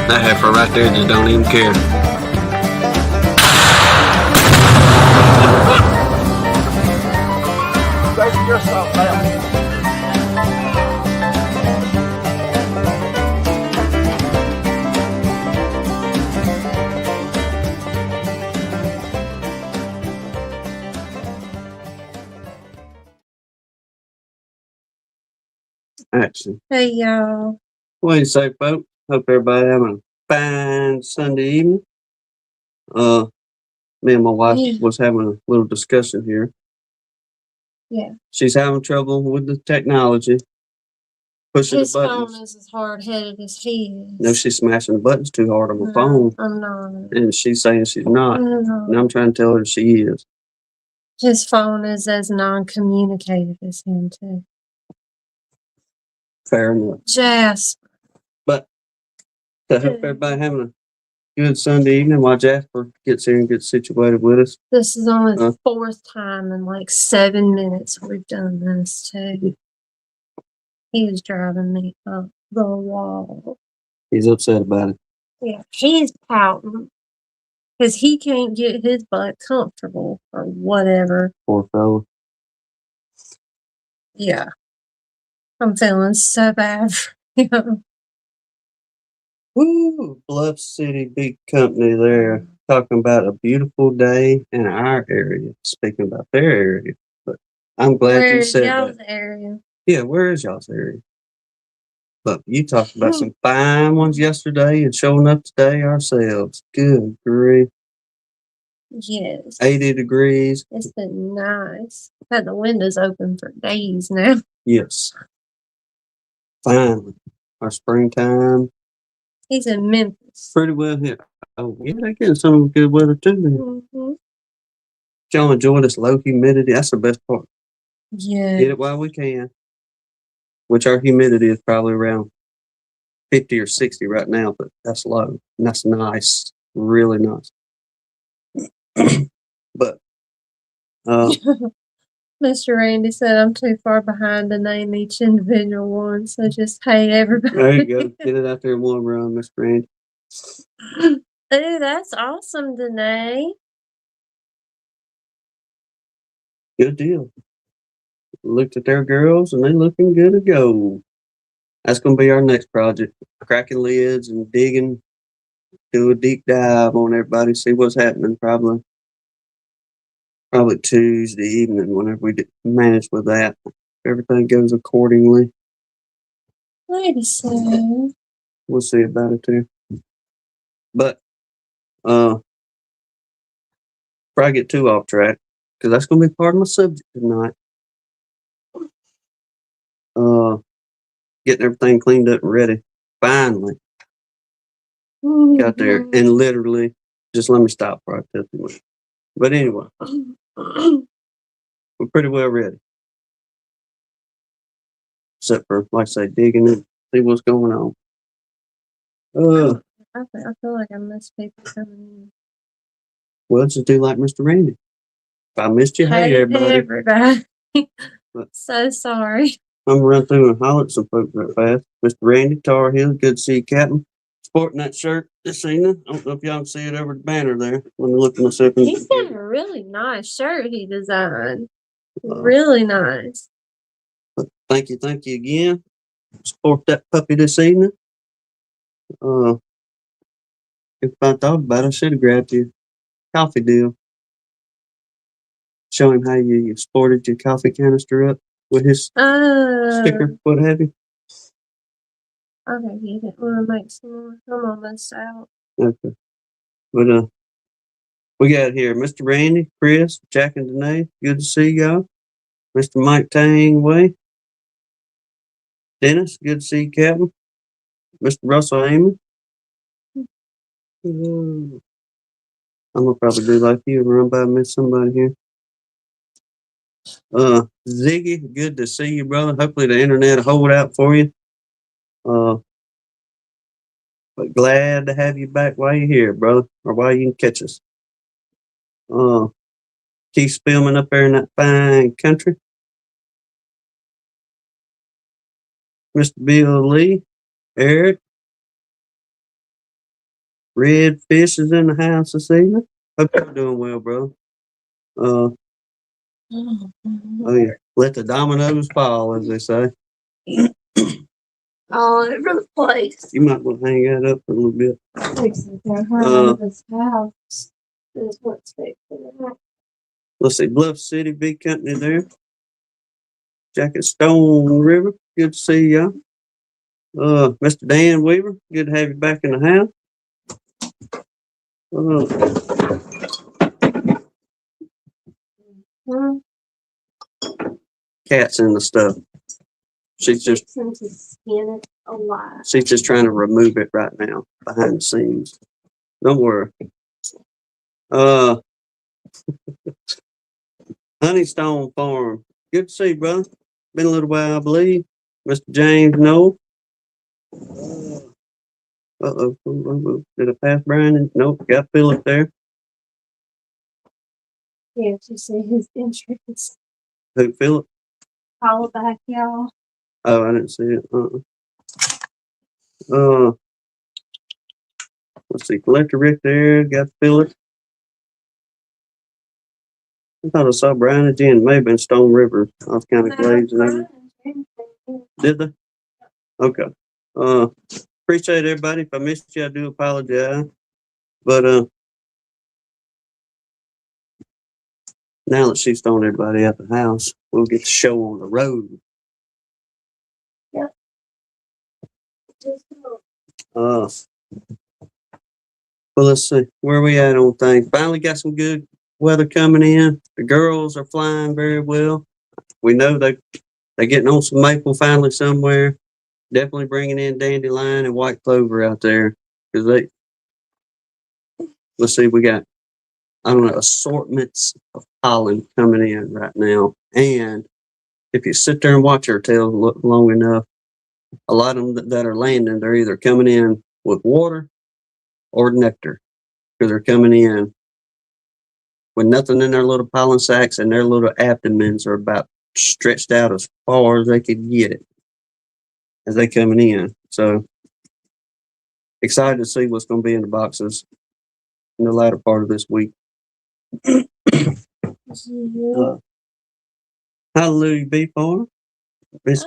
That heifer right there just don't even care. Save yourself now. Action. Hey, y'all. What do you say, folks? Hope everybody having a fine Sunday evening. Me and my wife was having a little discussion here. Yeah. She's having trouble with the technology. Pushing His the buttons. phone is as hard-headed as he is. No, she's smashing the buttons too hard on the No, phone. I'm not. And she's saying she's not. No. And I'm trying to tell her she is. His phone is as non-communicative as him, too. Fair enough. Jasper. But I hope everybody having a good Sunday evening while Jasper gets here and gets situated with us. This is only the fourth time in like 7 minutes we've done this, too. He was driving me up the wall. He's upset about it. Yeah, he's pouting because he can't get his butt comfortable or whatever. Poor fella. Yeah. I'm feeling so bad for him. Woo! Bluff City Big Company there. Talking about a beautiful day in our area. Speaking about their area. But I'm glad you said y'all's that. area? Yeah, where is y'all's area? But you talked about some fine ones yesterday and showing up today ourselves. Good grief. Yes. 80 degrees. It's been nice. Had the windows open for days now. Yes. Finally. Our springtime. He's in Memphis. Pretty well here. Oh, yeah, they're getting some good weather too. Mm-hmm. Y'all enjoy this low humidity. That's the best part. Yeah. Get it while we can. Which our humidity is probably around 50 or 60 right now, but that's low. And that's nice. Really nice. But Mr. Randy said I'm too far behind to name each individual one, so just hey everybody. There you go. Get it out there in one run, Mr. Randy. Ooh, that's awesome, Danae. Good deal. Looked at their girls and they looking good to go. That's going to be our next project. Cracking lids and digging. Do a deep dive on everybody. See what's happening. Probably Tuesday evening whenever we manage with that. If everything goes accordingly. Wait a second. We'll see about it too. But before I get too off track, because that's going to be part of my subject tonight. Getting everything cleaned up and ready. Finally. Got there. And literally, just let me stop before I tell too much. But anyway, we're pretty well ready. Except for, like I say, digging in, see what's going on. I feel like I missed people coming in. Well, just do like Mr. Randy. If I missed you, hey everybody. So sorry. I'm going to run through and holler at some folks real fast. Mr. Randy, Tar Heel, good to see you, Captain. Sporting that shirt this evening. I don't know if y'all can see it over the banner there. Let me look at myself. He's got a really nice shirt he designed. Really nice. Thank you again. Sport that puppy this evening. If I thought about it, I should have grabbed you a coffee deal. Show him how you sported your coffee canister up with his sticker, what have you. Okay, you didn't want to make some more. I'm almost out. Okay. But we got here Mr. Randy, Chris, Jack, and Danae. Good to see y'all. Mr. Mike Tangway. Dennis, good to see you, Captain. Mr. Russell Amon. I'm gonna probably do like you and run by and miss somebody here. Ziggy, good to see you, brother. Hopefully the internet will hold out for you. But glad to have you back while you're here, brother, or while you can catch us. Keep filming up there in that fine country. Mr. Bill Lee, Eric, Red Fish is in the house this evening. Hope you're doing well, bro. Oh yeah, let the dominoes fall, as they say. All over the place. You might want to hang that up for a little bit. This house is what's fixing it. Let's see, Bluff City Big Company there. Jack at Stone River, good to see y'all. Mr. Dan Weaver, good to have you back in the house. Cat's in the stuff. She's just trying to remove it right now behind the scenes. Don't worry. Honeystone Farm. Good to see you, brother. Been a little while, I believe. Mr. James Noel. Did I pass Brian? Nope, got Philip there. Yeah, to see his entrance. Who, Philip? Follow back, y'all. Oh, I didn't see it. Let's see, Collector Rick there, got Philip. I thought I saw Brian again, maybe in Stone River. Off County Glades and everything. Did they? Okay. Appreciate everybody. If I missed you, I do apologize. But now that she's thrown everybody out the house, we'll get the show on the road. Yep. Well, let's see where we at on things. Finally got some good weather coming in. The girls are flying very well. We know they're getting on some maple finally somewhere. Definitely bringing in dandelion and white clover out there because let's see, we got, I don't know, assortments of pollen coming in right now. And if you sit there and watch our tails long enough, a lot of them that are landing, they're either coming in with water or nectar because they're coming in with nothing in their little pollen sacs, and their little abdomens are about stretched out as far as they could get it as they coming in. So excited to see what's going to be in the boxes in the latter part of this week. Hallelujah Beef Farm. I was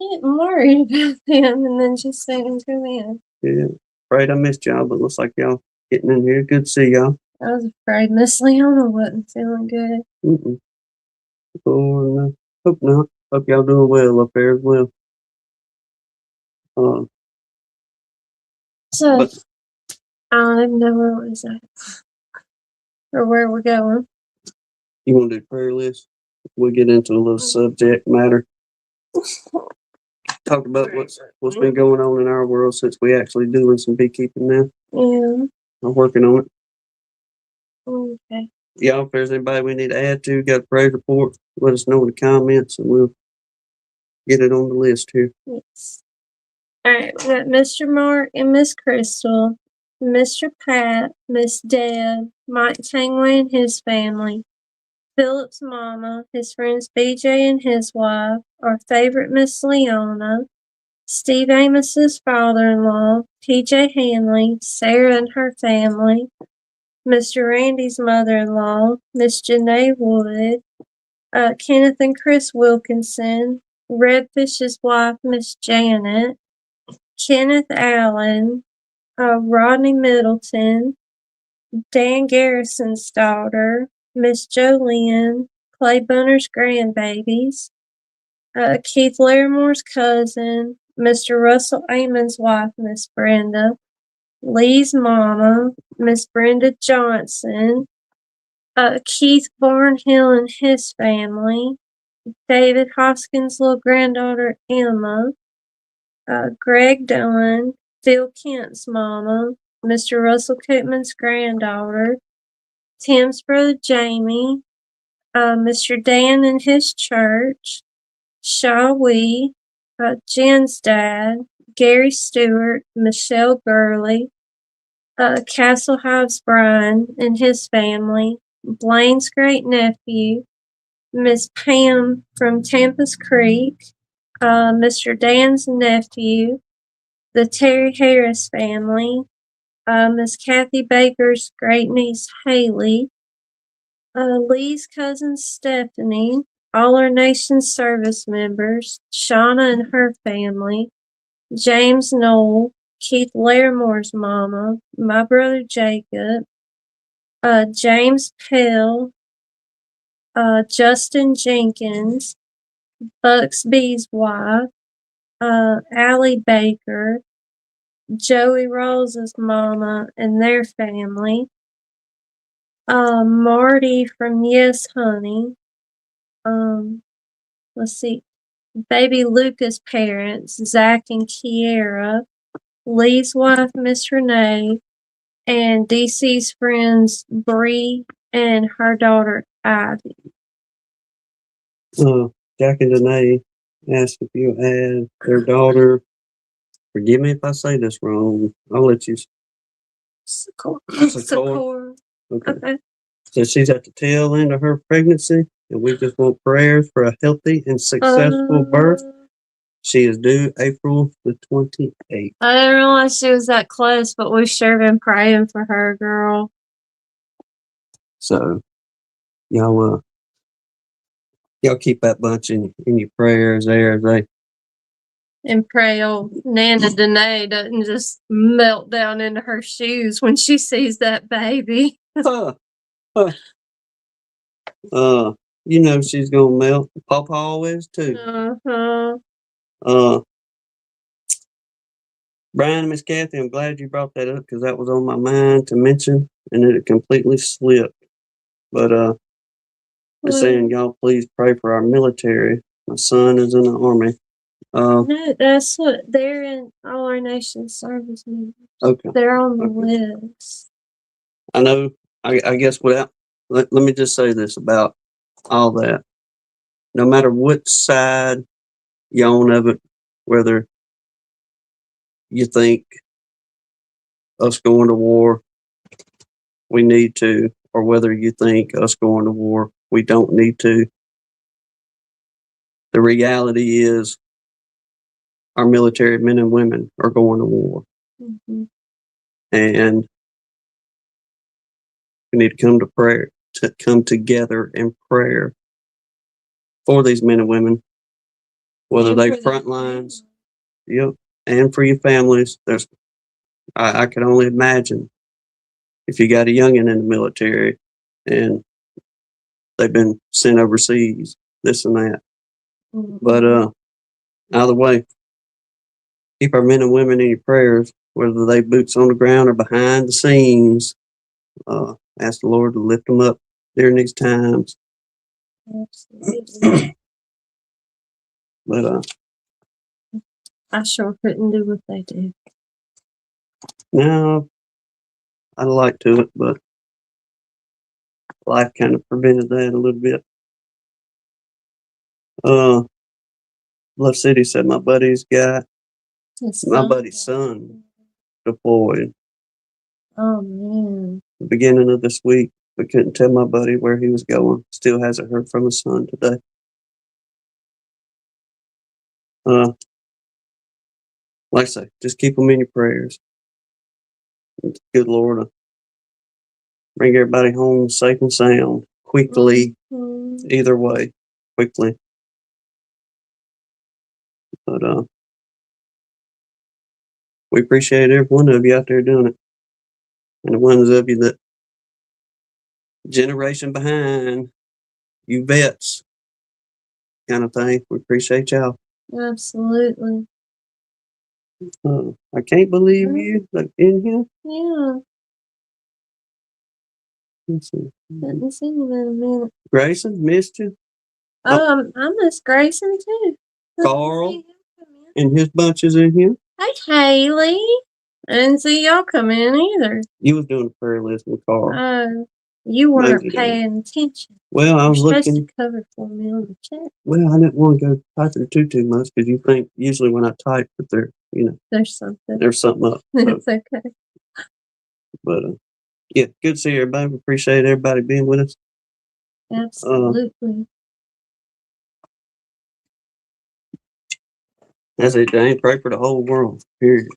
getting worried about them and then just saying to them. Yeah, afraid I missed y'all, but looks like y'all getting in here. Good to see y'all. I was afraid Miss Leona wasn't feeling good. Oh, no. Hope not. Hope y'all doing well up there as well. So, I don't even know where it was at or where we're going. You want to do prayer list? We'll get into a little subject matter. Talk about what's been going on in our world since we actually doing some beekeeping now. Yeah. I'm working on it. Okay. Y'all, if there's anybody we need to add to, got a praise report, let us know in the comments and we'll get it on the list here. Yes. All right, we got Mr. Mark and Miss Crystal, Mr. Pat, Miss Deb, Mike Tangway and his family, Philip's mama, his friends BJ and his wife, our favorite Miss Leona, Steve Amos's father-in-law, TJ Hanley, Sarah and her family, Mr. Randy's mother-in-law, Miss Janae Wood, Kenneth and Chris Wilkinson, Redfish's wife, Miss Janet, Kenneth Allen, Rodney Middleton, Dan Garrison's daughter, Miss Jolynn, Clay Bunner's grandbabies, Keith Larimore's cousin, Mr. Russell Amon's wife, Miss Brenda, Lee's mama, Miss Brenda Johnson, Keith Barnhill and his family, David Hoskins' little granddaughter Emma, Greg Dunn, Phil Kent's mama, Mr. Russell Koopman's granddaughter, Tim's brother Jamie, Mr. Dan and his church, Shaw Wee, Jen's dad, Gary Stewart, Michelle Gurley, Castle Hives Brian and his family, Blaine's great nephew, Miss Pam from Tampa's Creek, Mr. Dan's nephew, the Terry Harris family, Miss Kathy Baker's great niece Haley, Lee's cousin Stephanie, all our nation's service members, Shauna and her family, James Knoll, Keith Laramore's mama, my brother Jacob, James Pell, Justin Jenkins, Buxby's wife, Allie Baker, Joey Rose's mama and their family, Marty from Yes Honey, let's see, baby Luca's parents, Zach and Kiera, Lee's wife, Miss Renee, and DC's friends, Bree and her daughter, Ivy. Jack and Danae asked if you add their daughter. Forgive me if I say this wrong. I'll let you. Sakura. Okay. So she's at the tail end of her pregnancy, and we just want prayers for a healthy and successful birth. She is due April the 28th. I didn't realize she was that close, but we've sure been praying for her, girl. So, y'all keep that bunch in your prayers there. And pray old Nana Danae doesn't just melt down into her shoes when she sees that baby. You know she's gonna melt. Papa always too. Brian and Miss Kathy, I'm glad you brought that up because that was on my mind to mention, and it completely slipped. But just saying, y'all please pray for our military. My son is in the Army. No, that's what they're in all our nation's service members. Okay. They're on the list. I know. I guess let me just say this about all that. No matter what side you're on of it, whether you think us going to war, we need to, or whether you think us going to war, we don't need to. The reality is our military men and women are going to war. Mm-hmm. And we need to come to prayer, to come together in prayer for these men and women, whether they front lines, yep, and for your families. I can only imagine if you got a youngin' in the military and they've been sent overseas, this and that. Mm-hmm. But either way, keep our men and women in your prayers, whether they boots on the ground or behind the scenes. Ask the Lord to lift them up during these times. Absolutely. But I sure couldn't do what they do. No, I'd like to it, but life kind of prevented that a little bit. Bluff City said my buddy's got my buddy's son deployed. Oh man. The beginning of this week, we couldn't tell my buddy where he was going. Still hasn't heard from his son today. Like I say, just keep them in your prayers. Good Lord, bring everybody home safe and sound quickly. Mm-hmm. Either way, quickly. But we appreciate every one of you out there doing it, and the ones of you that generation behind, you vets, kind of thing. We appreciate y'all. Absolutely. I can't believe you in here. Yeah. Let's see. Haven't seen him in a minute. Grayson, missed you. I miss Grayson too. Carl and his bunches in here. Hey, Haley. I didn't see y'all come in either. You was doing a prayer list with Carl. You weren't paying attention. Well, I was supposed to cover for me on the chat. Well, I didn't want to go typing too much because you think usually when I type that there's something. There's something up. So. It's okay. But yeah, good to see everybody. We appreciate everybody being with us. Absolutely. That's it, Jane. Pray for the whole world. Period.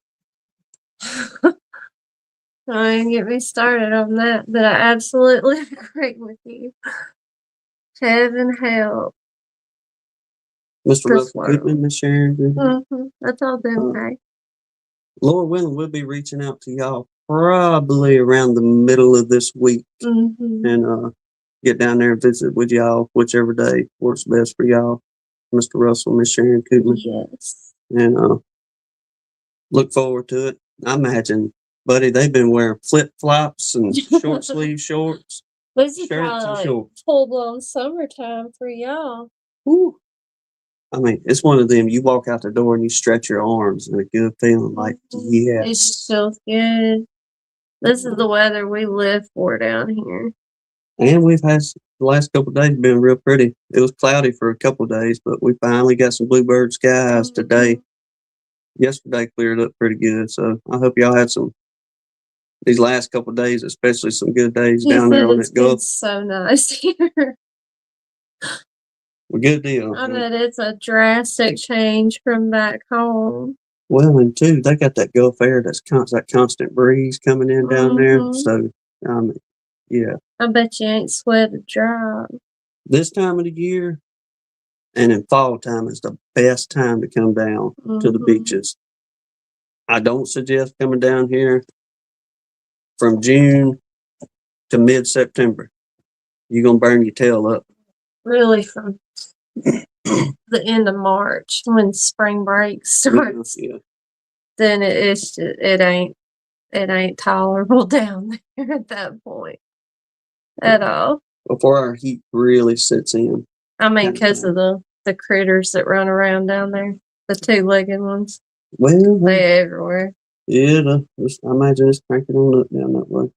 Don't get me started on that, but I absolutely agree with you. Heaven help Mr. this Russell world. Goodman, Miss Sharon. I told them, hey. Lord willing, we'll be reaching out to y'all probably around the middle of this week and get down there and visit with y'all whichever day works best for y'all, Mr. Russell, Miss Sharon Koopman. Yes. And look forward to it. I imagine, buddy, they've been wearing flip flops and short sleeve shorts. This is shirts and probably like shorts. full blown summertime for y'all. Woo. I mean, it's one of them. You walk out the door and you stretch your arms, and a good feeling like, It yes. just feels good. This is the weather we live for down here. And we've had the last couple of days been real pretty. It was cloudy for a couple of days, but we finally got some bluebird skies today. Yesterday cleared up pretty good, so I hope y'all had these last couple of days, especially some good days down there on that Gulf. It's so nice here. Well, good deal. I bet it's a drastic change from back home. Well, and two, they got that Gulf air that's that constant breeze coming in down there. So, yeah. I bet you ain't sweat a drop. This time of the year and in fall time is the best time to come down to the beaches. I don't suggest coming down here from June to mid-September. You're going to burn your tail up. Really, from the end of March when spring break starts, then it ain't tolerable down there at that point at all. Before our heat really sets in. I mean, because of the critters that run around down there, the two-legged ones. Well, they're everywhere. Yeah, I imagine it's cranking on up down that way.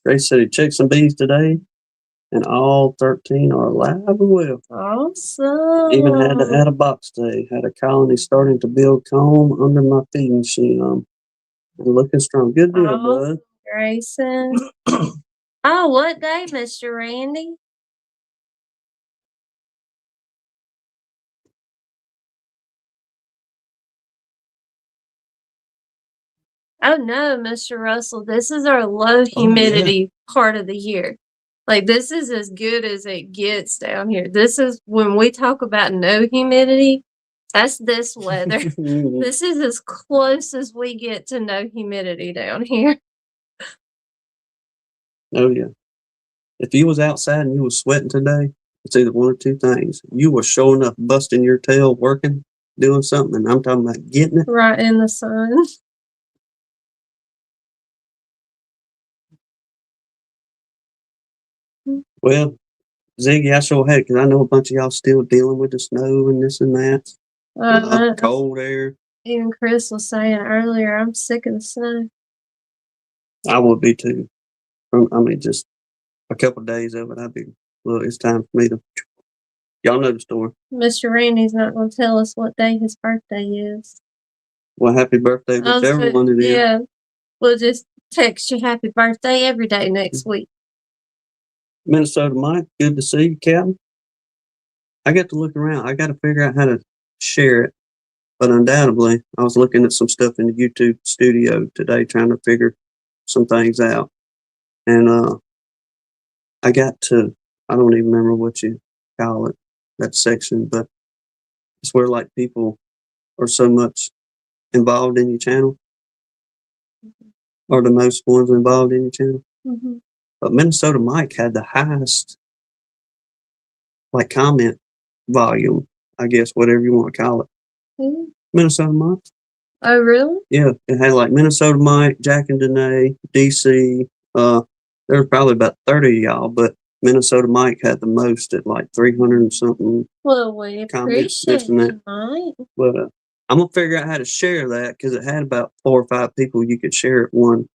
Grace said he checked some bees today, and all 13 are alive and well. Awesome. Even had to add a box today. Had a colony starting to build comb under my feeding machine. And looking strong. Good deal, bud. Grayson. Oh, what day, Mr. Randy? Oh no, Mr. Russell, this is our low humidity part of the year. Like, this is as good as it gets down here. This is when we talk about no humidity, that's this weather. This is as close as we get to no humidity down here. Oh yeah. If you was outside and you was sweating today, it's either one or two things. You were showing up, busting your tail, working, doing something, and I'm talking about getting it. Right in the sun. Well, Ziggy, I sure had, because I know a bunch of y'all still dealing with the snow and this and that. Cold air. Even Chris was saying earlier, I'm sick of the snow. I would be too. I mean, just a couple of days of it, I'd be, well, it's time for me to, y'all know the story. Mr. Randy's not going to tell us what day his birthday is. Well, happy birthday, whichever one it is. Yeah, we'll just text you happy birthday every day next week. Minnesota Mike, good to see you, Captain. I got to look around. I got to figure out how to share it. But undoubtedly, I was looking at some stuff in the YouTube studio today, trying to figure some things out. And I got to, I don't even remember what you call it, that section, but it's where like people are so much involved in your channel, or the most ones involved in your channel. But Minnesota Mike had the highest like comment volume, I guess, whatever you want to call it. Minnesota Mike. Oh, really? Yeah, it had like Minnesota Mike, Jack and Danae, DC. There was probably about 30 of y'all, but Minnesota Mike had the most at like 300 and something. Well, we appreciate it, Mike. But I'm going to figure out how to share that, because it had about 4 or 5 people you could share at one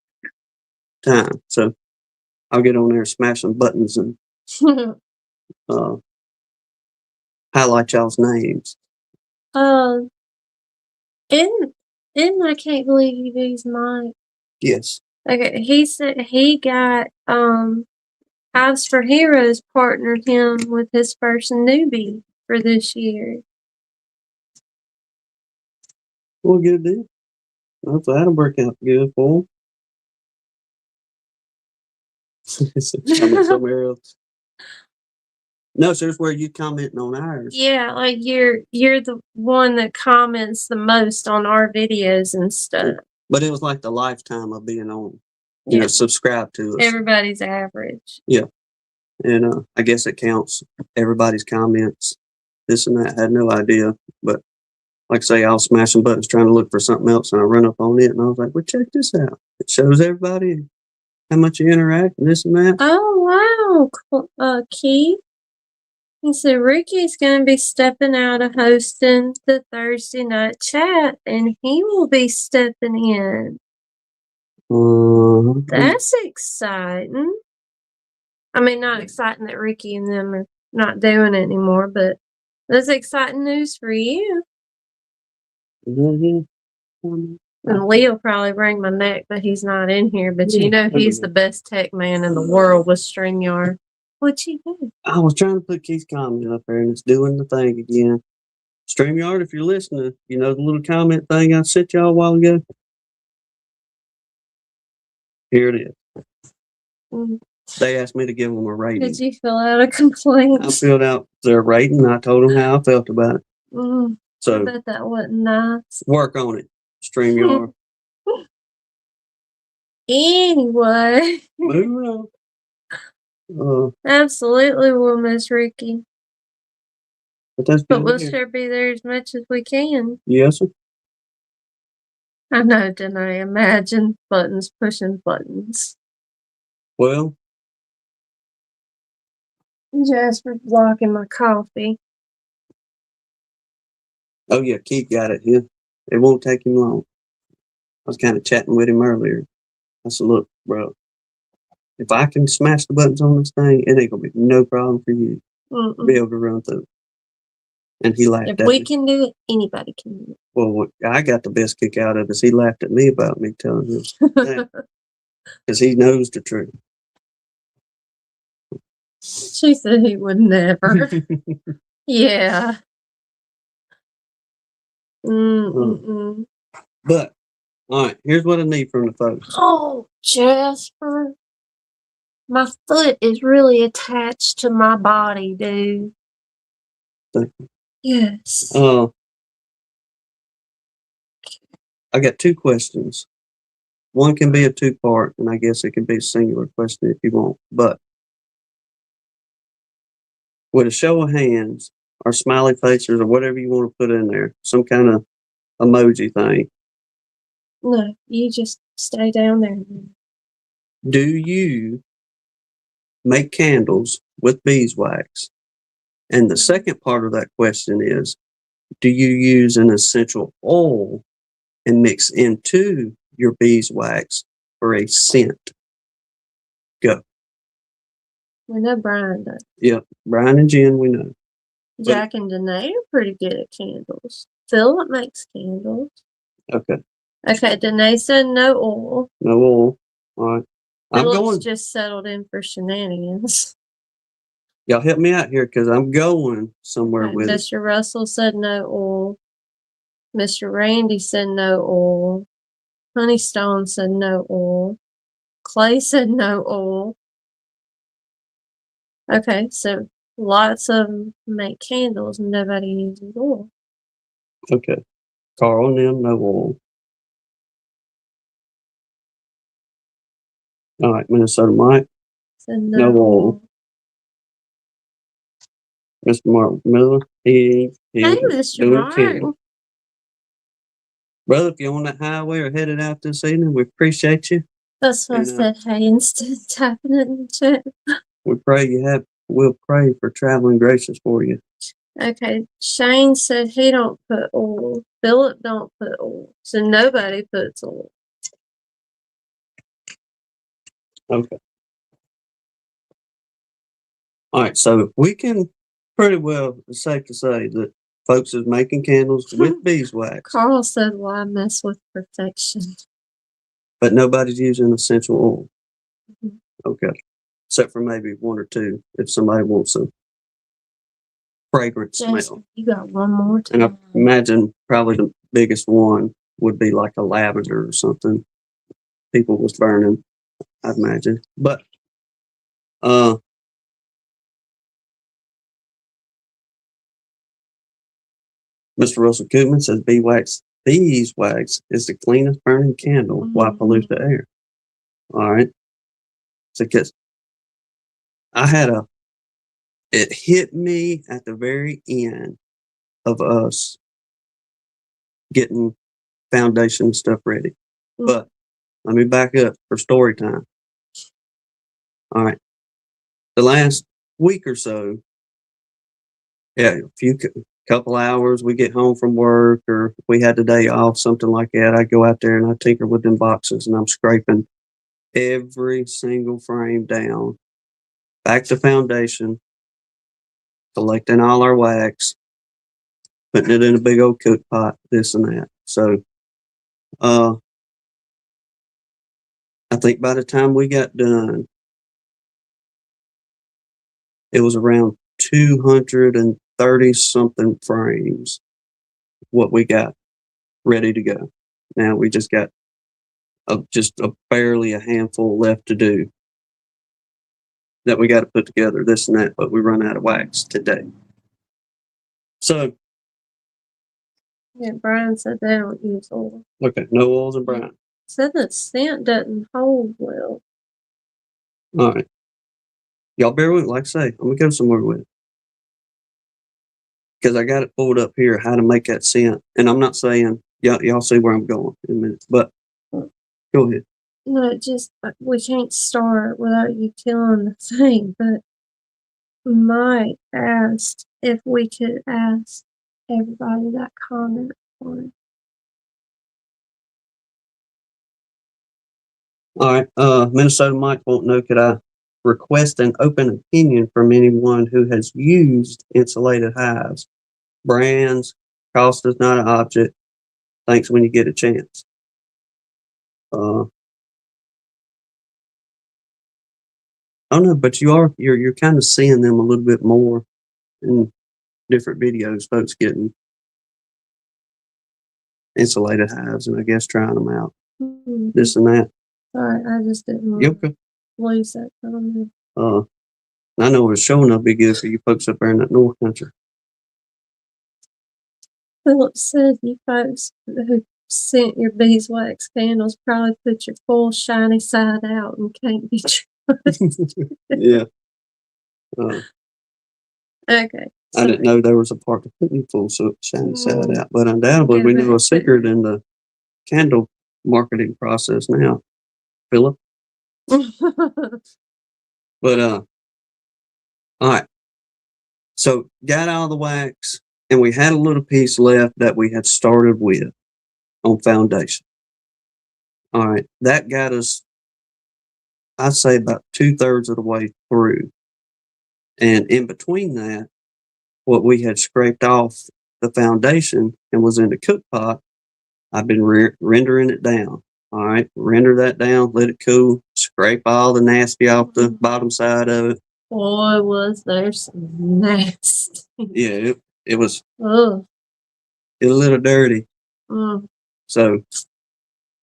time. So I'll get on there and smash some buttons and highlight y'all's names. And I can't believe you used Mike. Yes. Okay, he said he got Hives for Heroes partnered him with his first newbie for this year. Well, good deal. Hopefully that'll work out good for him. Comment somewhere else. No, so it's where you commenting on ours. Yeah, like you're the one that comments the most on our videos and stuff. But it was like the lifetime of being on. You know, subscribe to us. Everybody's average. Yeah. And I guess it counts everybody's comments, this and that. I had no idea. But like I say, I was smashing buttons trying to look for something else, and I run up on it, and I was like, well, check this out. It shows everybody how much you interact and this and that. Oh, wow. Keith. He said Ricky's going to be stepping out of hosting the Thursday night chat, and he will be stepping in. That's exciting. I mean, not exciting that Ricky and them are not doing it anymore, but that's exciting news for you. And Lee'll probably bring my neck, but he's not in here. But you know he's the best tech man in the world with StreamYard. What'd you do? I was trying to put Keith's comment up there, and it's doing the thing again. StreamYard, if you're listening, you know the little comment thing I sent y'all a while ago? Here it is. They asked me to give them a rating. Did you fill out a complaint? I filled out their rating, and I told them how I felt about it. So I bet that wasn't nice. Work on it, StreamYard. Anyway. Moving on. Absolutely, we'll miss Ricky. But we'll sure be there as much as we can. Yes, sir. I know, didn't I? Imagine buttons pushing buttons. Well, Jasper's blocking my coffee. Oh, yeah, Keith got it here. It won't take him long. I was kind of chatting with him earlier. I said, look, bro, if I can smash the buttons on this thing, it ain't going to be no problem for you to be able to run through. And he laughed at me. If we can do it, anybody can do it. Well, what I got the best kick out of is he laughed at me about me telling him that. Because he knows the truth. She said he would never. Yeah. But, all right, here's what I need from the folks. Oh, Jasper. My foot is really attached to my body, dude. Thank you. Yes. I got two questions. One can be a two-part, and I guess it can be a singular question if you want. But with a show of hands or smiley faces or whatever you want to put in there, some kind of emoji thing. No, you just stay down there. Do you make candles with beeswax? And the second part of that question is, do you use an essential oil and mix into your beeswax for a scent? Go. We know Brian does. Yep, Brian and Jen, we know. Jack and Danae are pretty good at candles. Philip makes candles. Okay. Okay, Danae said no oil. No oil. All right. Philip's just settled in for shenanigans. Y'all help me out here because I'm going somewhere with it. Mr. Russell said no oil. Mr. Randy said no oil. Honeystone said no oil. Clay said no oil. Okay, so lots of them make candles and nobody uses oil. Okay. Carl and them, no oil. All right, Minnesota Mike. Said no oil. Mr. Mark Miller, he hey, Mr. Mark. Brother, if you're on that highway or headed out this evening, we appreciate you. That's why I said hey instead of typing it in the chat. We'll pray for traveling graces for you. Okay, Shane said he don't put oil. Philip don't put oil. So nobody puts oil. Okay. All right, so we can pretty well, it's safe to say that folks is making candles with beeswax. Carl said, why mess with perfection? But nobody's using essential oil. Okay. Except for maybe one or two, if somebody wants a fragrant smell. You got one more time. And I imagine probably the biggest one would be like a lavender or something. People was burning, I'd imagine. But Mr. Russell Koopman says beeswax is the cleanest burning candle. Why pollute the air? All right. So, because it hit me at the very end of us getting foundation stuff ready. But let me back up for story time. All right. The last week or so, a couple hours, we get home from work or we had the day off, something like that. I go out there and I tinker with them boxes and I'm scraping every single frame down, back to foundation, collecting all our wax, putting it in a big old cook pot, this and that. So, I think by the time we got done, it was around 230 something frames, what we got ready to go. Now we just got just barely a handful left to do that we got to put together, this and that, but we run out of wax today. So, yeah, Brian said they don't use oil. okay, no oils and brine. Said the scent doesn't hold well. All right. Y'all bear with me, like I say, I'm going to go somewhere with it. Because I got it pulled up here, how to make that scent. And I'm not saying, y'all see where I'm going in a minute, but go ahead. No, just, we can't start without you killing the thing, but we might ask if we could ask everybody that comment on it. All right. Minnesota Mike won't know, could I request an open opinion from anyone who has used insulated hives? Brands, cost is not an object. Thanks when you get a chance. I don't know, but you're kind of seeing them a little bit more in different videos, folks getting insulated hives and I guess trying them out. Mm-hmm. This and that. Sorry, I just didn't want to lose that comment. I know it's showing up be good for you folks up there in that North Country. Philip said you folks who sent your beeswax candles probably put your full shiny side out and can't be trusted. Yeah. Okay. I didn't know there was a part to putting full shiny side out, but undoubtedly we know a secret in the candle marketing process now, Philip. But all right. So got all the wax, and we had a little piece left that we had started with on foundation. All right, that got us, I'd say, about 2/3 of the way through. And in between that, what we had scraped off the foundation and was in the cook pot, I've been rendering it down. All right, render that down, let it cool, scrape all the nasty off the bottom side of it. Boy, was there some nasty. Yeah, it was Ugh. a little dirty. So,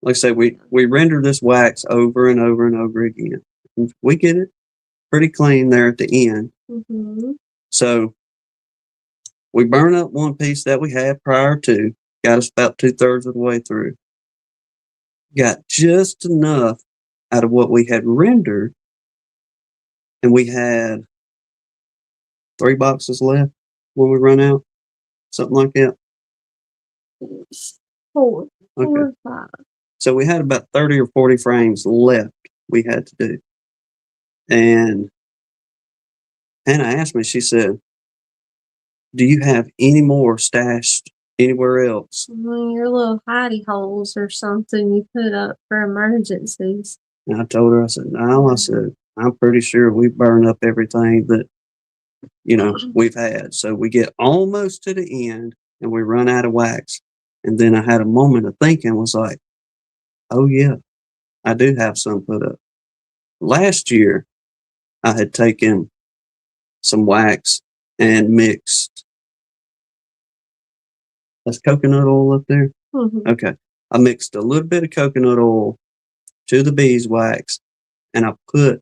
like I say, we render this wax over and over and over again. We get it pretty clean there at the end. Mm-hmm. So, we burn up one piece that we had prior to, got us about 2/3 of the way through. Got just enough out of what we had rendered, and we had 3 boxes left when we run out, something like that. 4 Okay. or 5. So we had about 30 or 40 frames left we had to do. And Hannah asked me, she said, do you have any more stashed anywhere else? Your little hidey holes or something you put up for emergencies. And I told her, I said, no, I said, I'm pretty sure we burn up everything that, we've had. So we get almost to the end and we run out of wax. And then I had a moment of thinking, was like, oh yeah, I do have some put up. Last year, I had taken some wax and mixed. That's coconut oil up there? Mm-hmm. Okay. I mixed a little bit of coconut oil to the beeswax, and I put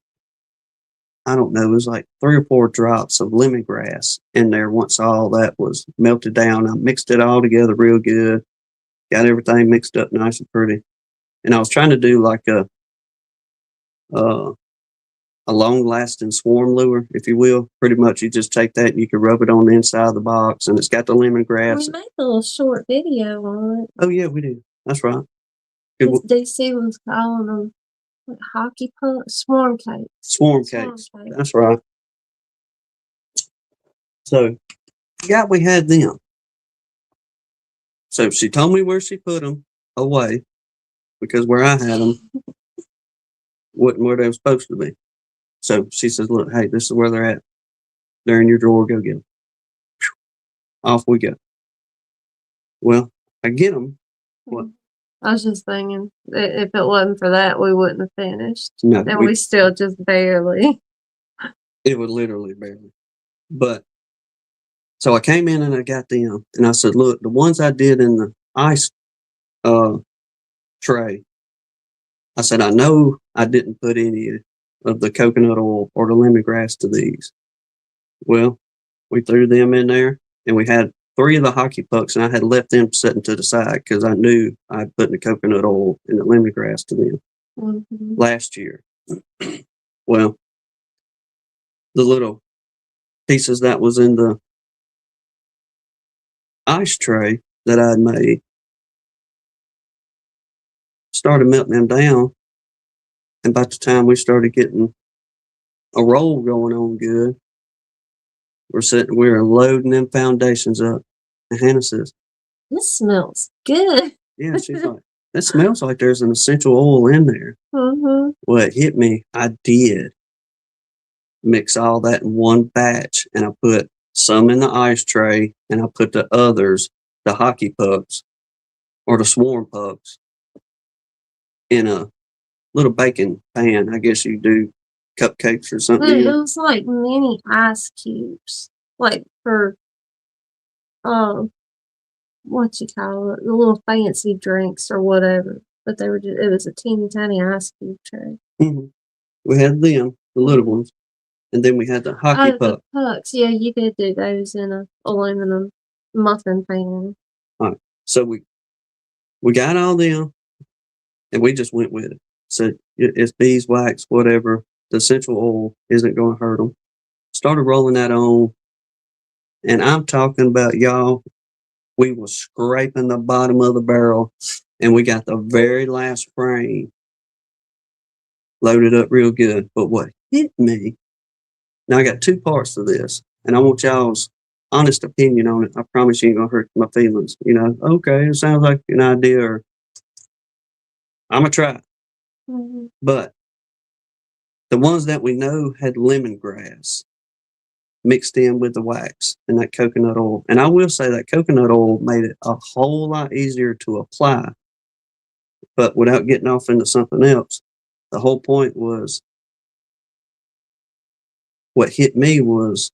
I don't know, it was like 3 or 4 drops of lemongrass in there once all that was melted down. I mixed it all together real good, got everything mixed up nice and pretty. And I was trying to do like uh, a long lasting swarm lure, if you will. Pretty much you just take that and you can rub it on the inside of the box, and it's got the lemongrass. We made a little short video on it. Oh, yeah, we did. That's right. Good. DC was calling them like hockey pucks, swarm cakes. Swarm cakes. That's right. So, yeah, we had them. So she told me where she put them away, because where I had them wasn't where they were supposed to be. So she says, look, hey, this is where they're at. They're in your drawer. Go get them. Off we go. Well, I get them. What? I was just thinking, if it wasn't for that, we wouldn't have finished. No, and we still just barely. It would literally barely. But so I came in and I got them, and I said, look, the ones I did in the ice tray, I said, I know I didn't put any of the coconut oil or the lemongrass to these. Well, we threw them in there, and we had 3 of the hockey pucks, and I had left them sitting to the side because I knew I'd put the coconut oil and the lemongrass to them last year. Well, the little pieces that was in the ice tray that I'd made started melting them down, and by the time we started getting a roll going on good, we're loading them foundations up, and Hannah says, this smells good. Yeah, she's like, that smells like there's an essential oil in there. Well, it hit me. I did mix all that in one batch, and I put some in the ice tray, and I put the others, the hockey pucks or the swarm pucks, in a little baking pan. I guess you do cupcakes or something. It was like mini ice cubes, like for what you call it, the little fancy drinks or whatever. But they were just, it was a teeny tiny ice cube tray. We had them, the little ones, and then we had the hockey puck. The pucks, yeah, you could do those in a aluminum muffin pan. All right, so we got all them, and we just went with it. So it's beeswax, whatever. The essential oil isn't going to hurt them. Started rolling that on, and I'm talking about, y'all, we were scraping the bottom of the barrel, and we got the very last frame loaded up real good. But what hit me, now I got 2 parts to this, and I want y'all's honest opinion on it. I promise you ain't going to hurt my feelings. You know, okay, it sounds like an idea, or I'm going to try it. But the ones that we know had lemongrass mixed in with the wax and that coconut oil. And I will say that coconut oil made it a whole lot easier to apply. But without getting off into something else, the whole point was, what hit me was,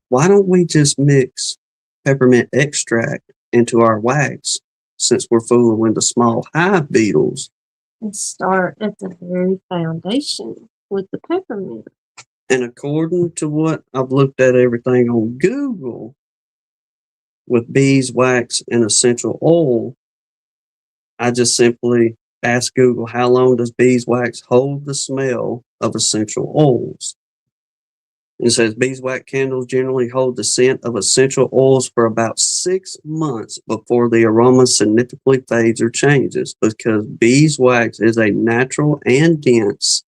why don't we just mix peppermint extract into our wax, since we're fooling with the small hive beetles? And start at the very foundation with the peppermint. And according to what I've looked at everything on Google, with beeswax and essential oil, I just simply asked Google, how long does beeswax hold the smell of essential oils? It says beeswax candles generally hold the scent of essential oils for about 6 months before the aroma significantly fades or changes, because beeswax is a natural and dense,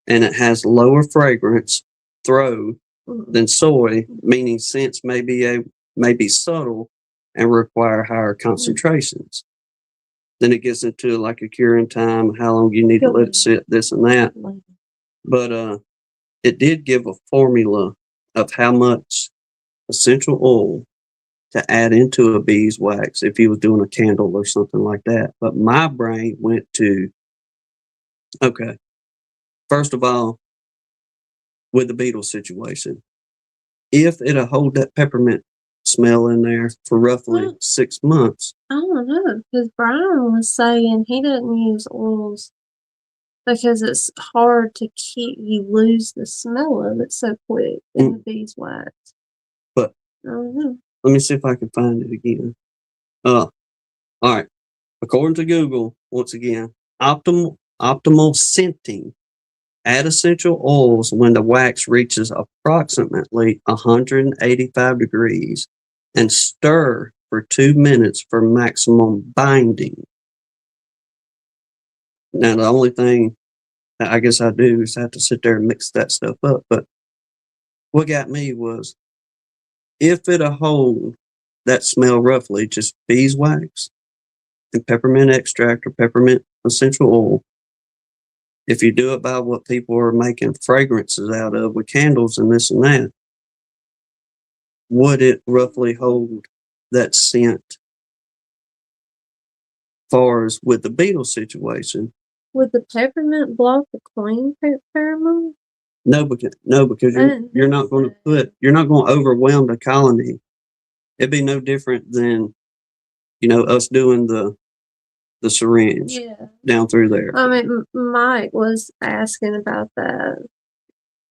and it has lower fragrance throw than soy, meaning scents may be subtle and require higher concentrations. Then it gets into like a curing time, how long you need to let it sit, this and that. But it did give a formula of how much essential oil to add into a beeswax if you was doing a candle or something like that. But my brain went to, okay, first of all, with the beetle situation, if it'll hold that peppermint smell in there for roughly 6 months. I don't know, because Brian was saying he doesn't use oils because it's hard to keep. You lose the smell of it so quick in the beeswax. But I don't know. let me see if I can find it again. All right. According to Google, once again, optimal scenting. Add essential oils when the wax reaches approximately 185 degrees and stir for 2 minutes for maximum binding. Now, the only thing that I guess I do is have to sit there and mix that stuff up. But what got me was if it'll hold that smell roughly, just beeswax and peppermint extract or peppermint essential oil. If you do it by what people are making fragrances out of with candles and this and that, would it roughly hold that scent? Far as with the beetle situation, Would the peppermint block the queen pheromone? no, because you're not going to overwhelm the colony. It'd be no different than us doing the syringe down through there. I mean, Mike was asking about that.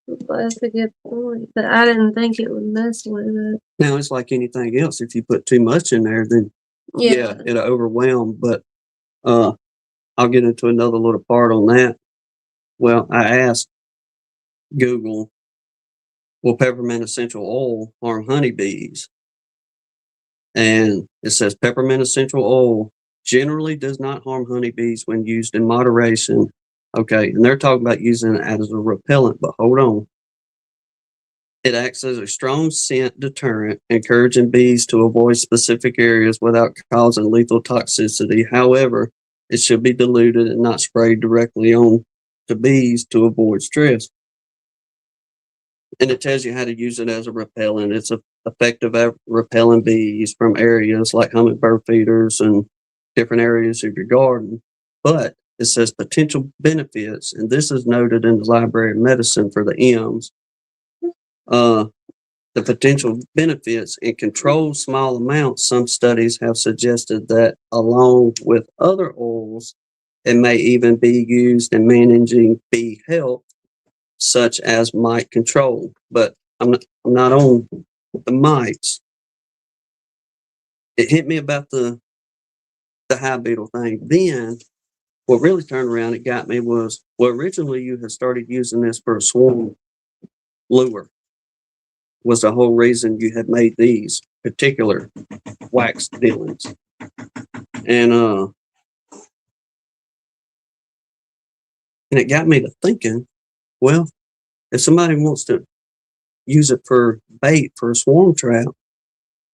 That's a good point, but I didn't think it would mess with it. Now it's like anything else. If you put too much in there, then it'll overwhelm. But I'll get into another little part on that. Well, I asked Google, will peppermint essential oil harm honeybees? And it says peppermint essential oil generally does not harm honeybees when used in moderation. Okay, and they're talking about using it as a repellent, but hold on. It acts as a strong scent deterrent, encouraging bees to avoid specific areas without causing lethal toxicity. However, it should be diluted and not sprayed directly on the bees to avoid stress. And it tells you how to use it as a repellent. It's effective at repelling bees from areas like hummingbird feeders and different areas of your garden. But it says potential benefits, and this is noted in the Library of Medicine for the M's. The potential benefits in controlled small amounts, some studies have suggested that along with other oils, it may even be used in managing bee health, such as mite control. But I'm not on the mites. It hit me about the hive beetle thing. Then what really turned around and got me was, well, originally you had started using this for a swarm lure. Was the whole reason you had made these particular wax dealings. And it got me to thinking, well, if somebody wants to use it for bait for a swarm trap,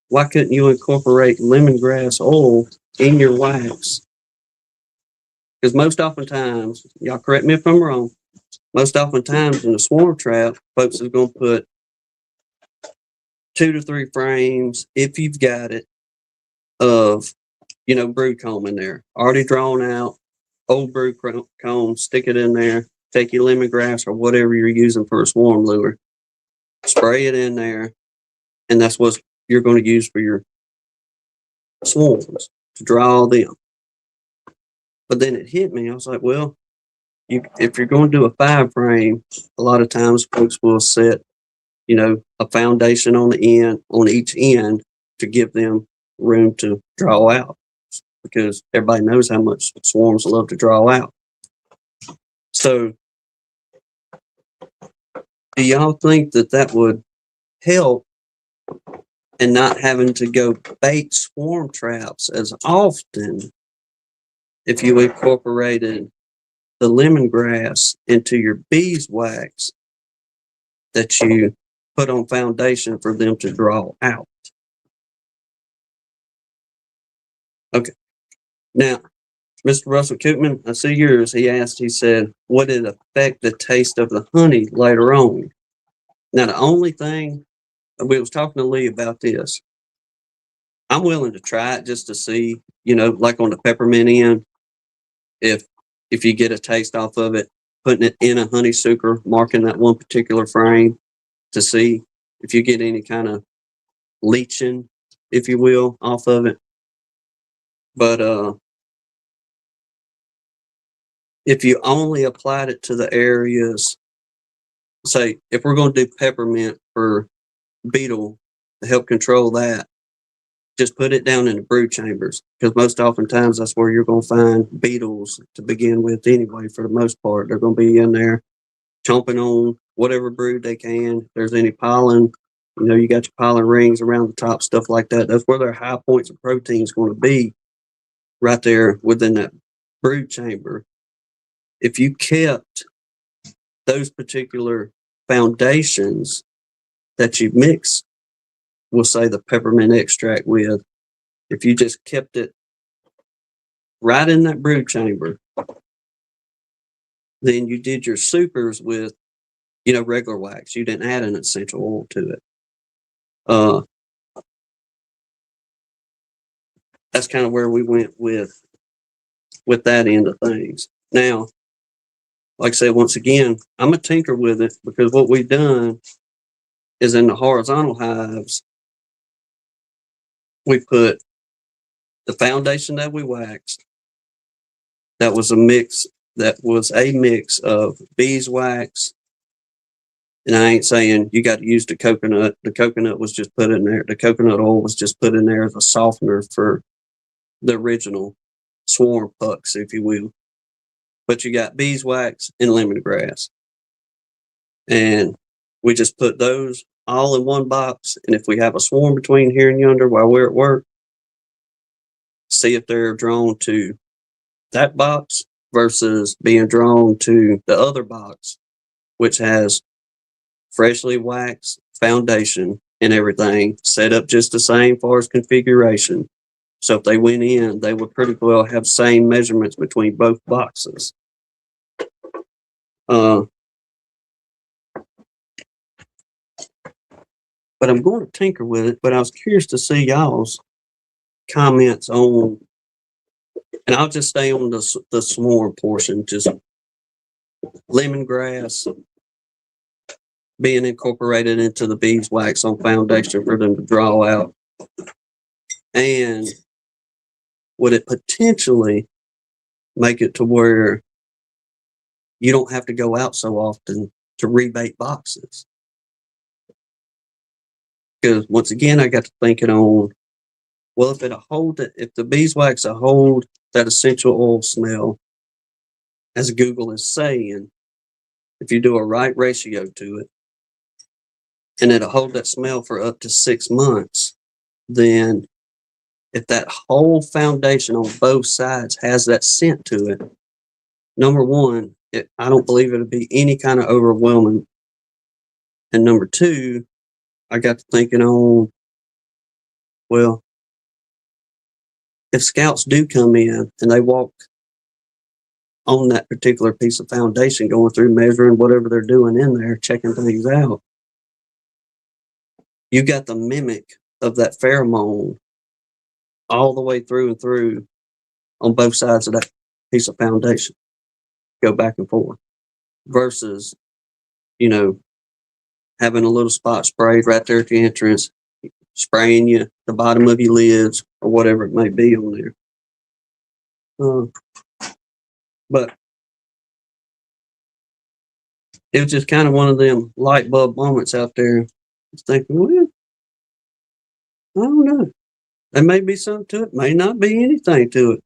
why couldn't you incorporate lemongrass oil in your wax? Because most oftentimes, y'all correct me if I'm wrong, most oftentimes in a swarm trap, folks is going to put 2 to 3 frames, if you've got it, of, brood comb in there, already drawn out, old brood comb, stick it in there, take your lemongrass or whatever you're using for a swarm lure, spray it in there, and that's what you're going to use for your swarms to draw them. But then it hit me. I was like, well, if you're going to do a 5 frame, a lot of times folks will set, a foundation on each end to give them room to draw out, because everybody knows how much swarms love to draw out. So do y'all think that would help in not having to go bait swarm traps as often if you incorporated the lemongrass into your beeswax that you put on foundation for them to draw out? Okay. Now, Mr. Russell Koopman, I see yours. He said, would it affect the taste of the honey later on? Now, the only thing, we was talking to Lee about this. I'm willing to try it just to see, like on the peppermint end, if you get a taste off of it, putting it in a honey sucker, marking that one particular frame to see if you get any kind of leaching, if you will, off of it. But if you only applied it to the areas, say, if we're going to do peppermint for beetle to help control that, just put it down in the brood chambers, because most oftentimes that's where you're going to find beetles to begin with anyway. For the most part, they're going to be in there chomping on whatever brood they can. If there's any pollen, you got your pollen rings around the top, stuff like that. That's where their high points of protein is going to be, right there within that brood chamber. If you kept those particular foundations that you mix, we'll say the peppermint extract with, if you just kept it right in that brood chamber, then you did your supers with, regular wax. You didn't add an essential oil to it. That's kind of where we went with that end of things. Now, like I said, once again, I'm a tinker with it, because what we've done is in the horizontal hives, we put the foundation that we waxed. That was a mix of beeswax. And I ain't saying you got to use the coconut. The coconut was just put in there. The coconut oil was just put in there as a softener for the original swarm pucks, if you will. But you got beeswax and lemongrass. And we just put those all in one box. And if we have a swarm between here and yonder while we're at work, see if they're drawn to that box versus being drawn to the other box, which has freshly waxed foundation and everything set up just the same far as configuration. So if they went in, they would pretty well have same measurements between both boxes. But I'm going to tinker with it. But I was curious to see y'all's comments on, and I'll just stay on the swarm portion, just lemongrass being incorporated into the beeswax on foundation for them to draw out. And would it potentially make it to where you don't have to go out so often to rebate boxes? Because once again, I got to thinking on, well, if the beeswax will hold that essential oil smell, as Google is saying, if you do a right ratio to it, and it'll hold that smell for up to 6 months, then if that whole foundation on both sides has that scent to it, number one, I don't believe it'll be any kind of overwhelming. And number two, I got to thinking on, well, if scouts do come in and they walk on that particular piece of foundation, going through, measuring whatever they're doing in there, checking things out, you got the mimic of that pheromone all the way through and through on both sides of that piece of foundation. Go back and forth versus, having a little spot sprayed right there at the entrance, spraying you the bottom of your lids or whatever it may be on there. But it was just kind of one of them light bulb moments out there. I was thinking, well, I don't know. There may be something to it, may not be anything to it.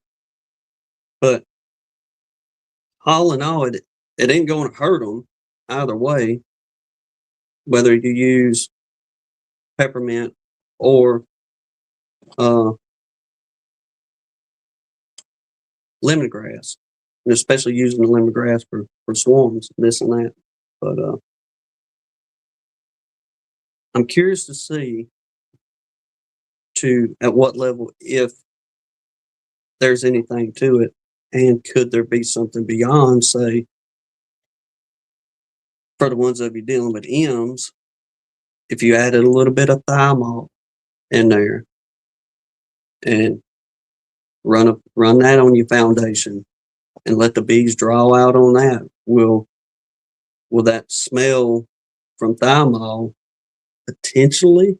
But all in all, it ain't going to hurt them either way, whether you use peppermint or lemongrass, and especially using the lemongrass for swarms, this and that. But I'm curious to see at what level, if there's anything to it, and could there be something beyond, say, for the ones of you dealing with M's, if you added a little bit of thymol in there and run that on your foundation and let the bees draw out on that, will that smell from thymol potentially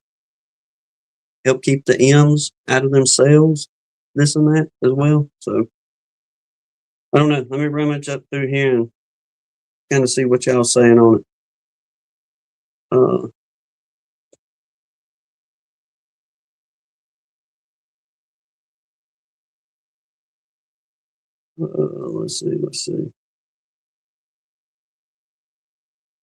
help keep the M's out of themselves, this and that as well? So I don't know. Let me rummage up through here and kind of see what y'all saying on it. Let's see. I'm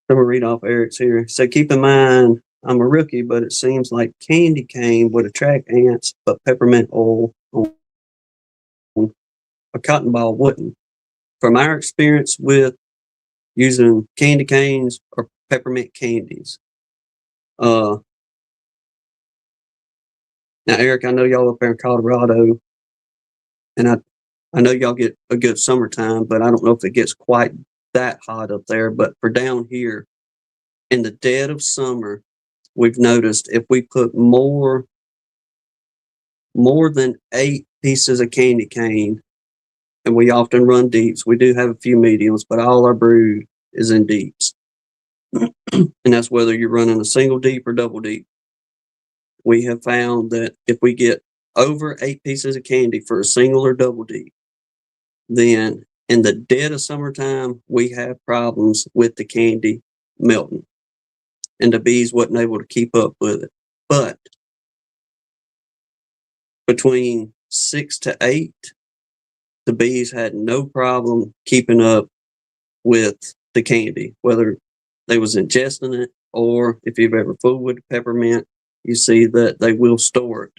gonna read off Eric's here. So keep in mind, I'm a rookie, but it seems like candy cane would attract ants, but peppermint oil on a cotton ball wouldn't. From our experience with using candy canes or peppermint candies. Now, Eric, I know y'all up there in Colorado, and I know y'all get a good summertime, but I don't know if it gets quite that hot up there. But for down here, in the dead of summer, we've noticed if we put more than 8 pieces of candy cane, and we often run deeps. We do have a few mediums, but all our brood is in deeps. And that's whether you're running a single deep or double deep. We have found that if we get over 8 pieces of candy for a single or double deep, then in the dead of summertime, we have problems with the candy melting. And the bees wasn't able to keep up with it. But between 6 to 8, the bees had no problem keeping up with the candy, whether they was ingesting it or if you've ever fooled with peppermint, you see that they will store it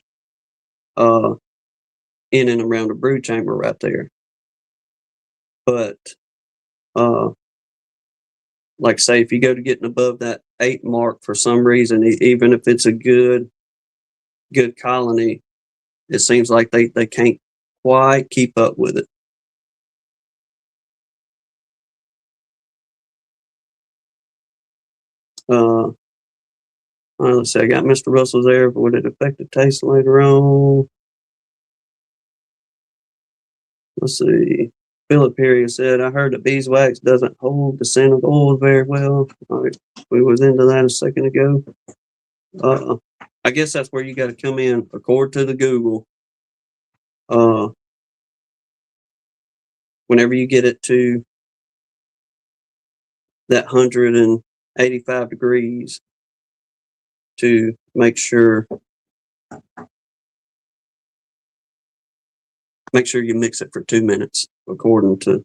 in and around the brood chamber right there. But like say, if you go to getting above that 8 mark for some reason, even if it's a good colony, it seems like they can't quite keep up with it. Let's see, I got Mr. Russell's there, but would it affect the taste later on? Let's see. Philip here said, I heard that beeswax doesn't hold the scent of oil very well. All right, we was into that a second ago. I guess that's where you got to come in, according to the Google. Whenever you get it to that 185 degrees, to make sure you mix it for 2 minutes, according to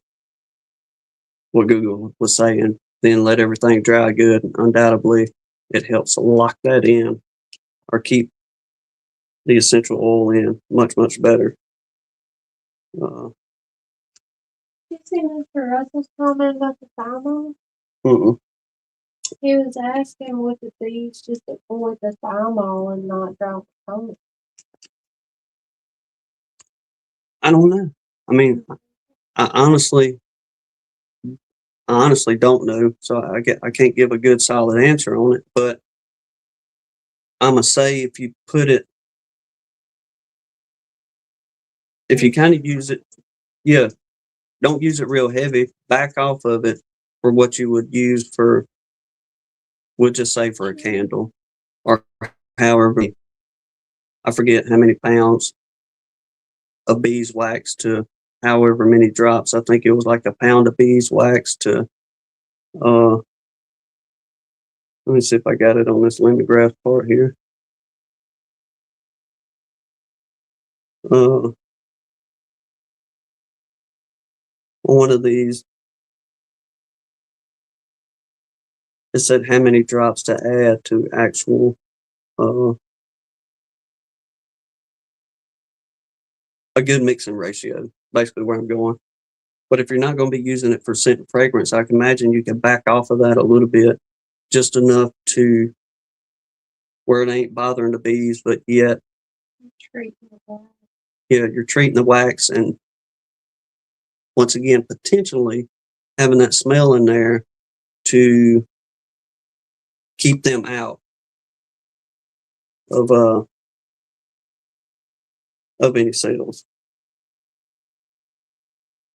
what Google was saying. Then let everything dry good. Undoubtedly, it helps lock that in or keep the essential oil in much better. You see Mr. Russell's comment about the thymol? He was asking would the bees just avoid the thymol and not drop the honey. I don't know. I mean, I honestly don't know, so I can't give a good solid answer on it. But I'm gonna say if you kind of use it, yeah, don't use it real heavy. Back off of it for what you would use for, we'll just say for a candle, or however, I forget how many pounds of beeswax to however many drops. I think it was like a pound of beeswax to, let me see if I got it on this lemon-grass part here. One of these, it said how many drops to add to actual, a good mixing ratio, basically where I'm going. But if you're not going to be using it for scent and fragrance, I can imagine you can back off of that a little bit, just enough to where it ain't bothering the bees, but yet, you're treating the wax, and once again, potentially having that smell in there to keep them out of any sales.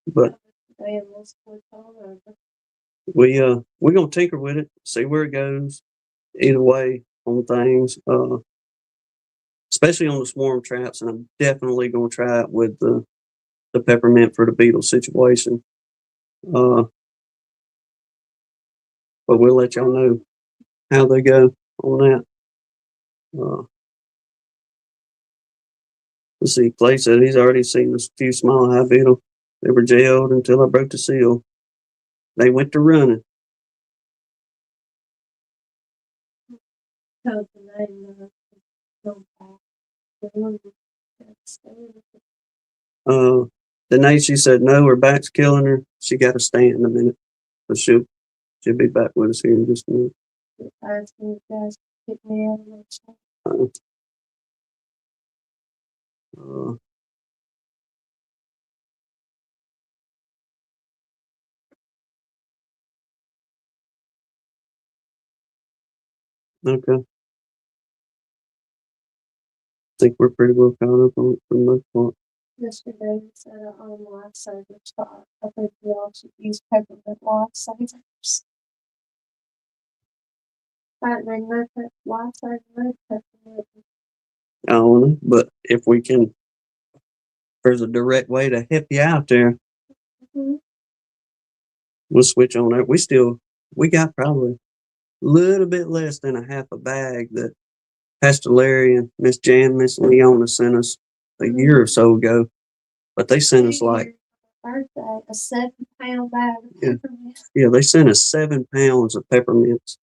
But we're gonna tinker with it, see where it goes. Either way on things, especially on the swarm traps, and I'm definitely gonna try it with the the peppermint for the beetle situation. But we'll let y'all know how they go on that. Let's see, Clay said he's already seen a few small high beetle. They were jailed until I broke the seal. They went to running. Danae, she said no, her back's killing her. She got to stand in a minute, but she'll be back with us here in just a minute. Okay. I think we're pretty well caught up on it for the most part. Mr. David said on lifesaver stock. I think we all should use peppermint lifesavers. Lifesaver, peppermint. I don't know, but if we can, there's a direct way to help you out there. Mm-hmm. We'll switch on that. We got probably a little bit less than a half a bag that Pastor Larry and Miss Jan, Miss Leona sent us a year or so ago. But they sent us like birthday, a 7-pound bag of peppermint. Yeah, they sent us 7 pounds of peppermints.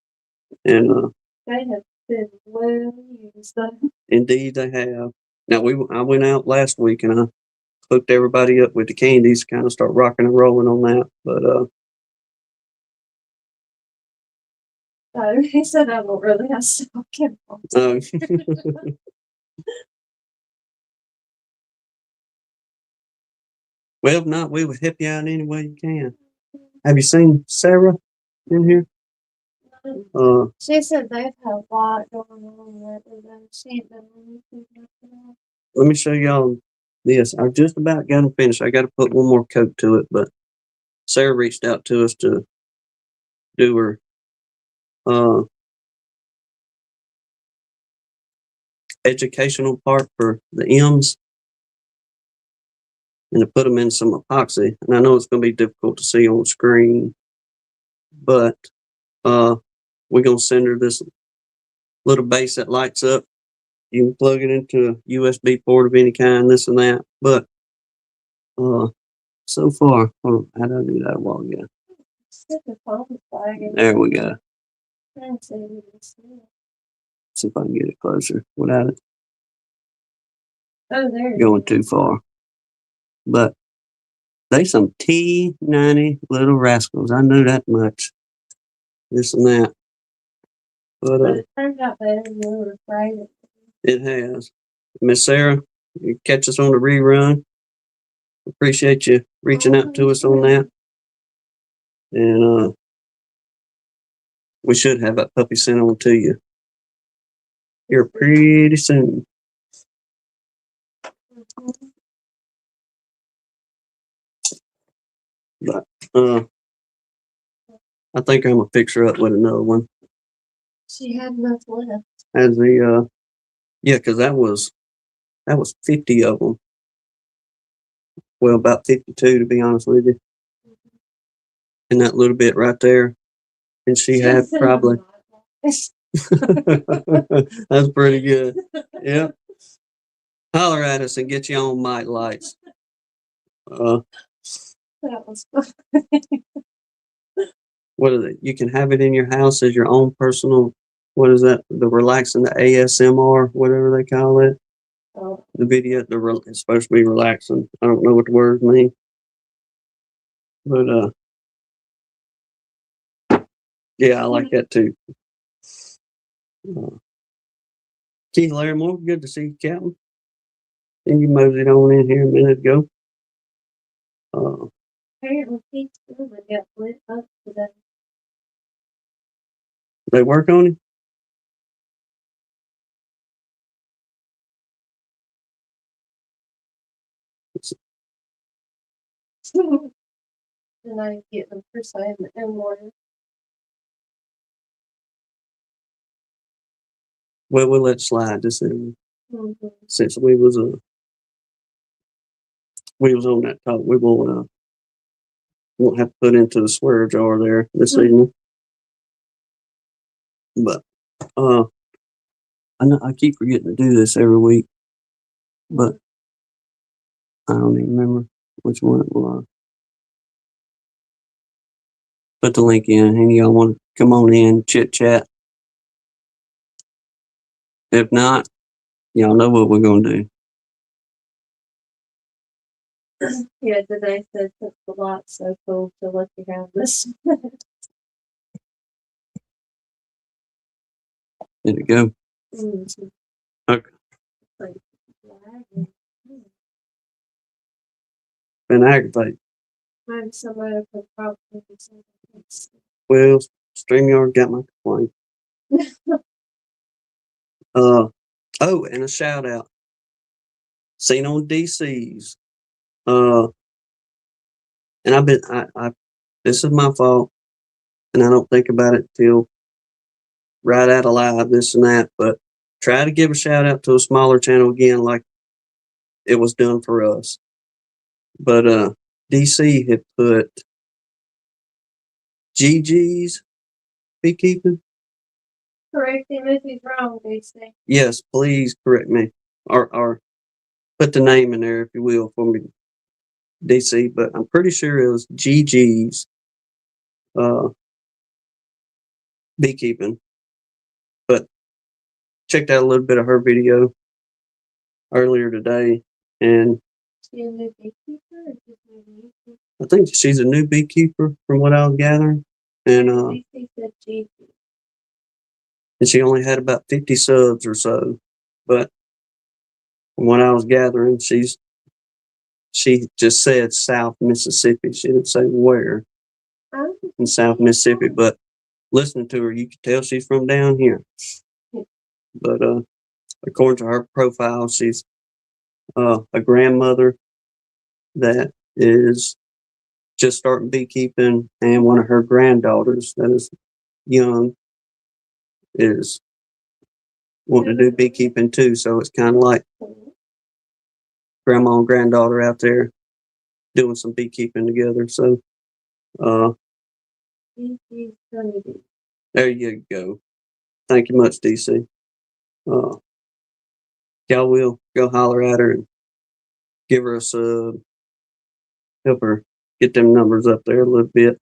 And they have been well used. Indeed they have. Now I went out last week and I hooked everybody up with the candies to kind of start rocking and rolling on that. But he said I don't really have stock in Well, if not, we would help you out any way you can. Have you seen Sarah in here? She said they've had a lot going on lately. Let me show y'all this. I just about got them finished. I got to put one more coat to it, but Sarah reached out to us to do her educational part for the M's and to put them in some epoxy. And I know it's going to be difficult to see on screen, but we're going to send her this little base that lights up. You can plug it into a USB port of any kind, this and that. But so far, how did I do that a while ago? There we go. See if I can get it closer without it going too far. But they some T90 little rascals. I knew that much. This and that. But it turned out better than we were afraid. It has. Miss Sarah, you catch us on the rerun. Appreciate you reaching out to us on that. And we should have that puppy sent on to you here pretty soon. But I think I'm gonna fix her up with another one. She had enough left. As the yeah, because that was 50 of them. Well, about 52 to be honest with you. And that little bit right there, and she had probably. That's pretty good. Yeah. Holler at us and get you on mic lights. That was What is it? You can have it in your house as your own personal. What is that? The relaxing, the ASMR, whatever they call it. Oh. The video, it's supposed to be relaxing. I don't know what the words mean, but yeah, I like that too. Keith Larimore, good to see you, Captain. And you moseyed on in here a minute ago. Apparently, Keith's family got lit up today. They work on him? And I get them for saying the M word. Well, we'll let it slide this evening. Mm-hmm. Since we was we was on that talk. We won't have to put into the swear jar there this evening. But I know I keep forgetting to do this every week, but I don't even remember which one it was. Put the link in, and y'all want to come on in, chit chat. If not, y'all know what we're gonna do. Yeah, today said it's a lot so cool to look around this. Did it go? Mm-hmm. Okay. Like, Been aggravating. I'm somewhere for probably something. Well, StreamYard got my complaint. Oh, and a shout out. Seen on DC's. And I this is my fault, and I don't think about it till right out of live, this and that, but try to give a shout out to a smaller channel again, like it was done for us. But DC had put GG's Beekeeping. Correct him if he's wrong, they say. Yes, please correct me, or put the name in there if you will for me, DC. But I'm pretty sure it was GG's Beekeeping. But checked out a little bit of her video earlier today, and She a new beekeeper or just new? I think she's a new beekeeper from what I was gathering, and He said Gigi. and she only had about 50 subs or so. But from what I was gathering, she just said South Mississippi. She didn't say where in South Mississippi, but listening to her, you could tell she's from down here. But according to her profile, she's a grandmother that is just starting beekeeping, and one of her granddaughters that is young is wanting to do beekeeping too. So it's kind of like grandma and granddaughter out there doing some beekeeping together. So there you go. Thank you much, DC. Y'all will go holler at her and give her a sub, help her get them numbers up there a little bit.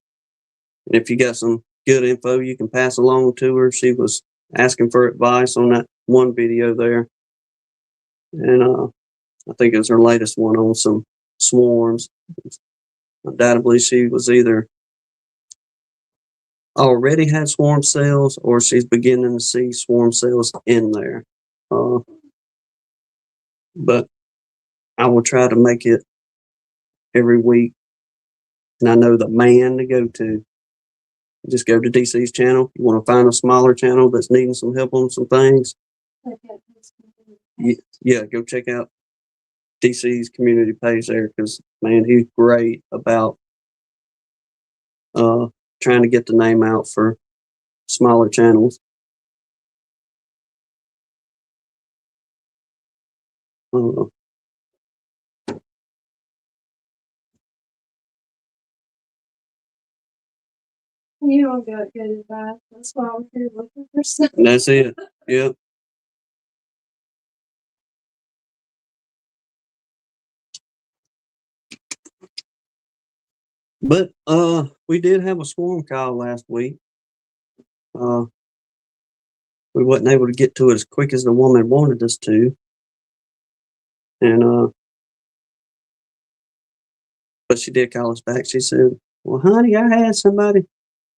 And if you got some good info you can pass along to her, she was asking for advice on that one video there. And I think it was her latest one on some swarms. Undoubtedly, she was either already had swarm cells or she's beginning to see swarm cells in there. But I will try to make it every week. And I know the man to go to. Just go to DC's channel. You want to find a smaller channel that's needing some help on some things. Yeah, go check out DC's community page there, because man, he's great about trying to get the name out for smaller channels. You don't got good advice. That's why I'm here looking for stuff. That's it. Yep. But we did have a swarm call last week. We wasn't able to get to it as quick as the woman wanted us to. And but she did call us back. She said, "Well, honey, I had somebody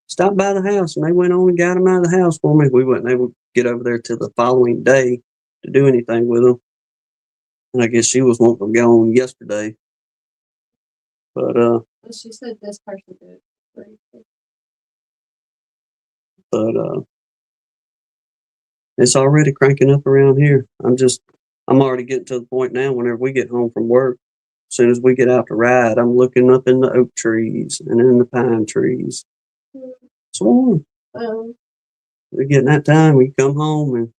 stop by the house, and they went on and got them out of the house for me." We wasn't able to get over there till the following day to do anything with them. And I guess she was wanting them gone yesterday. But she said this person did it. But it's already cranking up around here. I'm already getting to the point now, whenever we get home from work, as soon as we get out to ride, I'm looking up in the oak trees and in the pine trees. Swarm. We're getting that time. We come home and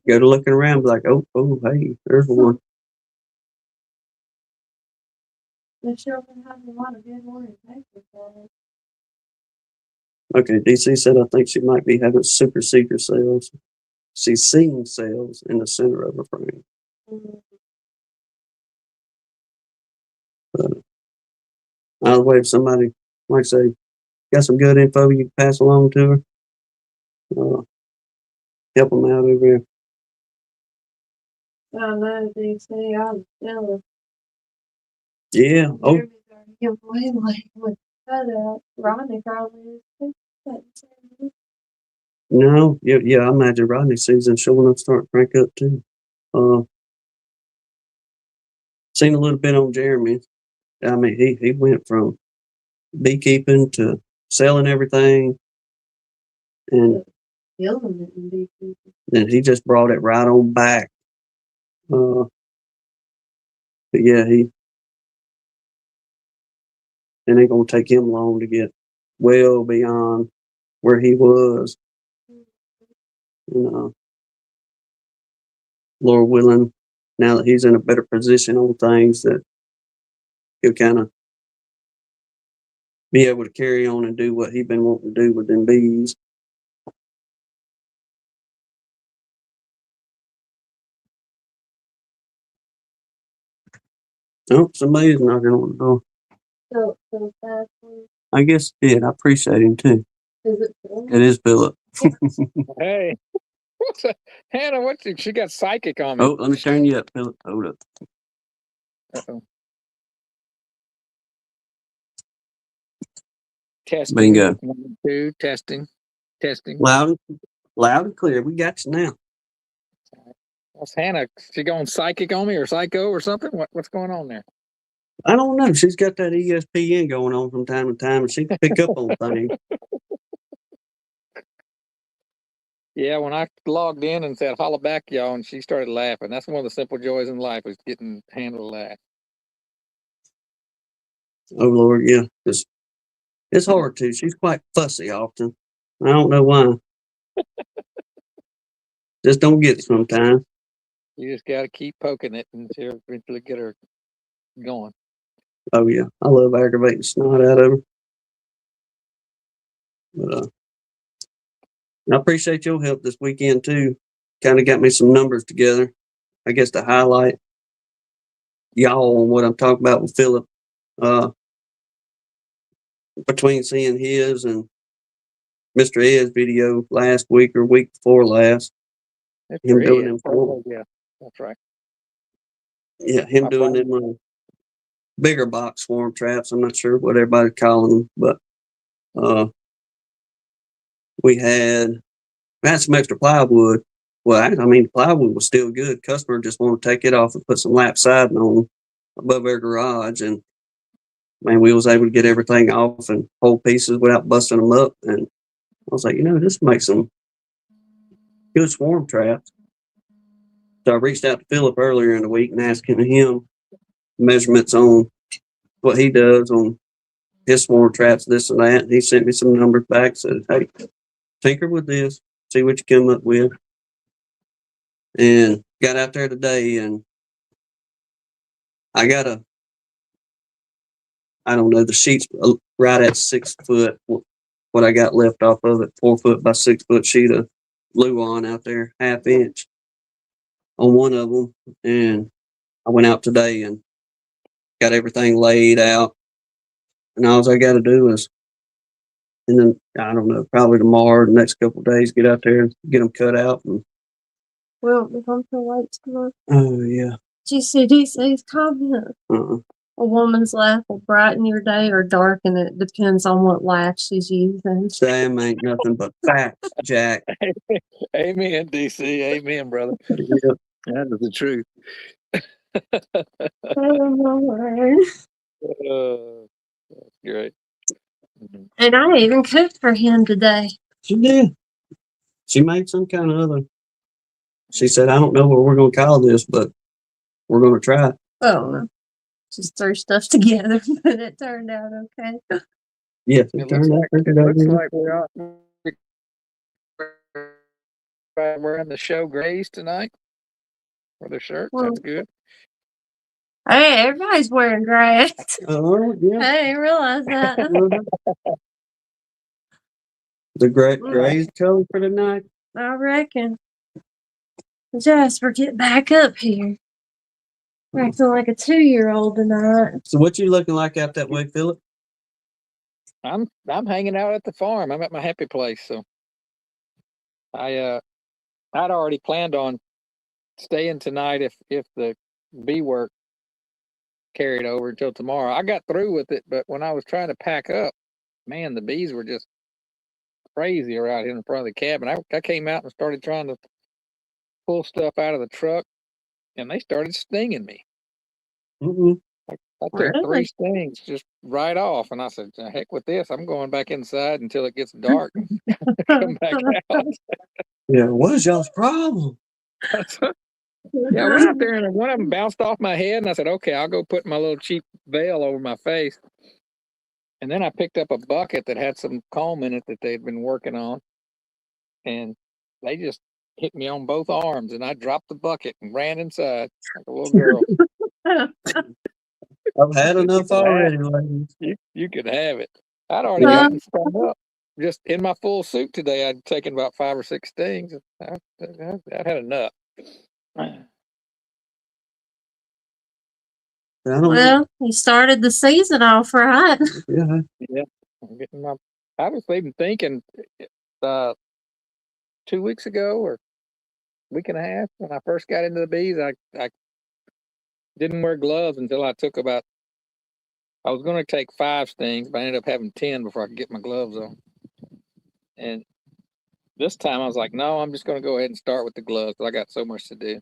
go to looking around, be like, oh, hey, there's one. The children have a lot of good orientation for Okay, DC said I think she might be having super secret cells. She's seeing cells in the center of her brain. But either way, if somebody, like I say, got some good info you can pass along to her, help them out over here. I know, DC. I was jealous. Yeah. Oh, Jeremy's already giving away like with that. Rodney probably is too. no. Yeah, I imagine Rodney season sure enough starting to crank up too. Seen a little bit on Jeremy. I mean, he went from beekeeping to selling everything, and Killing it in beekeeping. then he just brought it right on back. But yeah, it ain't gonna take him long to get well beyond where he was. You know, Lord willing, now that he's in a better position on things, that he'll kind of be able to carry on and do what he's been wanting to do with them bees. Oh, somebody's knocking on the door. So fast. I guess it did. I appreciate him too. Is it Philip? It is Philip. Hey, Hannah, she got psychic on me. Oh, let me turn you up, Philip. Hold up. Uh-oh. Testing. Bingo. 1, 2, testing. Loud and clear. We got you now. What's Hannah? She going psychic on me or psycho or something? What's going on there? I don't know. She's got that ESPN going on from time to time, and she can pick up on things. Yeah, when I logged in and said holla back, y'all, and she started laughing. That's one of the simple joys in life, is getting Hannah to laugh. Oh Lord, yeah. It's hard to. She's quite fussy often. I don't know why. Just don't get it sometimes. You just got to keep poking it until eventually get her going. Oh yeah, I love aggravating snot out of her. But I appreciate your help this weekend too. Kind of got me some numbers together. I guess to highlight y'all on what I'm talking about with Philip. Between seeing his and Mr. Ed's video last week or week before last, him doing them. Yeah, that's right. Yeah, him doing them bigger box swarm traps. I'm not sure what everybody's calling them, but we had some extra plywood. Well, I mean, plywood was still good. Customer just wanted to take it off and put some lap siding on above their garage, and man, we was able to get everything off and whole pieces without busting them up. And I was like, this makes some good swarm traps. So I reached out to Philip earlier in the week and asking him measurements on what he does on his swarm traps, this and that. And he sent me some numbers back, said, hey, tinker with this, see what you come up with. And got out there today, and I got I don't know, the sheet's right at 6 foot. What I got left off of it, 4 foot by 6 foot sheet of Luan out there, 1/2 inch on one of them. And I went out today and got everything laid out. And all I got to do is, and then I don't know, probably tomorrow, the next couple of days, get out there and get them cut out. And Well, if I'm so late tomorrow. oh yeah. GCDC's comment. A woman's laugh will brighten your day or darken it. Depends on what laugh she's using. Sam ain't nothing but facts, Jack. Amen, DC. Amen, brother. Yep. That is the truth. That's great. Mm-hmm. And I even cooked for him today. She did. She made some kind of other. She said, I don't know what we're going to call this, but we're going to try it. Oh, just threw stuff together, but it turned out okay. Yes, it turned out pretty good. Looks like we're wearing the show grays tonight for the shirts. That's good. Hey, everybody's wearing grass. Oh, yeah. I didn't realize that. The gray's color for the night. I reckon. Jasper, get back up here. You're acting like a 2-year-old tonight. So what you looking like out that way, Philip? I'm hanging out at the farm. I'm at my happy place. So I'd already planned on staying tonight if the bee work carried over until tomorrow. I got through with it, but when I was trying to pack up, man, the bees were just crazy around here in front of the cabin. I came out and started trying to pull stuff out of the truck, and they started stinging me. Mm-mm. I took 3 Really? stings just right off, and I said, "The heck with this! I'm going back inside until it gets dark and come back out." Yeah, what is y'all's problem? Yeah, I went out there and one of them bounced off my head, and I said, "Okay, I'll go put my little cheap veil over my face." And then I picked up a bucket that had some comb in it that they'd been working on, and they just hit me on both arms, and I dropped the bucket and ran inside like a little girl. I've had enough already, ladies. You could have it. I'd already gotten stung up. Just in my full suit today, I'd taken about 5 or 6 stings. I had enough. Well, you started the season off right. Yeah. Yeah, I'm getting my. I was even thinking 2 weeks ago or week and a half when I first got into the bees, I didn't wear gloves until I took about. I was going to take 5 stings, but I ended up having 10 before I could get my gloves on. And this time I was like, no, I'm just going to go ahead and start with the gloves. I got so much to do.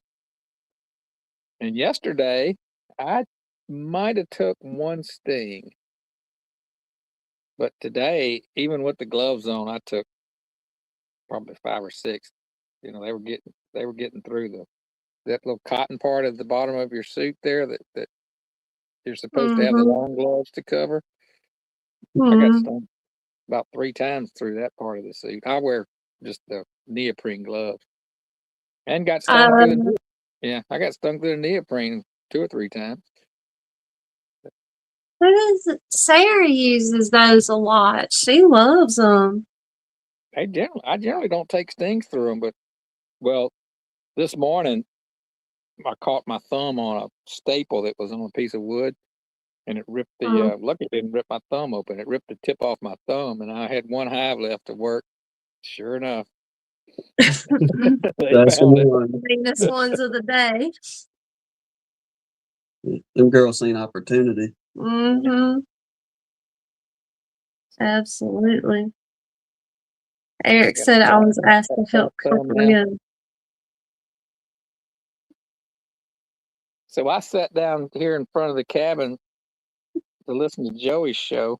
And yesterday, I might have took 1 sting, but today, even with the gloves on, I took probably 5 or 6. You know, they were getting through that little cotton part at the bottom of your suit there that you're supposed to have the long gloves to cover. I got stung about 3 times through that part of the suit. I wear just the neoprene gloves and got stung through the. Yeah, I got stung through the neoprene 2 or 3 times. Sarah uses those a lot. She loves them. I generally don't take stings through them, but well, this morning I caught my thumb on a staple that was on a piece of wood, and it ripped the. Luckily, it didn't rip my thumb open. It ripped the tip off my thumb, and I had 1 hive left to work. Sure enough, That's the found it. one. Venus ones of the day. Them girls seen opportunity. Mm-hmm. Absolutely. Eric said I was asked to help cook ribs. So I sat down here in front of the cabin to listen to Joey's show.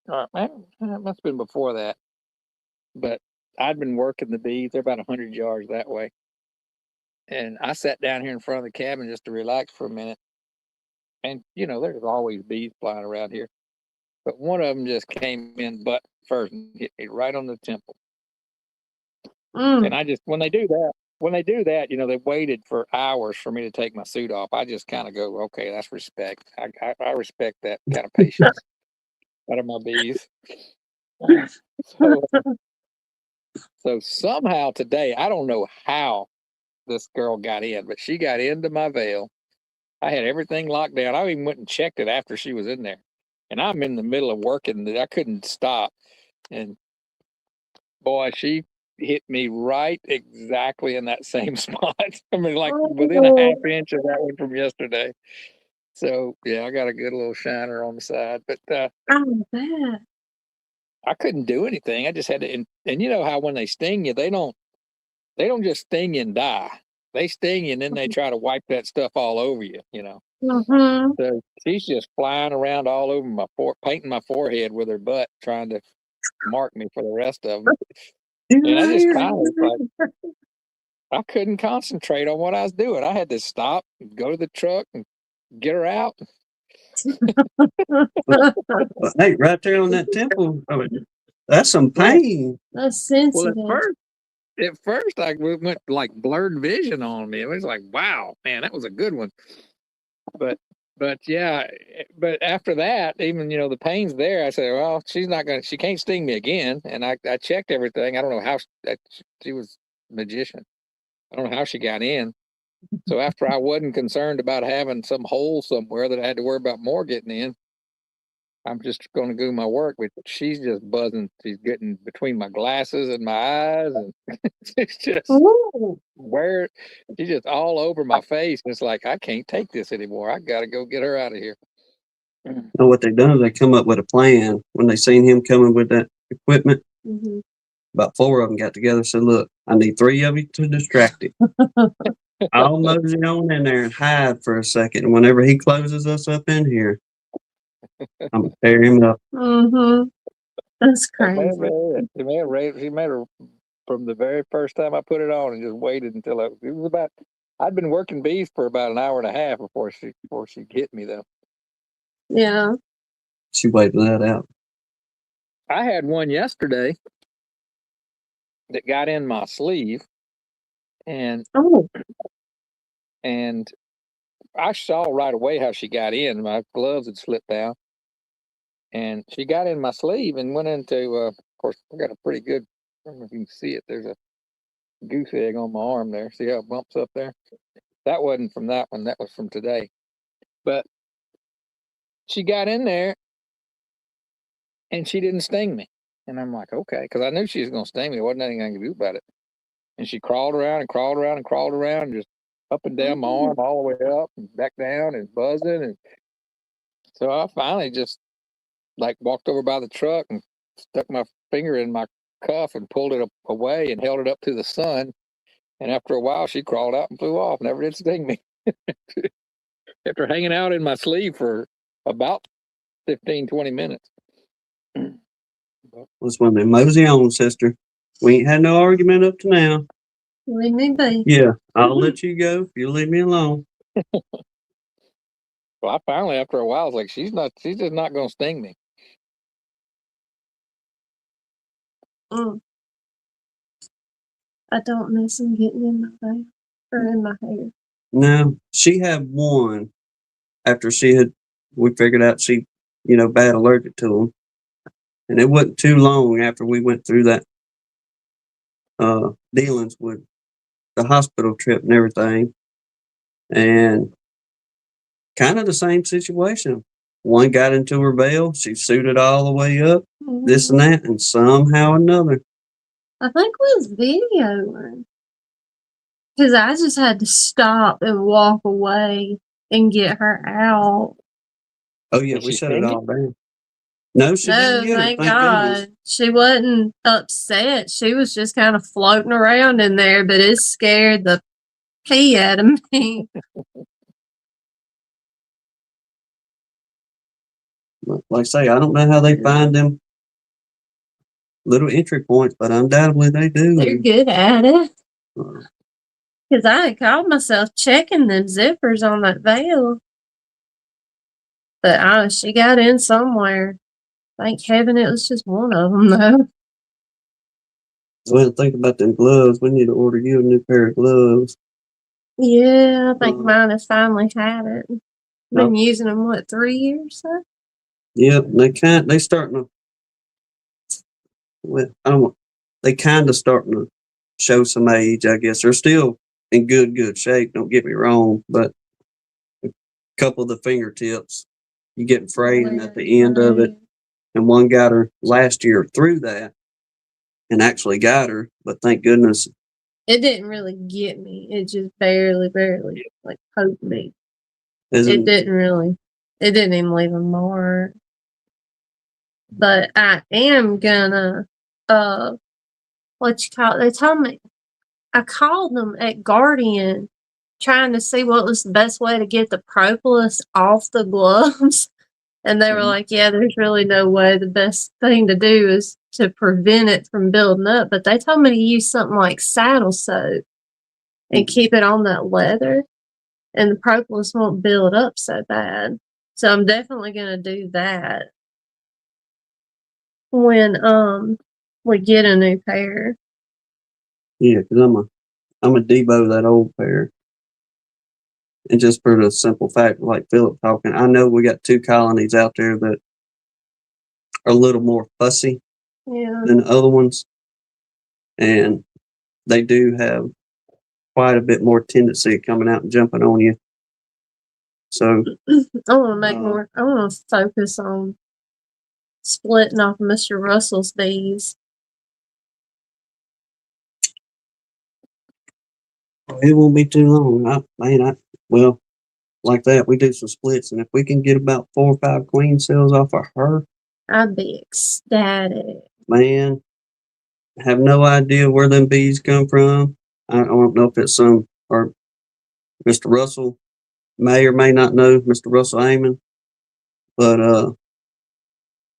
It must have been before that, but I'd been working the bees. They're about 100 yards that way, and I sat down here in front of the cabin just to relax for a minute. And you know, there's always bees flying around here, but one of them just came in butt first and hit me right on the temple. And I just when they do that, you know, they waited for hours for me to take my suit off. I just kind of go, okay, that's respect. I respect that kind of patience out of my bees. So somehow today, I don't know how this girl got in, but she got into my veil. I had everything locked down. I even went and checked it after she was in there. And I'm in the middle of working. I couldn't stop. And boy, she hit me right exactly in that same spot. I mean, like within a half inch of that one from yesterday. So yeah, I got a good little shiner on the side. But I couldn't do anything. I just had to and you know how when they sting you, they don't just sting you and die. They sting you and then they try to wipe that stuff all over you, you know. So she's just flying around all over my painting my forehead with her butt, trying to mark me for the rest of them. And I just kind of like, I couldn't concentrate on what I was doing. I had to stop, go to the truck, and get her out. Hey, right there on that temple, I mean, that's some pain. That's sensitive. Well, at first I went like blurred vision on me. It was like, wow, man, that was a good one. But yeah, but after that, even the pain's there. I said, well, she can't sting me again. And I checked everything. I don't know how she was a magician. I don't know how she got in. So after I wasn't concerned about having some hole somewhere that I had to worry about more getting in, I'm just going to do my work. But she's just buzzing. She's getting between my glasses and my eyes, and it's just Ooh. where she's just all over my face. It's like I can't take this anymore. I got to go get her out of here. And what they done is they come up with a plan. When they seen him coming with that equipment, Mm-hmm. about 4 of them got together and said, look, I need 3 of you to distract him. I'll mosey on in there and hide for a second. And whenever he closes us up in here, I'm going to tear him up. Mm-hmm. That's That crazy. she made her from the very first time I put it on, and just waited until it was about. I'd been working bees for about an hour and a half before she hit me though. Yeah. She waited that out. I had one yesterday that got in my sleeve, and Oh. I saw right away how she got in. My gloves had slipped down, and she got in my sleeve and went into. Of course, I got a pretty good. I don't know if you can see it. There's a goose egg on my arm there. See how it bumps up there? That wasn't from that one. That was from today. But she got in there and she didn't sting me. And I'm like, okay, because I knew she was going to sting me. There wasn't anything I could do about it. And she crawled around and crawled around and crawled around, just up and down my arm, all the way up and back down and buzzing. And so I finally just like walked over by the truck and stuck my finger in my cuff and pulled it away and held it up to the sun. And after a while, she crawled out and flew off. Never did sting me. After hanging out in my sleeve for about 15, 20 minutes. That's when they mosey on, sister. We ain't had no argument up to now. Leave me be. Yeah, I'll let you go if you leave me alone. Well, I finally, after a while, was like, she's just not going to sting me. Mm. I don't miss them getting in my face or in my hair. No, she had one after we figured out she, bad allergic to them. And it wasn't too long after we went through that dealings with the hospital trip and everything. And kind of the same situation. One got into her veil, she suited all the way up, this and that, and somehow or another. I think we was videoing. Because I just had to stop and walk away and get her out. Oh, yeah, Did we she shut it sting you? all down. No, she didn't No, get her, thank thank goodness. God. She wasn't upset. She was just kind of floating around in there, but it scared the pee out of me. Like I say, I don't know how they find them little entry points, but undoubtedly they do. They're good at it. Uh, Because I had called myself checking them zippers on that veil. But she got in somewhere. Thank heaven it was just one of them, though. well, think about them gloves. We need to order you a new pair of gloves. Yeah, I think mine has finally had it. Been using them, 3 years, so? Yep, they starting to, well, they kind of starting to show some age, I guess. They're still in good shape, don't get me wrong, but a couple of the fingertips, you getting frayed at the end of it. And one got her last year through that and actually got her, but thank goodness. It didn't really get me. It just barely, like poked me. It didn't even leave a mark. But I am gonna, they told me, I called them at Guardian trying to see what was the best way to get the propolis off the gloves. And they were like, yeah, there's really no way. The best thing to do is to prevent it from building up. But they told me to use something like saddle soap and keep it on that leather. And the propolis won't build up so bad. So I'm definitely going to do that when we get a new pair. Yeah, because I'm a Debo that old pair. And just for the simple fact, like Philip talking, I know we got 2 colonies out there that are a little more fussy Yeah. than the other ones. And they do have quite a bit more tendency of coming out and jumping on you. So I want to make more. I want to focus on splitting off Mr. Russell's bees. it won't be too long. Well, like that, we do some splits, and if we can get about 4 or 5 queen cells off of her, I'd be ecstatic. man, I have no idea where them bees come from. I don't know if it's or Mr. Russell may or may not know Mr. Russell Amon, but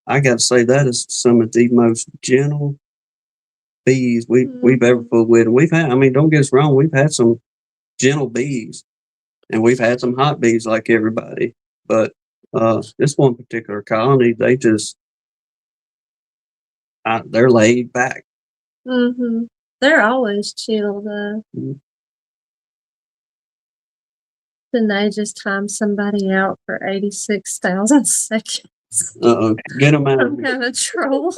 I got to say that is some of the most gentle bees we've ever put with. And we've had, I mean, don't get us wrong, we've had some gentle bees, and we've had some hot bees like everybody. But this one particular colony, they just they're laid back. Mm-hmm. They're always chill though. Mhm. Then they just time somebody out for 86,000 seconds. Get them out of Some here. kind of troll.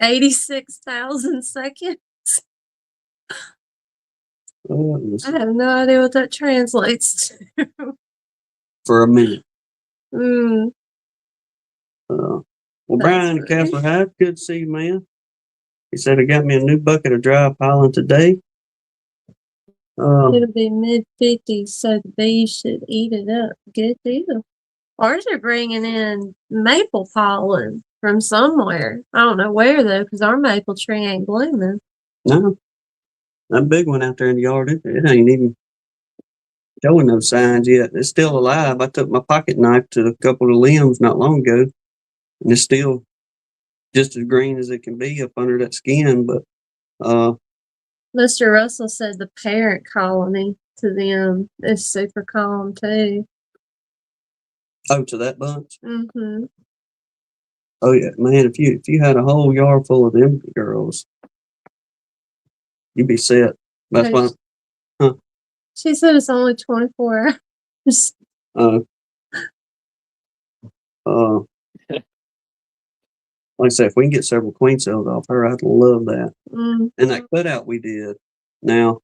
86,000 seconds. I have no idea what that translates to. For a minute. Mm, Well, That's Brian funny. Castle Hive, good to see you, man. He said he got me a new bucket of dry pollen today. It'll be mid-50s, so the bees should eat it up. Good deal. Ours are bringing in maple pollen from somewhere. I don't know where though, because our maple tree ain't blooming. No, that big one out there in the yard, it ain't even showing no signs yet. It's still alive. I took my pocket knife to a couple of limbs not long ago, and it's still just as green as it can be up under that skin. But Mr. Russell said the parent colony to them is super calm too. to that bunch. Mm-hmm. Oh yeah, man! If you had a whole yard full of them girls, you'd be set. That's why. She said it's only 24 hours. Like I said, if we can get several queen cells off her, I'd love that. Mm-hmm. And that cutout we did. Now,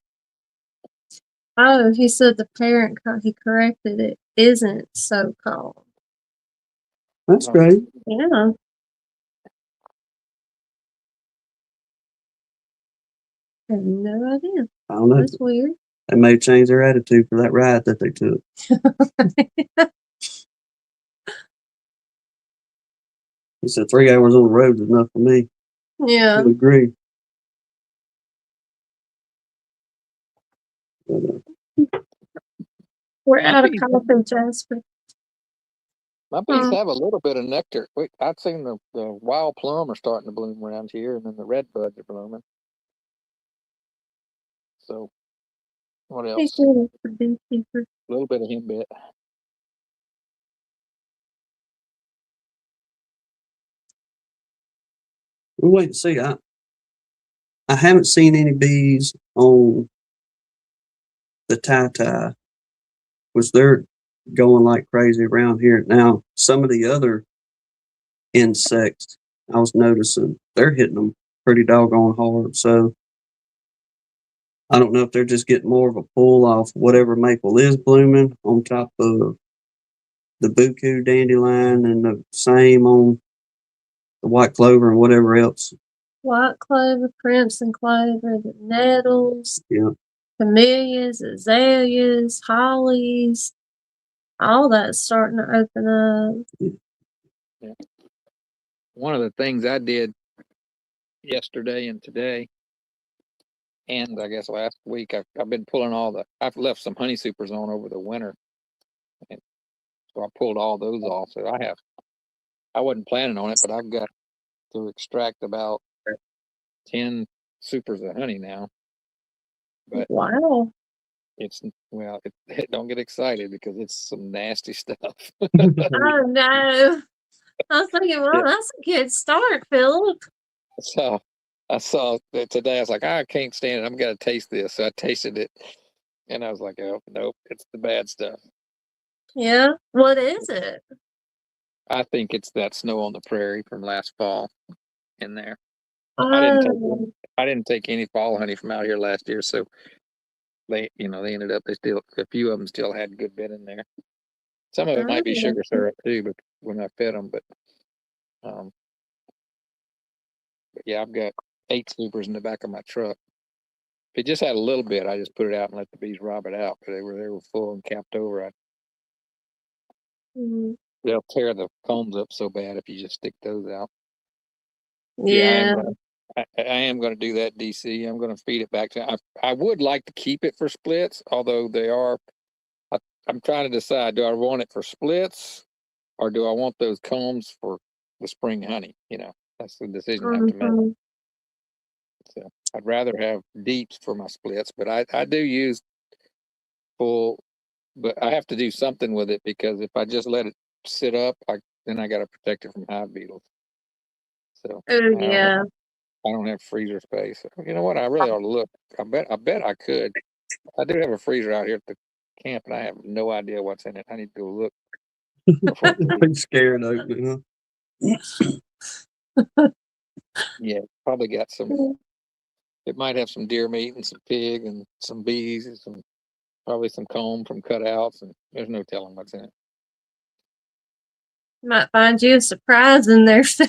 Oh, he said the parent, he corrected it, isn't so calm. that's great. Yeah. I have no idea. I don't know. That's weird. They may change their attitude for that ride that they took. He said 3 hours on the road is enough for me. Yeah. I agree. We're out of coffee, Jasper. My bees have a little bit of nectar. I've seen the wild plum are starting to bloom around here, and then the red buds are blooming. So, what else? A little bit of henbit. We'll wait and see. I haven't seen any bees on the tie, which they're going like crazy around here. Now, some of the other insects I was noticing, they're hitting them pretty doggone hard. So I don't know if they're just getting more of a pull off whatever maple is blooming on top of the buku dandelion, and the same on the white clover and whatever else. White clover, crimson clover, the nettles, Yeah, camellias, azaleas, hollies, all that's starting to open up. Yeah. One of the things I did yesterday and today, and I guess last week, I've been pulling I've left some honey supers on over the winter, and so I pulled all those off. So I wasn't planning on it, but I've got to extract about 10 supers of honey now. But Wow. don't get excited because it's some nasty stuff. Oh no. I was thinking, well, that's a good start, Philip. So I saw that today. I was like, I can't stand it. I'm gonna taste this. So I tasted it, and I was like, oh nope, it's the bad stuff. Yeah. What is it? I think it's that snow on the prairie from last fall in there. I didn't take Oh. any, I didn't take any fall honey from out here last year, so they ended up, they still, a few of them still had a good bit in there. Some of it might be Oh. sugar syrup too, but when I fed them, um, but yeah, I've got 8 scoopers in the back of my truck. If it just had a little bit, I just put it out and let the bees rob it out. But they were full and capped over. Mm. They'll tear the combs up so bad if you just stick those out. Yeah, Yeah. I am gonna do that, DC. I'm gonna feed it back to. I would like to keep it for splits, although they are. I, I'm trying to decide: do I want it for splits, or do I want those combs for the spring honey? That's the decision I have to make. Mhm. So I'd rather have deeps for my splits, but I do use full. But I have to do something with it because if I just let it sit up, then I got to protect it from hive beetles. So Oh I don't have yeah. I don't have freezer space. You know what? I really ought to look. I bet I could. I do have a freezer out here at the camp, and I have no idea what's in it. I need to go look before I leave. I'm scared opening, huh? Yeah, probably got some. It might have some deer meat and some pig and some bees and probably some comb from cutouts, and there's no telling what's in it. Might find you a surprise in there still.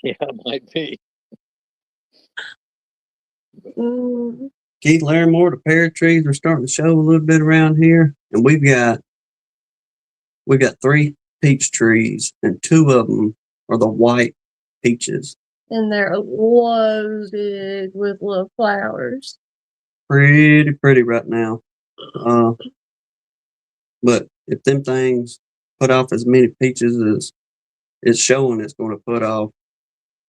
Yeah, it might be. Mm. Keith Larimore, the pear trees are starting to show a little bit around here, and we've got 3 peach trees, and 2 of them are the white peaches. And they're loaded with little flowers. Pretty right now. But if them things put off as many peaches as it's showing it's going to put off,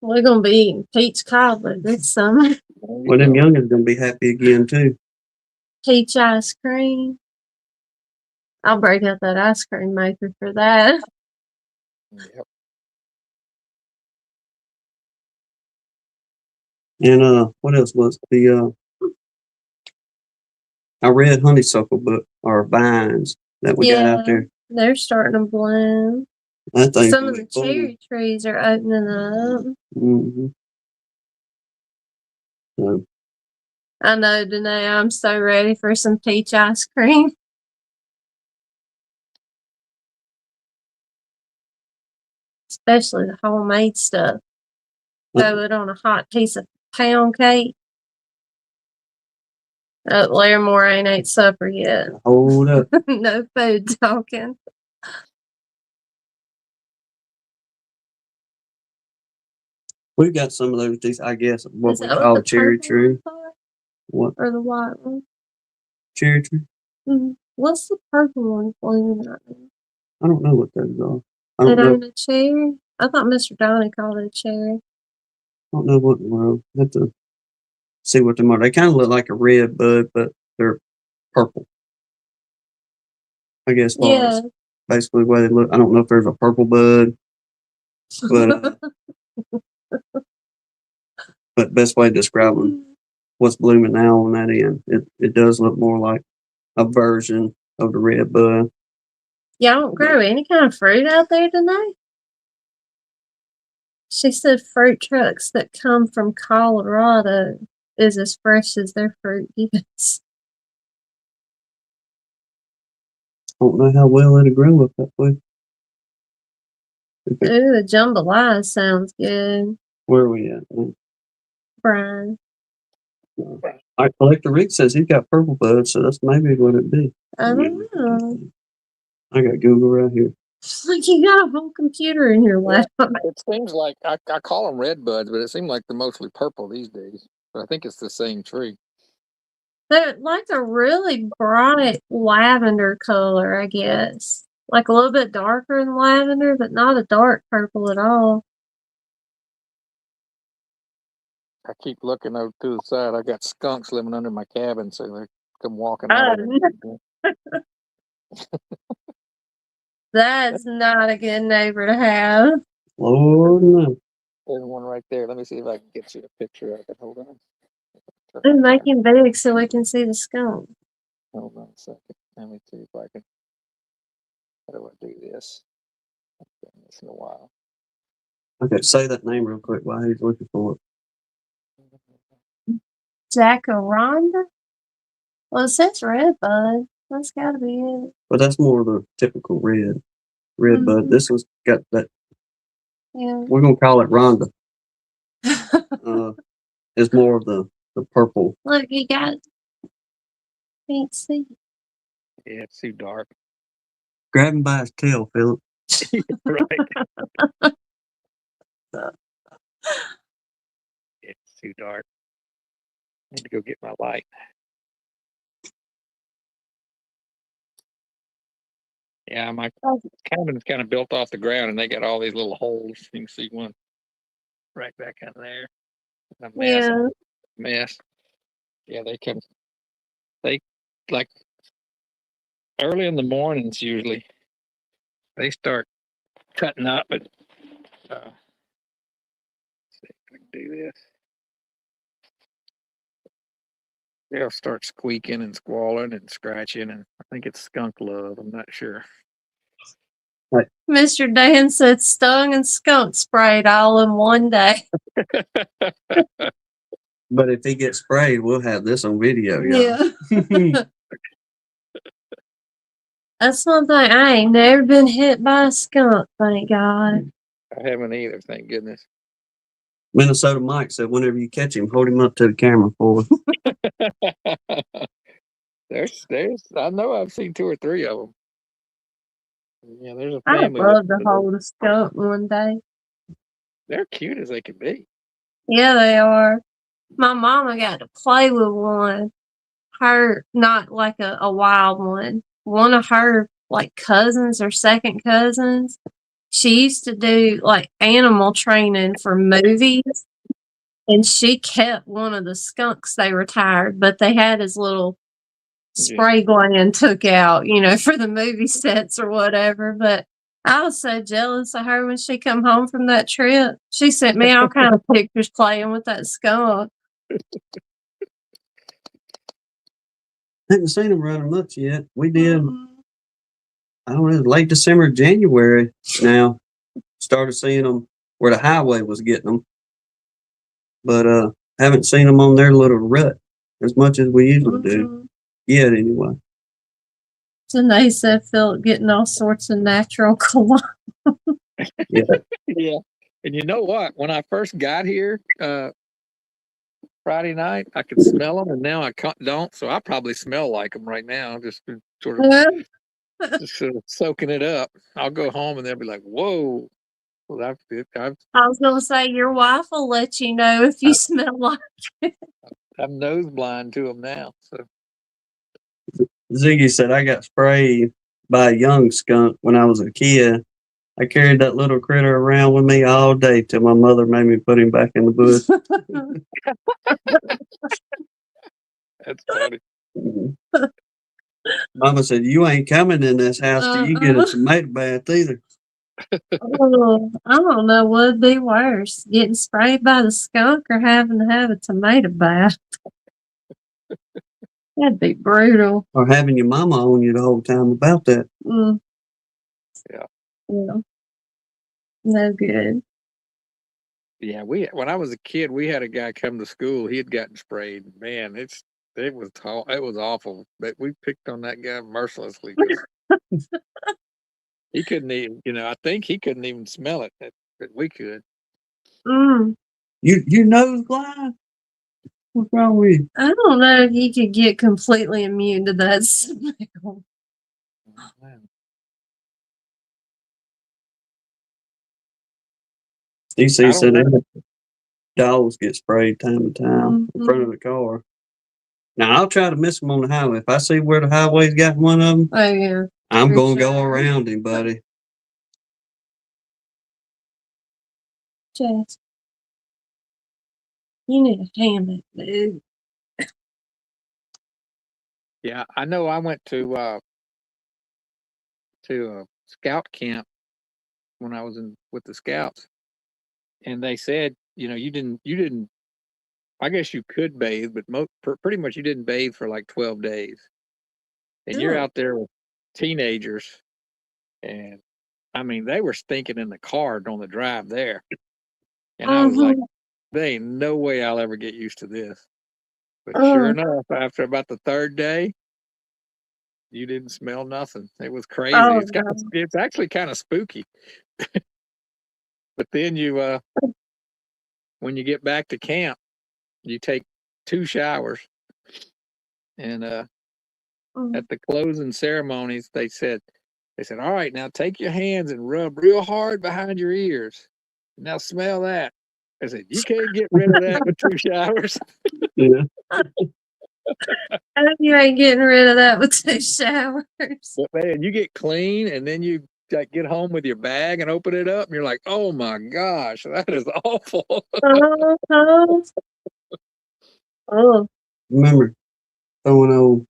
We're gonna be eating peach cobbler this summer. well, them youngins going to be happy again too. Peach ice cream. I'll break out that ice cream maker for that. Yep. And what else was the I read honeysuckle book or vines that we got out there. They're starting to bloom. That thing's Some gonna of be the full. cherry trees are opening up. Mm-hmm. So, I know, Danae, I'm so ready for some peach ice cream. Especially the homemade stuff. Throw it on a hot piece of pound cake. Larimore ain't ate supper yet. hold up. No food talking. We've got some of those, I guess, what Is we that call what a the cherry purple tree. ones are? What? Or the white one? Cherry tree? Mm-hmm. What's the purple one blooming right now? I don't know what those are. I It don't know. ain't a cherry? I thought Mr. Donnie called it a cherry. I don't know what in the world. I have to see what them are. They kind of look like a red bud, but they're purple. I guess far as basically the way they look. I don't know if there's a purple bud, but but best way to describe them, what's blooming now on that end, it does look more like a version of the red bud. Y'all don't grow any kind of fruit out there tonight? She said fruit trucks that come from Colorado is as fresh as their fruit gets. I don't know how well it'll grow up that way. Ooh, a jambalaya sounds good. Where are we at? Brian. Our collector Rick says he's got purple buds, so that's maybe what it'd be. I don't know. I got Google right here. It's like you got a whole computer in your lap. It seems like I call them red buds, but it seems like they're mostly purple these days. But I think it's the same tree. They're like a really bright lavender color, I guess. Like a little bit darker than lavender, but not a dark purple at all. I keep looking over to the side. I got skunks living under my cabin, so they come walking Oh, over. that's not a good neighbor to have. Lord no. There's one right there. Let me see if I can get you a picture of it. Hold on. And make him big so we can see the skunk. Hold on a second. Let me see if I can. How do I do this? I've done this in a while. Okay, say that name real quick while he's looking for it. Jacaranda? Well, it says red bud. That's gotta be it. But that's more of the typical red bud. Mhm. This one's got that. Yeah. We're gonna call it Rhonda. It's more of the purple. Look, you got can't see. Yeah, it's too dark. Grab him by his tail, Philip. Right. It's too dark. I need to go get my light. Yeah, my cabin's kind of built off the ground, and they got all these little holes. You can see one right back in there. A mess. Yeah. Mess. Yeah, they come. They like early in the mornings usually. They start cutting up, but let's see if I can do this. They'll start squeaking and squalling and scratching, and I think it's skunk love. I'm not sure. Mr. Dan said stung and skunk sprayed all in one day. But if he gets sprayed, we'll have this on video, y'all. Yeah. That's one thing. I ain't never been hit by a skunk, thank God. I haven't either, thank goodness. Minnesota Mike said, whenever you catch him, hold him up to the camera for us. there's. I know I've seen 2 or 3 of them. Yeah, there's a I'd family. love to hold a skunk one day. They're cute as they can be. Yeah, they are. My mama got to play with one. Her, not like a wild one. One of her like cousins or second cousins. She used to do like animal training for movies. And she kept one of the skunks they retired, but they had his little spray gland took out, for the movie sets or whatever. But I was so jealous of her when she come home from that trip. She sent me all kind of pictures playing with that skunk. Haven't seen him running much yet. We did, Mm-hmm. I don't know, late December, January now. Started seeing them where the highway was getting them. But haven't seen them on their little rut as much as we usually do. Yet, anyway. So they said Philip getting all sorts of natural cologne. Yeah. Yeah. And you know what? When I first got here Friday night, I could smell them, and now I don't. So I probably smell like them right now. I've just been sort of soaking it up. I'll go home, and they'll be like, "Whoa!" Well, I was gonna say your wife will let you know if you smell like it. I'm nose blind to them now. So Ziggy said I got sprayed by a young skunk when I was a kid. I carried that little critter around with me all day till my mother made me put him back in the bush. that's funny. Mama said, "You ain't coming in this house till you get a tomato bath either." Oh, I don't know what'd be worse, getting sprayed by the skunk or having to have a tomato bath. That'd be brutal. Or having your mama on you the whole time about that. Yeah. No good. Yeah, when I was a kid, we had a guy come to school. He had gotten sprayed. Man, it was awful. But we picked on that guy mercilessly because he couldn't even. I think he couldn't even smell it, but we could. You nose blind? What's wrong with you? I don't know if you could get completely immune to that smell. DC said dogs get sprayed time to time in front of the car. Now I'll try to miss them on the highway. If I see where the highway's got one of them, Oh yeah, I'm gonna go around him, buddy. Jess, you need a hammock, dude. Yeah, I know. I went to a scout camp when I was with the scouts, and they said, you didn't. I guess you could bathe, but pretty much you didn't bathe for like 12 days, and you're Ugh. out there with teenagers, and I mean they were stinking in the car on the drive there, and I was like, Mhm. there ain't no way I'll ever get used to this. But sure Ugh. enough, after about the third day, you didn't smell nothing. It was crazy. Oh no. It's actually kind of spooky. But then when you get back to camp, you take 2 showers, and Mm. at the closing ceremonies, they said, all right, now take your hands and rub real hard behind your ears. Now smell that. I said, you can't get rid of that with 2 showers. Yeah. You ain't getting rid of that with 2 showers. But man, you get clean and then you like get home with your bag and open it up and you're like, oh my gosh, that is awful. Oh, oh, oh, Remember throwing old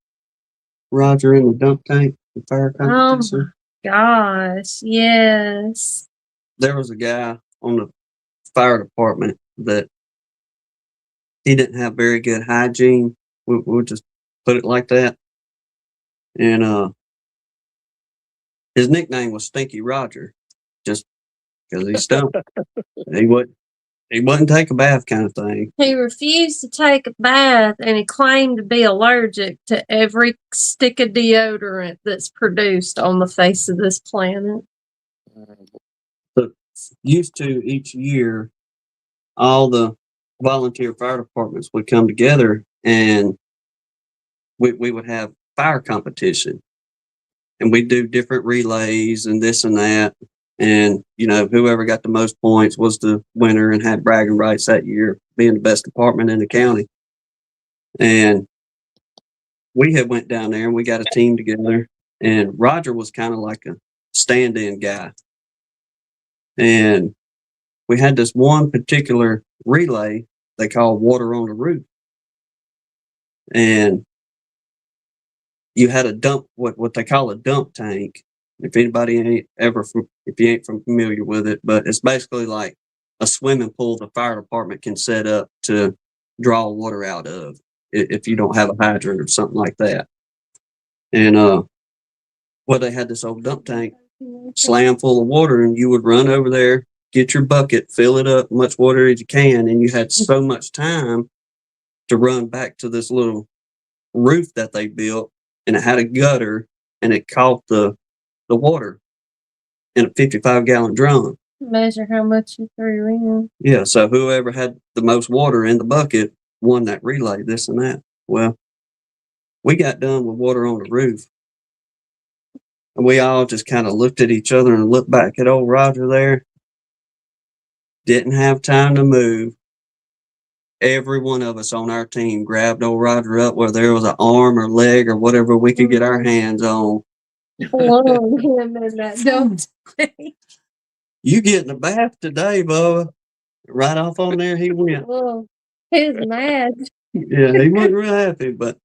Roger in the dump tank, the fire oh my competition? gosh. Yes. There was a guy on the fire department that he didn't have very good hygiene. We'll just put it like that. And his nickname was Stinky Roger, just because he stunk. He wouldn't take a bath kind of thing. He refused to take a bath and he claimed to be allergic to every stick of deodorant that's produced on the face of this planet. But used to each year, all the volunteer fire departments would come together and we would have fire competition. And we'd do different relays and this and that. And, whoever got the most points was the winner and had bragging rights that year, being the best department in the county. And we had went down there and we got a team together. And Roger was kind of like a stand-in guy. And we had this one particular relay they call water on the roof. And you had a dump, what they call a dump tank. If anybody if you ain't familiar with it, but it's basically like a swimming pool the fire department can set up to draw water out of if you don't have a hydrant or something like that. And they had this old dump tank slam full of water, and you would run over there, get your bucket, fill it up, much water as you can, and you had so much time to run back to this little roof that they built, and it had a gutter, and it caught the water in a 55-gallon drum. Measure how much you threw in. Yeah, so whoever had the most water in the bucket won that relay, this and that. Well, we got done with water on the roof, and we all just kind of looked at each other and looked back at old Roger there. Didn't have time to move. Every one of us on our team grabbed old Roger up where there was an arm or leg or whatever we could get our hands on. Flung him in that dump tank. You get in the bath today, Bubba. Right off on there he went. Oh, he was mad. Yeah, he wasn't real happy, but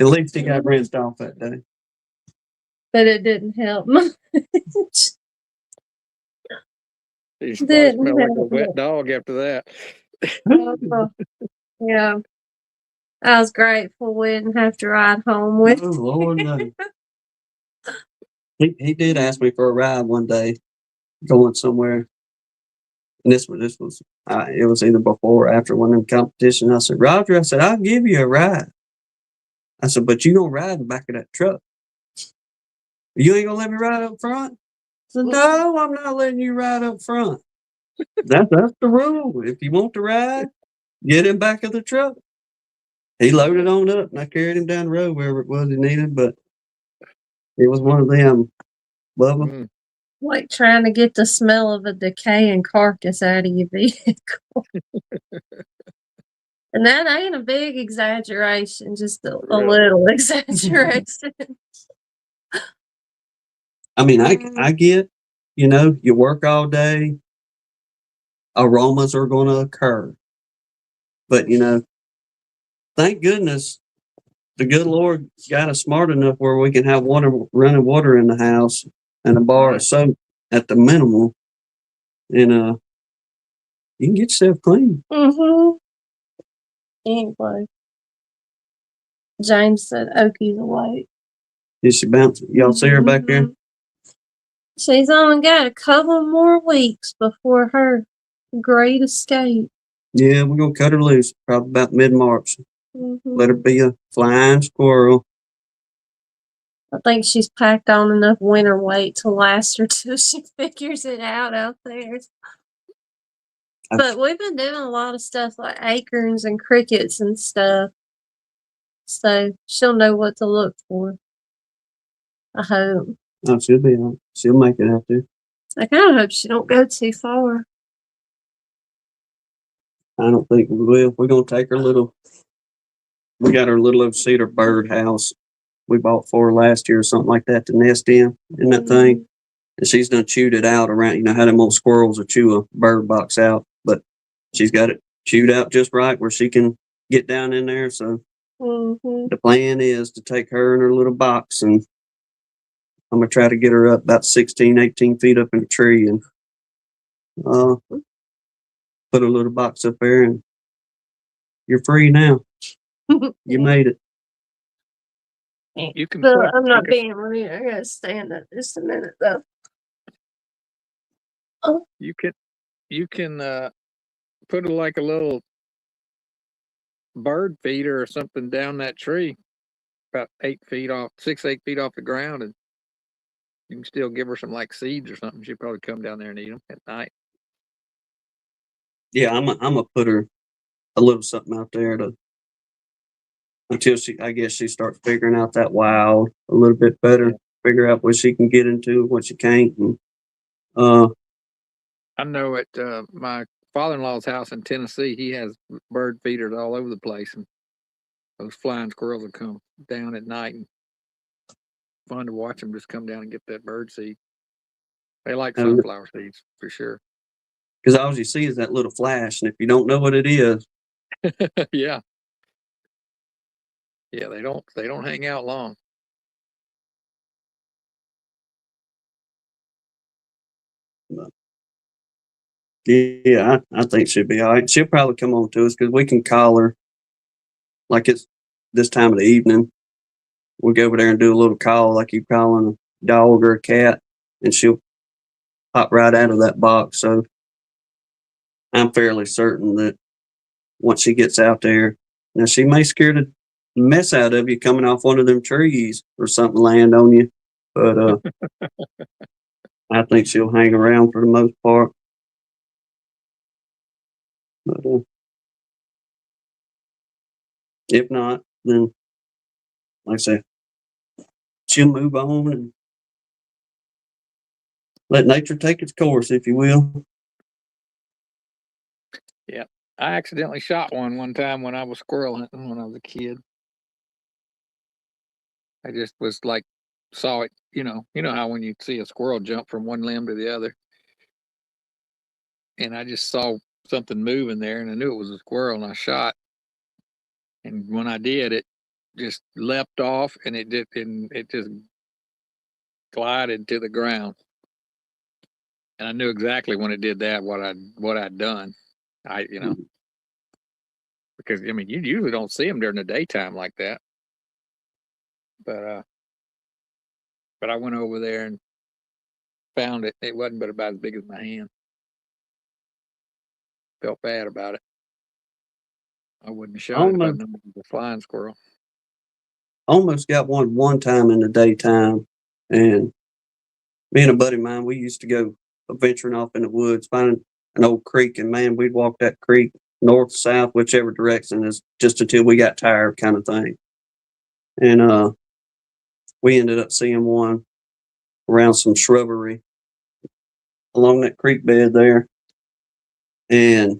at least he got rinsed off that day. But it didn't help much. You probably smell like a wet dog after that. Oh, yeah. I was grateful we didn't have to ride home with Oh, Lord, no. He did ask me for a ride one day, going somewhere. And this was it was either before or after one of them competition. I said, Roger, I'll give you a ride. I said, but you gonna ride in the back of that truck. You ain't gonna let me ride up front? I said, no, I'm not letting you ride up front. That's the rule. If you want to ride, get in back of the truck. He loaded on up and I carried him down the road wherever it was he needed, but it was one of them, Bubba. like trying to get the smell of a decaying carcass out of your vehicle. And that ain't a big exaggeration, just a little exaggeration. I mean, I get, you work all day, aromas are going to occur. But, thank goodness the good Lord got us smart enough where we can have running water in the house and a bar of soap at the minimal. And You can get yourself clean. Mm-hmm. Anyway, James said Oakie's awake. Is she bouncing? Y'all see her back there? She's only got a couple more weeks before her great escape. Yeah, we're gonna cut her loose probably about mid-March. Let her Mm-hmm. be a flying squirrel. I think she's packed on enough winter weight to last her till she figures it out there. But we've been doing a lot of stuff like acorns and crickets and stuff. So she'll know what to look for. I hope. Oh, she'll be all right. She'll make it out there. I kind of hope she don't go too far. I don't think we will. We're gonna take her little. We got her little cedar bird house we bought for her last year or something like that to nest in that thing. And she's done chewed it out around, you know how them old squirrels will chew a bird box out, but she's got it chewed out just right where she can get down in there. So the plan is to take her in her little box, and I'm going to try to get her up about 16, 18 feet up in a tree and put a little box up there, and you're free now. You made it. You can But put, I'm not being rude. I gotta stand up just a minute though. you can put like a little bird feeder or something down that tree about 8 feet off, 8 feet off the ground, and you can still give her some like seeds or something. She'll probably come down there and eat them at night. Yeah, I'm gonna put her a little something out there until I guess she starts figuring out that wild a little bit better, figure out what she can get into, what she can't. And I know at my father-in-law's house in Tennessee, he has bird feeders all over the place, and those flying squirrels will come down at night, and fun to watch them just come down and get that bird seed. They like sunflower seeds for sure. Because all you see is that little flash, and if you don't know what it is, yeah, they don't hang out long. Yeah, I think she'll be all right. She'll probably come on to us because we can call her like it's this time of the evening. We'll go over there and do a little call like you calling a dog or a cat, and she'll pop right out of that box. So I'm fairly certain that once she gets out there, now she may scare the mess out of you coming off one of them trees or something land on you, but I think she'll hang around for the most part. But if not, then like I said, she'll move on and let nature take its course, if you will. Yeah, I accidentally shot one time when I was squirrel hunting when I was a kid. I just was like, saw it, you know how when you see a squirrel jump from one limb to the other, and I just saw something moving there, and I knew it was a squirrel, and I shot. And when I did, it just leapt off, and it just glided to the ground. And I knew exactly when it did that what I'd done. Because I mean you usually don't see them during the daytime like that. But I went over there and found it. It wasn't but about as big as my hand. Felt bad about it. I wouldn't have shot it if I'd known it was a flying squirrel. Almost got one time in the daytime, and me and a buddy of mine, we used to go venturing off in the woods, finding an old creek, and man, we'd walk that creek north, south, whichever direction, is just until we got tired, kind of thing. And we ended up seeing one around some shrubbery along that creek bed there, and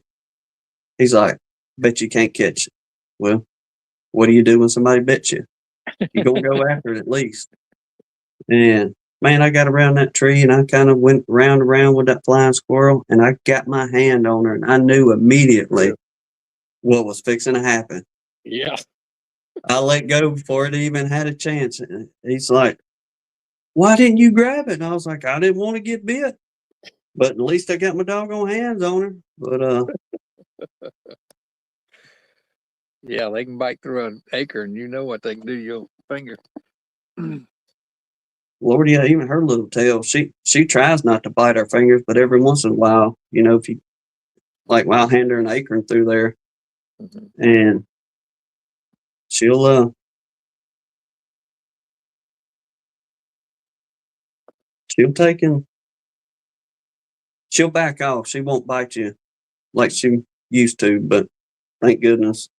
he's like, "Bet you can't catch it." Well, what do you do when somebody bets you? You gonna go after it at least. And man, I got around that tree and I kind of went round and round with that flying squirrel, and I got my hand on her, and I knew immediately what was fixing to happen. Yeah. I let go before it even had a chance. And he's like, "Why didn't you grab it?" And I was like, "I didn't want to get bit." But at least I got my doggone hands on her. But Yeah, they can bite through an acre, and you know what they can do to your finger. Lord, yeah, even her little tail, she tries not to bite her fingers, but every once in a while, if you like wild hand her an acorn through there, Mhm. and she'll take and she'll back off. She won't bite you like she used to, but thank goodness.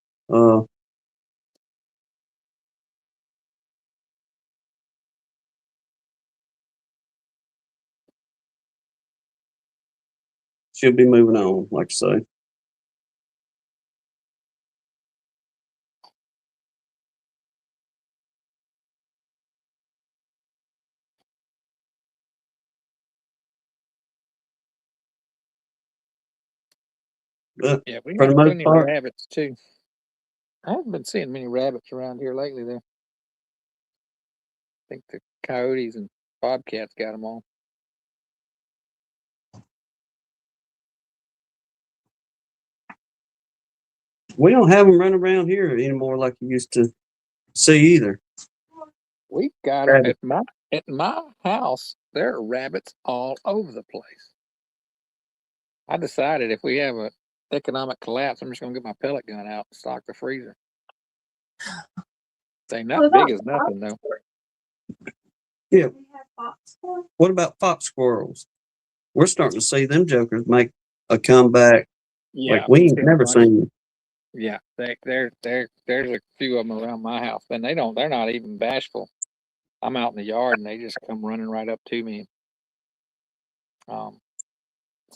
She'll be moving on, like I say. But Yeah, we for have the most plenty of part, rabbits too. I haven't been seeing many rabbits around here lately, though. I think the coyotes and bobcats got them all. we don't have them running around here anymore like you used to see either. We've got them Rabbit. at my house. There are rabbits all over the place. I decided if we have a economic collapse, I'm just gonna get my pellet gun out and stock the freezer. They're not big as nothing though. Yeah. What about fox squirrels? We're starting to see them jokers make a comeback Yeah, like I've we been ain't seeing a never bunch. seen. Yeah, there's a few of them around my house, and they're not even bashful. I'm out in the yard, and they just come running right up to me.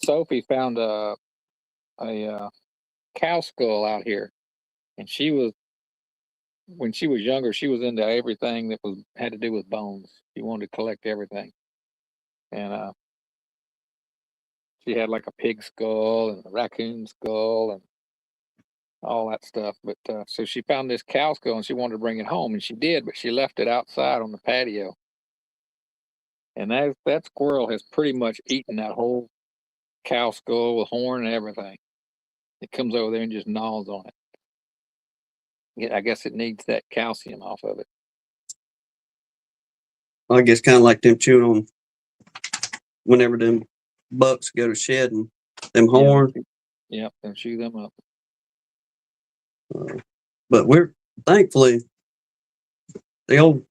Sophie found a cow skull out here, and when she was younger, she was into everything that had to do with bones. She wanted to collect everything, and she had like a pig skull and a raccoon skull and all that stuff. But so she found this cow skull and she wanted to bring it home, and she did, but she left it outside on the patio. And that squirrel has pretty much eaten that whole cow skull with horn and everything. It comes over there and just gnaws on it. Yeah, I guess it needs that calcium off of it. I guess kind of like them chewing on whenever them bucks go to shedding them horns. Yeah, and chew them up. But we're thankfully the old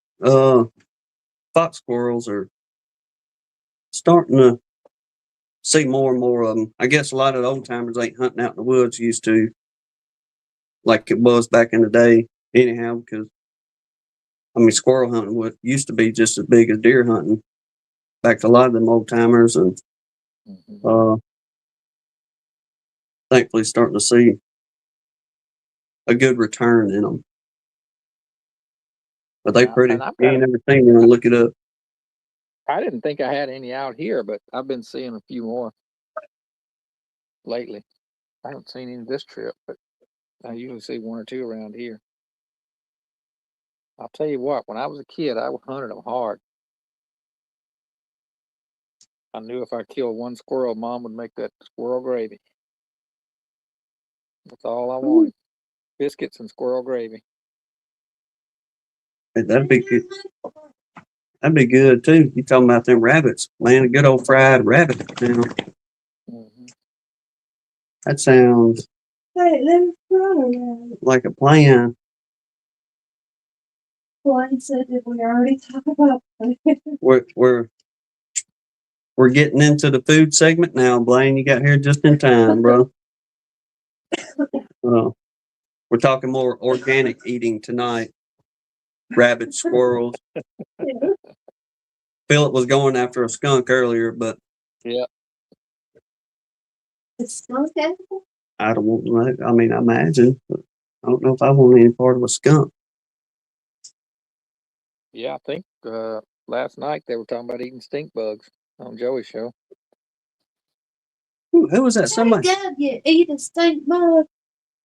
fox squirrels are starting to see more and more of them. I guess a lot of the old timers ain't hunting out in the woods used to, like it was back in the day, anyhow. Because squirrel hunting used to be just as big as deer hunting. Back to a lot of them old timers, and thankfully starting to see a good return in them. But they pretty. And You ain't never seen them. Look it up. I didn't think I had any out here, but I've been seeing a few more lately. I haven't seen any this trip, but I usually see one or two around here. I'll tell you what, when I was a kid, I hunted them hard. I knew if I killed one squirrel, Mom would make that squirrel gravy. That's all I wanted. Biscuits and squirrel gravy. That'd be good. That'd be good too. You talking about them rabbits, man? A good old fried rabbit. Now that sounds like a plan. Blaine said, did we already talk about We're getting into the food segment now, Blaine. You got here just in time, bro. We're talking more organic eating tonight. Rabbit, squirrels. Philip was going after a skunk earlier, but yeah, Is skunk edible? I don't know. I imagine, but I don't know if I want any part of a skunk. yeah. I think last night they were talking about eating stink bugs on Joey's show. Who was that? Somebody. Dad, you eat a stink bug.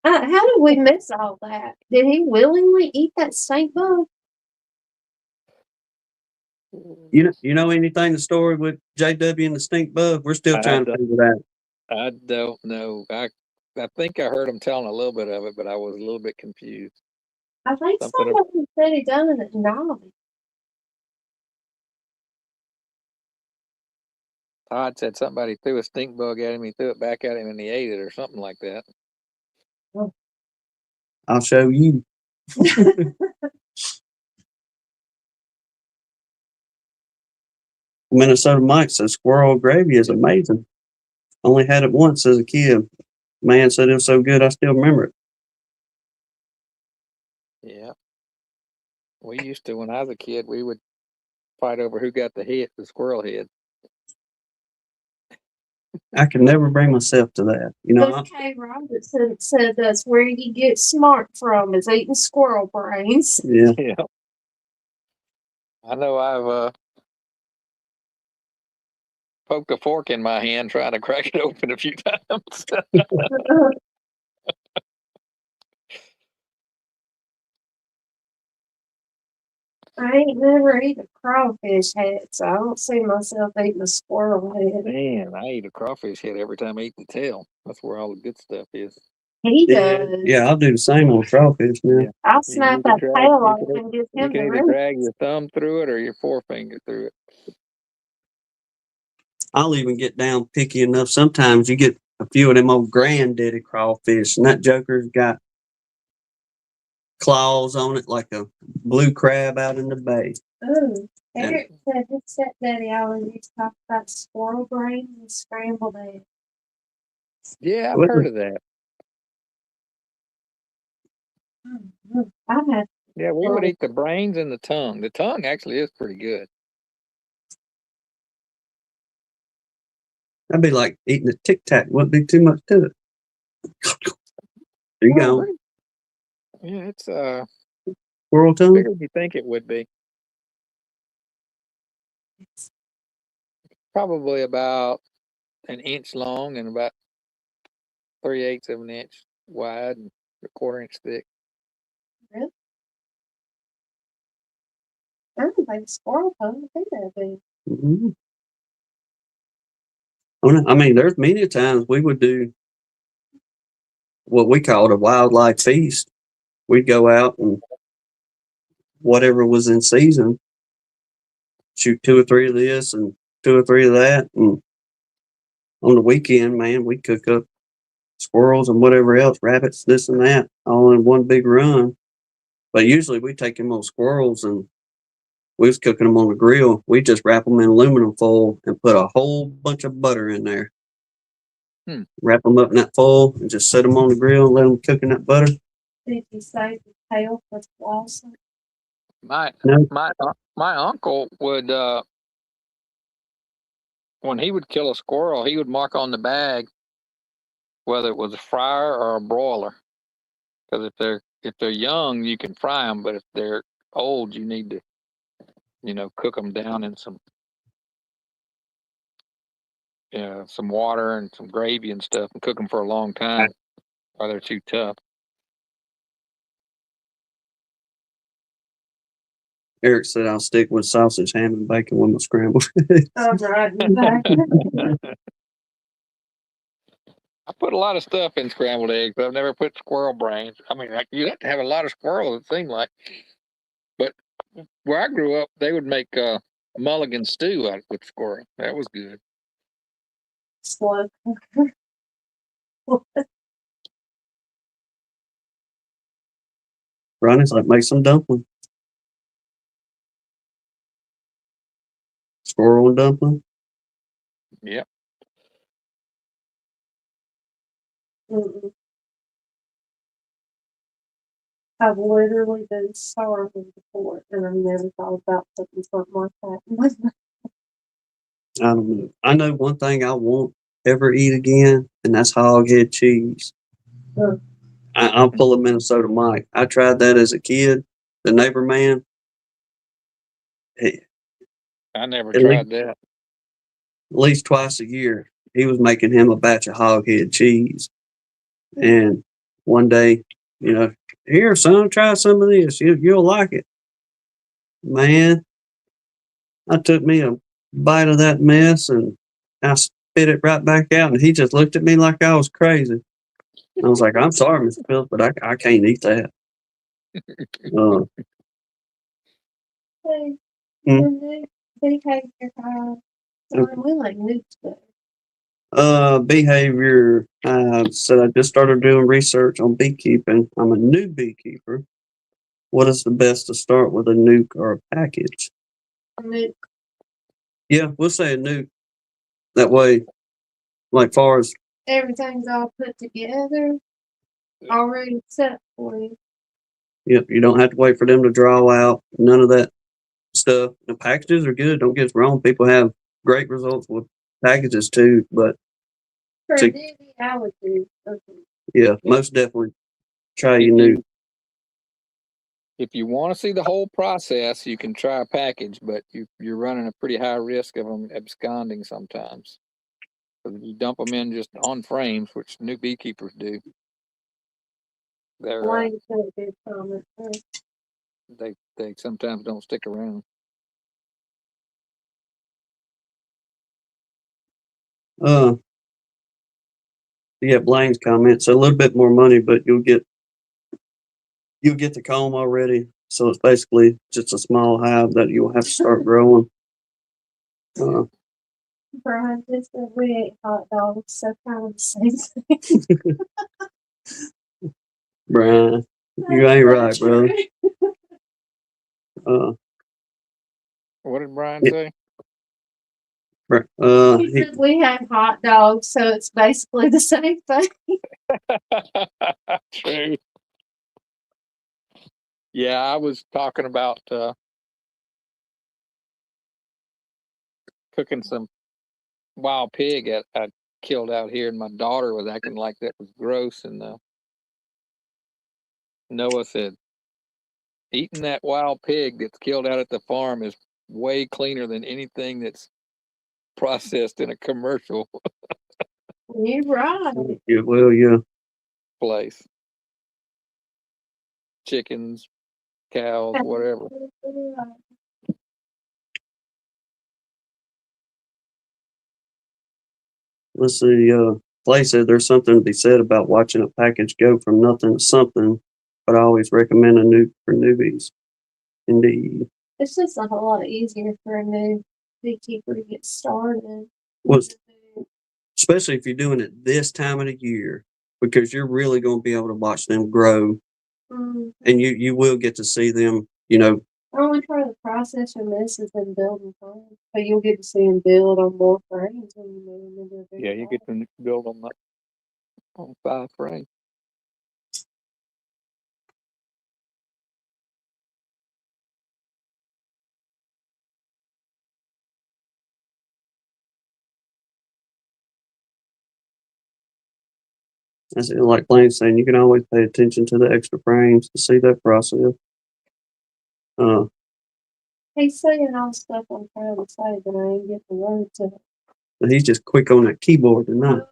How did we miss all that? Did he willingly eat that stink bug? You know anything the story with JW and the stink bug? We're still I trying to don't, figure that. I don't know. I think I heard him telling a little bit of it, but I was a little bit confused. I think Something somebody said he done it at Denali. Todd said somebody threw a stink bug at him. He threw it back at him, and he ate it, or something like that. I'll show you. Minnesota Mike says squirrel gravy is amazing. Only had it once as a kid. Man said it was so good I still remember it. Yeah. We used to, when I was a kid, we would fight over who got the squirrel head. I could never bring myself to that. You know, But Kay Robertson said that's where you get smart from, is eating squirrel brains. yeah. Yeah. I know I've poked a fork in my hand trying to crack it open a few times. I ain't never eat a crawfish head, so I don't see myself eating a squirrel head. Man, I eat a crawfish head every time I eat the tail. That's where all the good stuff is. He Yeah, does. yeah, I'll do the same on crawfish now. Yeah. I'll You snap can that tail off you and give you him can the either root. drag your thumb through it or your forefinger through it. I'll even get down picky enough. Sometimes you get a few of them old granddaddy crawfish, and that joker's got claws on it like a blue crab out in the bay. Ooh, And Eric said his stepdaddy always used to talk about squirrel brains and scrambled eggs. Yeah, I've what heard the- of that. I've had Yeah, we would eat the brains and the tongue. The tongue actually is pretty good. that'd be like eating a Tic Tac. Wouldn't be too much to it. There you go. Yeah, it's Squirrel tongue. bigger than you think it would be. Probably about an inch long and about 3/8 of an inch wide and a 1/4 inch thick. really. I don't think squirrel tongue. I think that'd be. Mm-hmm. I mean, there's many times we would do what we called a wildlife feast. We'd go out and whatever was in season, shoot 2 or 3 of this and 2 or 3 of that. And on the weekend, man, we cook up squirrels and whatever else, rabbits, this and that, all in one big run. But usually we take them on squirrels and we was cooking them on the grill. We just wrap them in aluminum foil and put a whole bunch of butter in there. Wrap them up in that foil and just set them on the grill and let them cook in that butter. Did you say the tail was flossing? My No. my uncle would when he would kill a squirrel, he would mark on the bag whether it was a fryer or a broiler. Because if they're young, you can fry them, but if they're old, you need to cook them down in some water and some gravy and stuff, and cook them for a long time, or they're too tough. Eric said I'll stick with sausage, ham, and bacon with my scrambled. Oh, right. I put a lot of stuff in scrambled eggs, but I've never put squirrel brains. I mean, you'd have to have a lot of squirrels, it seemed like. But where I grew up, they would make a mulligan stew out with squirrel. That was good. Slow. Ronnie's like, make some dumpling. Squirrel and dumpling. Yep. Mm-mm. I've literally been starving before, and I've never thought about putting something like that in my mouth. I don't know. I know one thing I won't ever eat again, and that's hoghead cheese. Huh. I'll pull a Minnesota Mike. I tried that as a kid. The neighbor man, I never at tried that. at least twice a year, he was making him a batch of hoghead cheese. And one day, here, son, try some of this. You'll like it. Man, I took me a bite of that mess and I spit it right back out. And he just looked at me like I was crazy. I was like, I'm sorry, Mr. Phillips, but I can't eat that. Hey, Hmm? the new behavior we like new stuff. Behavior. I said I just started doing research on beekeeping. I'm a new beekeeper. What is the best to start with, a nuke or a package? Nuke. Yeah, we'll say a nuke. That way, like far as Everything's all put together, already set for you. yep, you don't have to wait for them to draw out. None of that stuff. The packages are good. Don't get us wrong. People have great results with packages too. But For to, a newbie, I would do something. yeah, most definitely try If your nuke. If you want to see the whole process, you can try a package, but you're running a pretty high risk of them absconding sometimes. Because if you dump them in just on frames, which new beekeepers do, they're Wayne said a good comment. they sometimes don't stick around. Yeah, Blaine's comment. So a little bit more money, but you'll get the comb already. So it's basically just a small hive that you'll have to start growing. Brian just said we ate hot dogs, so kind of the same thing. Brian, you ain't right, brother. What did Brian Yeah. say? He said we had hot dogs, so it's basically the same thing. True. Yeah, I was talking about cooking some wild pig I killed out here, and my daughter was acting like that was gross. And Noah said, eating that wild pig that's killed out at the farm is way cleaner than anything that's processed in a commercial You're right. Yeah, well, yeah. place. Chickens, cows, whatever. Let's see. Clay said there's something to be said about watching a package go from nothing to something, but I always recommend a nuke for newbies. Indeed. It's just a whole lot easier for a new beekeeper to get started. Well, especially if you're doing it this time of the year, because you're really going to be able to watch them grow, and you will get to see them. I only try to process your messes and building frames, but you'll get to see them build on more frames when you move them into a bigger Yeah, you get to build on 5 frames. That's it, like Blaine's saying, you can always pay attention to the extra frames to see that process. He's saying all the stuff I'm trying to say, but I ain't get the word to it. But he's just quick on that keyboard tonight.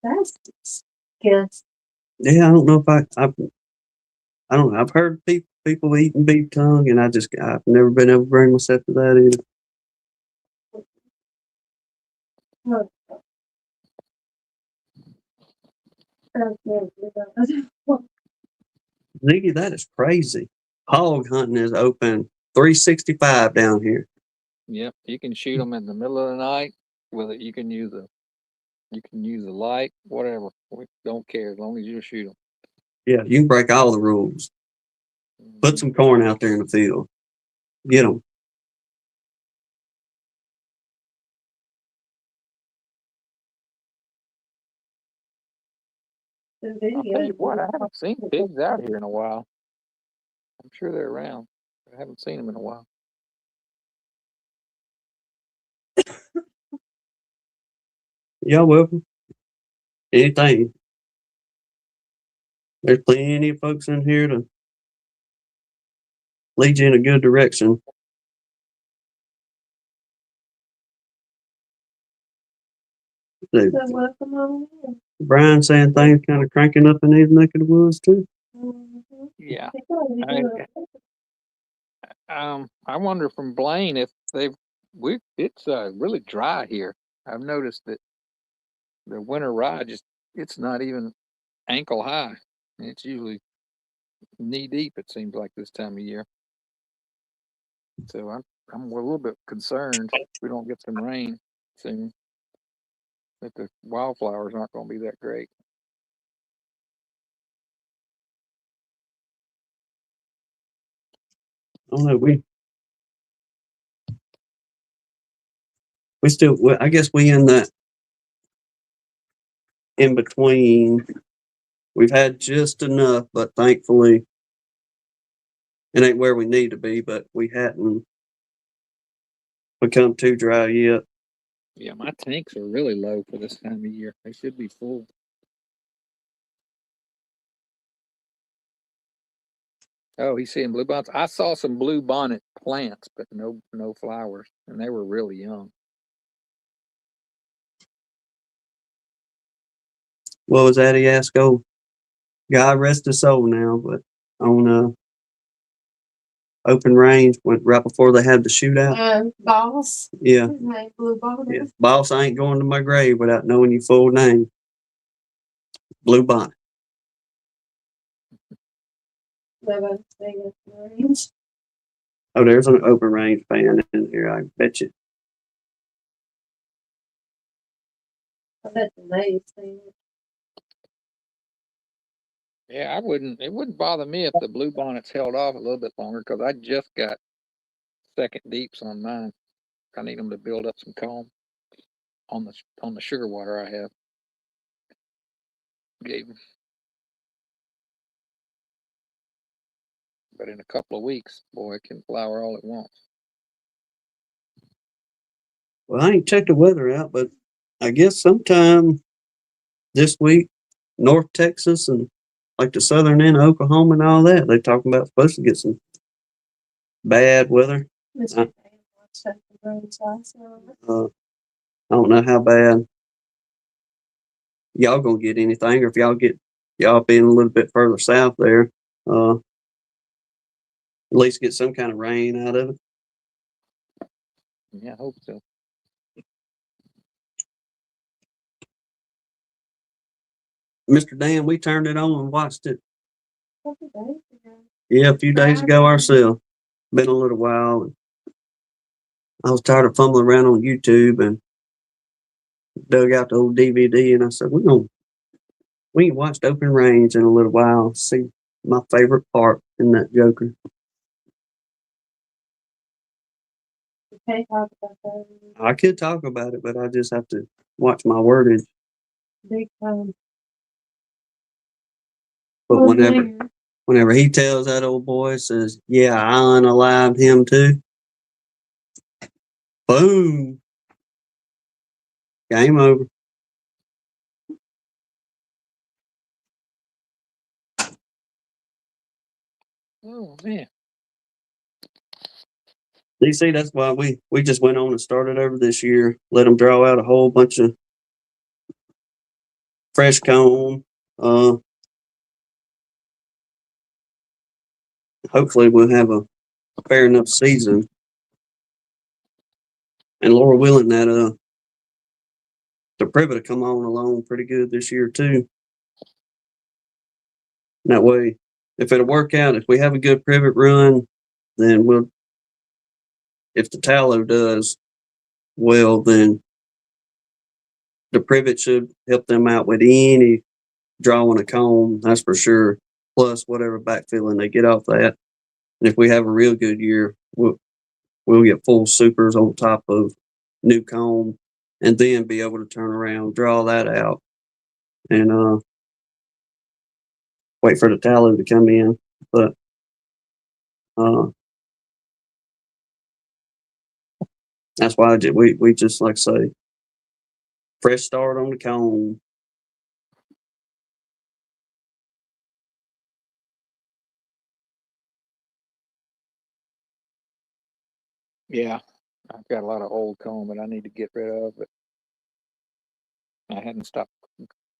That's disgusting. Yeah, I don't know if I don't know. I've heard people eating beef tongue, and I've never been able to bring myself to that either. Ziggy, that is crazy. Hog hunting is open 365 down here. Yep, you can shoot them in the middle of the night with it. You can use a light, whatever. We don't care as long as you shoot them. Yeah, you can break all the rules. Put some corn out there in the field. Get them. I'll tell you what, I haven't seen pigs out here in a while. I'm sure they're around. I haven't seen them in a while. Y'all welcome. Anything. There's plenty of folks in here to lead you in a good direction. Welcome on in. Brian saying things kind of cranking up in his neck of the woods too. Yeah. I wonder from Blaine if it's really dry here. I've noticed that the winter rye it's not even ankle high. It's usually knee deep, it seems like this time of year. So I'm a little bit concerned if we don't get some rain soon, that the wildflowers aren't going to be that great. I don't know. I guess we in that in between. We've had just enough, but thankfully it ain't where we need to be, but we hadn't become too dry yet. Yeah, my tanks are really low for this time of year. They should be full. Oh, he's seeing blue bonnets. I saw some blue bonnet plants, but no flowers, and they were really young. What was that he asked? Oh, God rest his soul now, but on open range went right before they had the shootout. Boss. Yeah. His name Blue Bonnet. Yeah. Boss, I ain't going to my grave without knowing your full name. Blue Bonnet. Oh, there's an open range fan in here, I bet you. I bet the ladies sing it. Yeah, it wouldn't bother me if the blue bonnets held off a little bit longer, because I just got second deeps on mine. I need them to build up some comb on the sugar water I have. Gave them. But in a couple of weeks, boy, it can flower all it wants. Well, I ain't checked the weather out, but I guess sometime this week, North Texas and like the southern end of Oklahoma and all that, they're talking about supposed to get some bad weather. I don't know how bad y'all gonna get anything, or if y'all being a little bit further south there, at least get some kind of rain out of it. Yeah, I hope so. Mr. Dan, we turned it on and watched it. Yeah, a few days ago ourselves. Been a little while. And I was tired of fumbling around on YouTube and dug out the old DVD, and I said, we ain't watched Open Range in a little while. See my favorite part in that Joker. I could talk about it, but I just have to watch my wordage. Big time. But whenever he tells that old boy, says, yeah, I unalived him too. Boom. Game over. Oh man. DC, that's why we just went on and started over this year. Let them draw out a whole bunch of fresh comb. Hopefully we'll have a fair enough season. And Laura willing that the privet will come on along pretty good this year too. That way, if it'll work out, if we have a good privet run, then if the tallow does well, then the privet should help them out with any drawing a comb, that's for sure. Plus whatever backfilling they get off that. And if we have a real good year, we'll get full supers on top of new comb, and then be able to turn around, draw that out, and wait for the tallow to come in. But that's why we just like say fresh start on the comb. Yeah, I've got a lot of old comb that I need to get rid of, but I hadn't stopped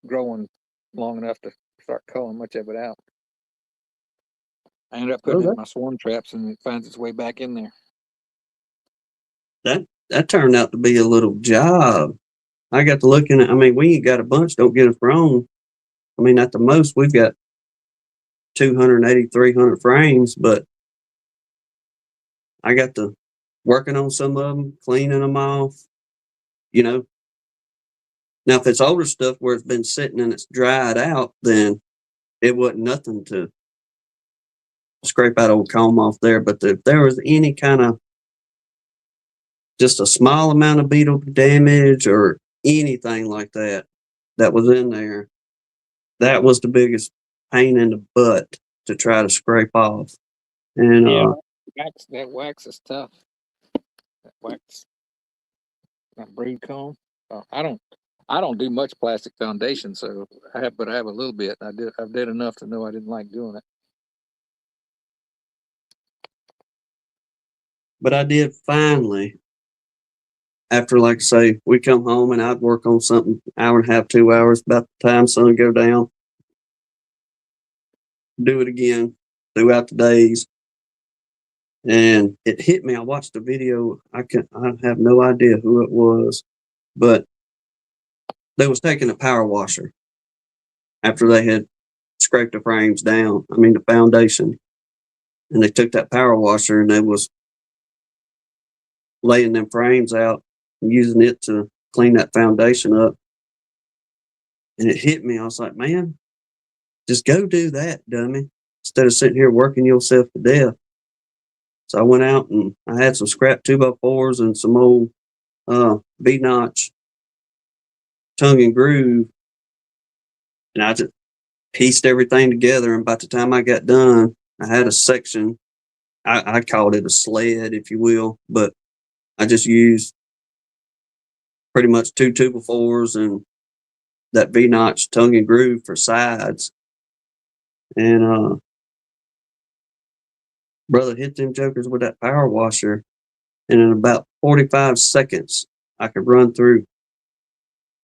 growing long enough to start culling much of it out. I ended up putting it in my swarm traps, and it finds its way back in there. That turned out to be a little job. I got to looking at. I mean, we ain't got a bunch. Don't get us wrong. I mean, at the most, we've got 280, 300 frames, but I got to working on some of them, cleaning them off. You know, now if it's older stuff where it's been sitting and it's dried out, then it wasn't nothing to scrape that old comb off there. But if there was any kind of just a small amount of beetle damage or anything like that that was in there, that was the biggest pain in the butt to try to scrape off. And that wax is tough. That wax, that brood comb. I don't do much plastic foundation, so I have a little bit. I did enough to know I didn't like doing it. But I did finally, after, like I say, we come home and I'd work on something hour and a half, 2 hours, about the time sun go down, do it again throughout the days. And it hit me. I watched the video. I have no idea who it was, but they was taking a power washer after they had scraped the frames down. I mean, the foundation. And they took that power washer and they was laying them frames out and using it to clean that foundation up. And it hit me. I was like, man, just go do that, dummy, instead of sitting here working yourself to death. So I went out and I had some scrap 2x4s and some old V-notch tongue and groove. And I just pieced everything together. And by the time I got done, I had a section. I called it a sled, if you will, but I just used pretty much 2x4s and that V-notch tongue and groove for sides. And brother hit them jokers with that power washer, and in about 45 seconds, I could run through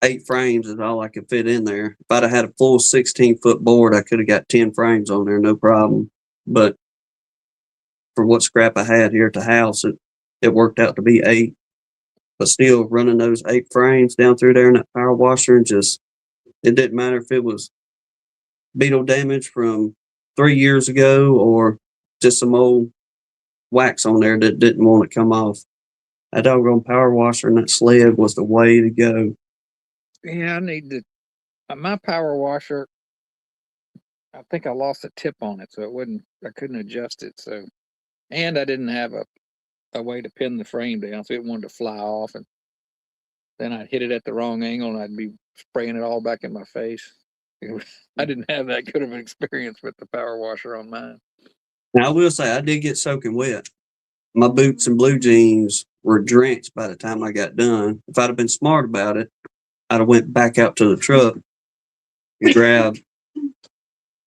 8 frames is all I could fit in there. If I'd have had a full 16-foot board, I could have got 10 frames on there, no problem. But for what scrap I had here at the house, it worked out to be 8. But still, running those 8 frames down through there in that power washer, and just, it didn't matter if it was beetle damage from 3 years ago or just some old wax on there that didn't want to come off. That doggone power washer and that sled was the way to go. Yeah, I need to. My power washer, I think I lost a tip on it, so I couldn't adjust it. So, and I didn't have a way to pin the frame down, so it wanted to fly off, and then I'd hit it at the wrong angle, and I'd be spraying it all back in my face. I didn't have that good of an experience with the power washer on mine. Now, I will say I did get soaking wet. My boots and blue jeans were drenched by the time I got done. If I'd have been smart about it, I'd have went back out to the truck and grabbed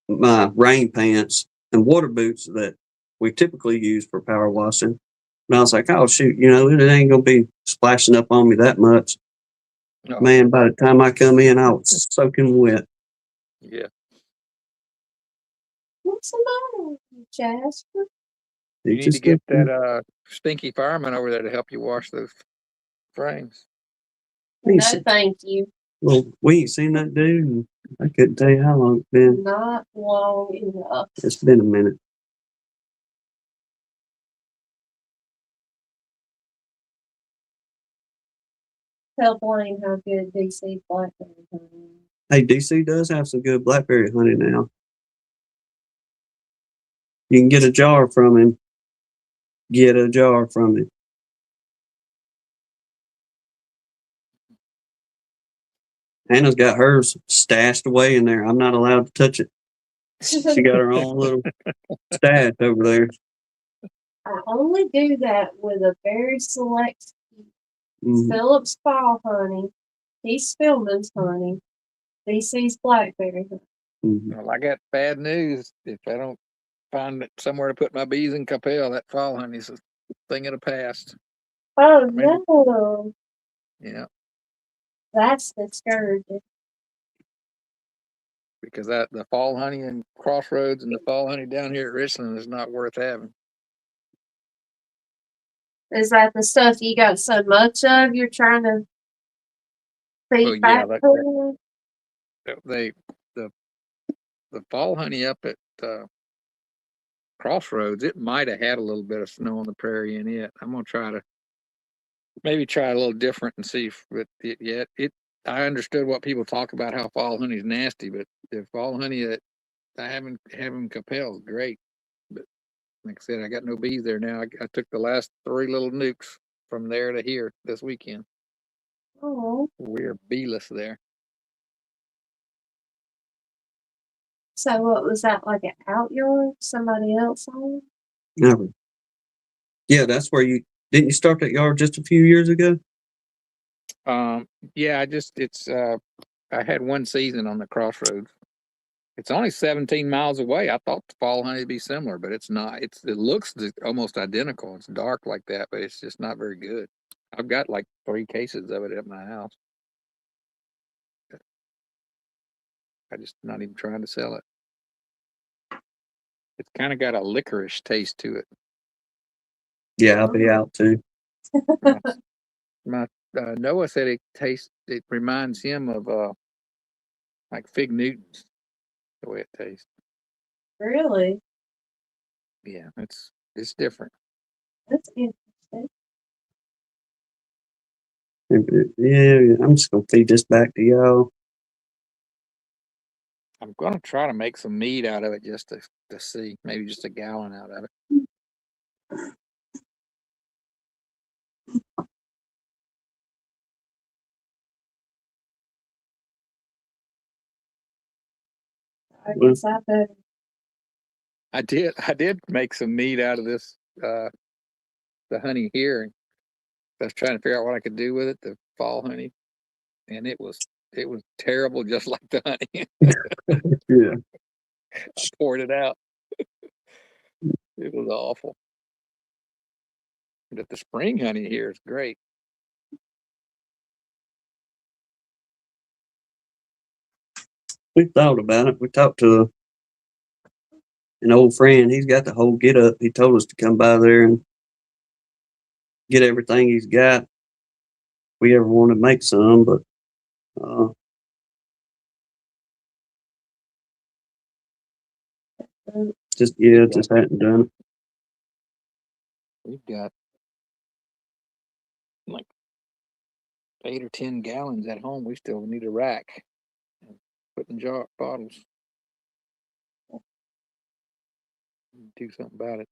my rain pants and water boots that we typically use for power washing. And I was like, oh, shoot, it ain't going to be splashing up on me that much. No. Man, by the time I come in, I was soaking wet. Yeah. What's the matter with you, Jasper? You need to get that stinky fireman over there to help you wash those frames. No, thank you. Well, we ain't seen that dude, and I couldn't tell you how long it's been. Not long enough. It's been a minute. Tell Blaine how good DC blackberry honey is. Hey, DC does have some good blackberry honey now. You can get a jar from him. Get a jar from him. Hannah's got hers stashed away in there. I'm not allowed to touch it. She got her own little stash over there. I only do that with a very select Phillips fall honey, East Spillman's honey, DC's blackberry honey. Well, I got bad news. If I don't find somewhere to put my bees in Capel, that fall honey's a thing of the past. Oh, no. Yeah. That's discouraging. because the fall honey in Crossroads and the fall honey down here at Richland is not worth having. Is that the stuff you got so much of you're trying to feed Well, back yeah, to? they the fall honey up at Crossroads, it might have had a little bit of snow on the prairie in it. I'm gonna try to maybe try a little different and see if I understood what people talk about how fall honey is nasty, but the fall honey that I haven't having Capel is great. But like I said, I got no bees there now. I took the last 3 little nukes from there to here this weekend. Oh, We're beeless there. so what was that, like an out yard? Somebody else on? Never. Yeah, that's where didn't you start that yard just a few years ago? Yeah, I had one season on the Crossroads. It's only 17 miles away. I thought the fall honey would be similar, but it's not. It looks almost identical. It's dark like that, but it's just not very good. I've got like 3 cases of it at my house. I just not even trying to sell it. It's kind of got a licorice taste to it. Yeah, I'll be out too. My Noah said it reminds him of like Fig Newtons, the way it tastes. Really? Yeah, it's different. That's interesting. Yeah, I'm just gonna feed this back to y'all. I'm gonna try to make some mead out of it just to see, maybe just a gallon out of it. I guess I better. I did make some mead out of this the honey here. And I was trying to figure out what I could do with it, the fall honey, and it was terrible, just like the honey. Yeah. I poured it out. It was awful. But the spring honey here is great. We thought about it. We talked to an old friend. He's got the whole get up. He told us to come by there and get everything he's got. If we ever want to make some, but just hadn't done it. We've got like 8 or 10 gallons at home. We still need a rack and put in jar bottles. Do something about it.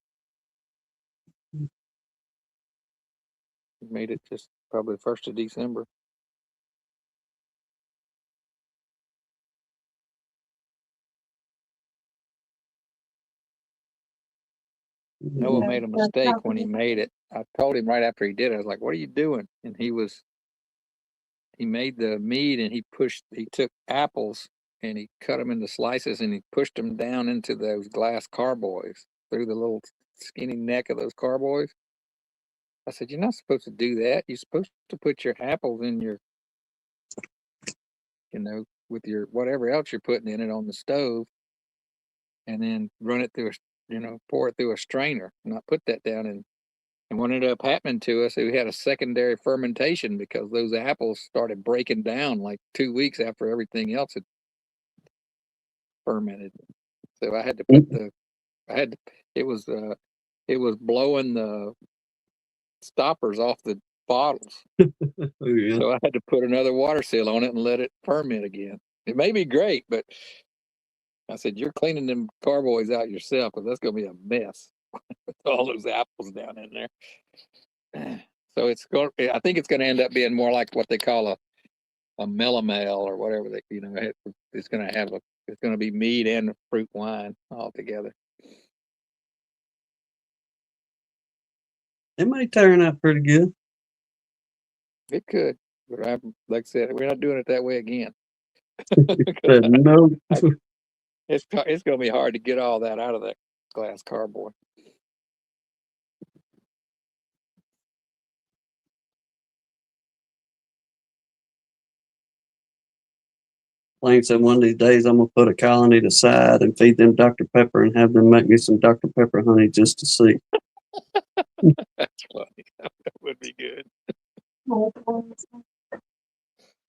We made it just probably the 1st of December. Noah made a mistake when he made it. I told him right after he did it, I was like, "What are you doing?" And he made the mead and he took apples and he cut them into slices and he pushed them down into those glass carboys through the little skinny neck of those carboys. I said, "You're not supposed to do that. You're supposed to put your apples in your, with your whatever else you're putting in it on the stove and then run it through pour it through a strainer, not put that down in." And what ended up happening to us, we had a secondary fermentation because those apples started breaking down like 2 weeks after everything else had fermented. So I had to put it was blowing the stoppers off the bottles. Yeah. So I had to put another water seal on it and let it ferment again. It may be great, but I said, "You're cleaning them carboys out yourself because that's going to be a mess with all those apples down in there." So I think it's going to end up being more like what they call a melomel or whatever it's going to it's going to be mead and fruit wine all together. It may turn out pretty good. It could, but like I said, we're not doing it that way again. No. It's going to be hard to get all that out of that glass carboy. Lane said one of these days I'm gonna put a colony aside and feed them Dr. Pepper and have them make me some Dr. Pepper honey just to see. That's funny. That would be good.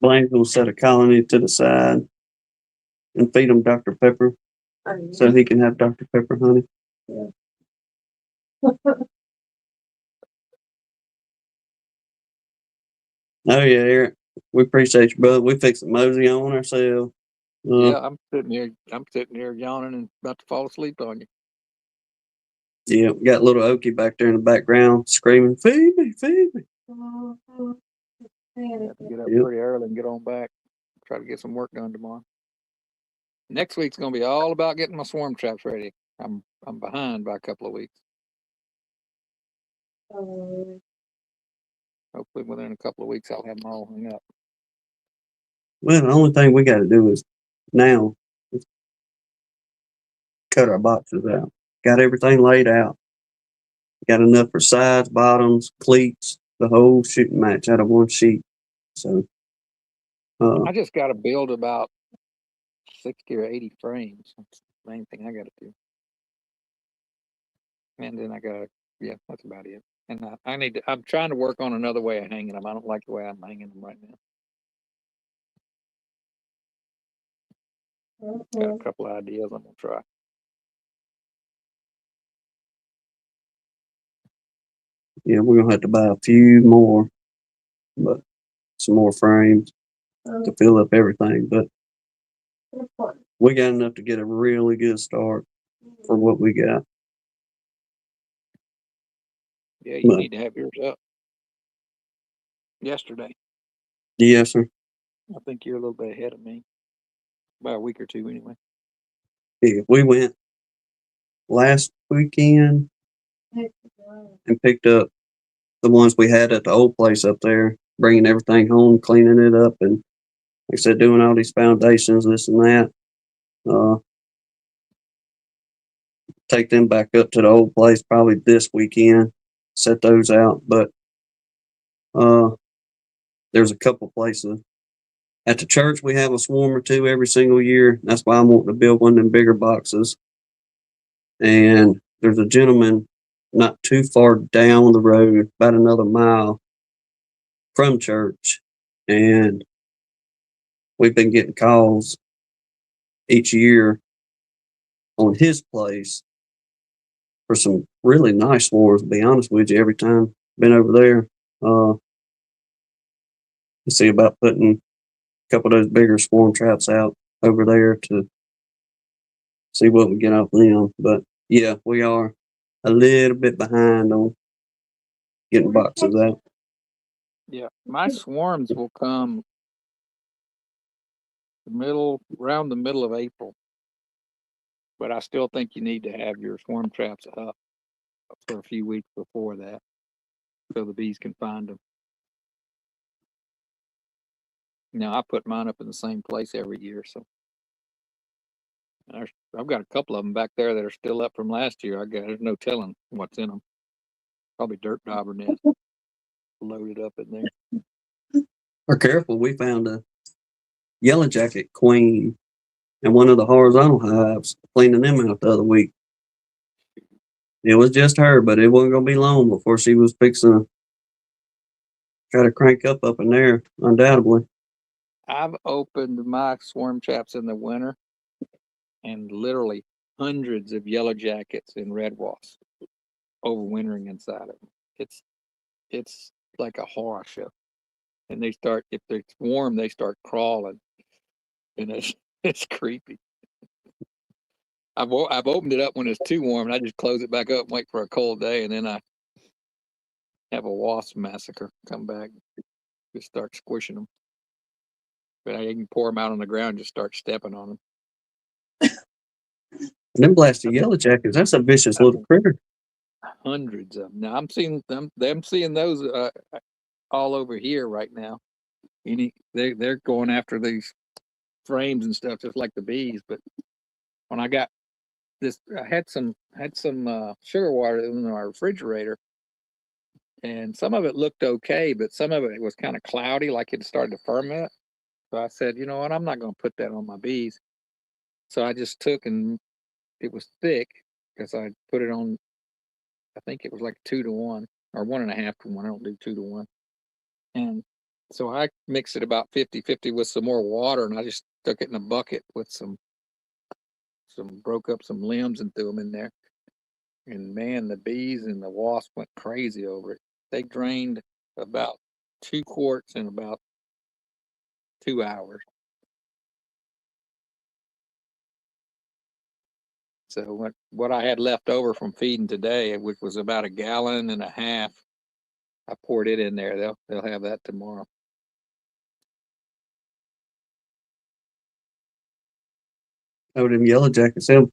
Blaine's gonna set a colony to the side and feed them Dr. Pepper so he can have Dr. Pepper honey. Oh yeah, Eric. We appreciate you, brother. We fixed the mosey on ourselves. Yeah, I'm sitting here yawning and about to fall asleep on you. Yeah, we got little Okie back there in the background screaming, "Feed me, feed me." I have to get up Yep. pretty early and get on back. Try to get some work done tomorrow. Next week's gonna be all about getting my swarm traps ready. I'm behind by a couple of weeks. Hopefully within a couple of weeks I'll have them all hung up. Well, the only thing we got to do is now is cut our boxes out. Got everything laid out. Got enough for sides, bottoms, cleats, the whole shooting match out of one sheet. So, I just got to build about 60 or 80 frames. That's the main thing I got to do. And then yeah, that's about it. And I'm trying to work on another way of hanging them. I don't like the way I'm hanging them right now. Got a couple of ideas I'm gonna try. yeah, we're gonna have to buy a few more, but some more frames to fill up everything. But we got enough to get a really good start for what we got. Yeah, you But need to have yours up yesterday. yes, sir. I think you're a little bit ahead of me by a week or two, anyway. Yeah, we went last weekend and picked up the ones we had at the old place up there, bringing everything home, cleaning it up, and like I said, doing all these foundations, this and that. Take them back up to the old place probably this weekend, set those out. But there's a couple places. At the church, we have a swarm or two every single year. That's why I'm wanting to build one of them bigger boxes. And there's a gentleman not too far down the road, about another mile from church. And we've been getting calls each year on his place for some really nice swarms, to be honest with you, every time I've been over there. See about putting a couple of those bigger swarm traps out over there to see what we get off them. But yeah, we are a little bit behind on getting boxes out. Yeah, my swarms will come around the middle of April. But I still think you need to have your swarm traps up for a few weeks before that, so the bees can find them. Now I put mine up in the same place every year, so I've got a couple of them back there that are still up from last year. There's no telling what's in them. Probably dirt dauber nest loaded up in there. We're careful. We found a yellow jacket queen in one of the horizontal hives, cleaning them out the other week. It was just her, but it wasn't going to be long before she was fixing to try to crank up in there, undoubtedly. I've opened my swarm traps in the winter, and literally hundreds of yellow jackets and red wasps overwintering inside of them. It's like a horror show. And if it's warm, they start crawling, and it's creepy. I've opened it up when it's too warm, and I just close it back up and wait for a cold day, and then I have a wasp massacre come back, just start squishing them. But I can pour them out on the ground, and just start stepping on them. And them blasted yellow jackets, that's a vicious little critter. Hundreds of them. Now I'm seeing seeing those all over here right now. They're going after these frames and stuff just like the bees. But when I got this, I had some sugar water in our refrigerator, and some of it looked okay, but some of it was kind of cloudy, like it started to ferment. So I said, you know what, I'm not going to put that on my bees. So I just took, and it was thick because I put it on, I think it was like 2-to-1 or 1.5-to-1. I don't do 2-to-1. And so I mixed it about 50-50 with some more water, and I just stuck it in a bucket with broke up some limbs and threw them in there. And man, the bees and the wasps went crazy over it. They drained about 2 quarts in about 2 hours. So what I had left over from feeding today, which was about 1.5 gallons, I poured it in there. They'll have that tomorrow. Oh, them yellow jackets, like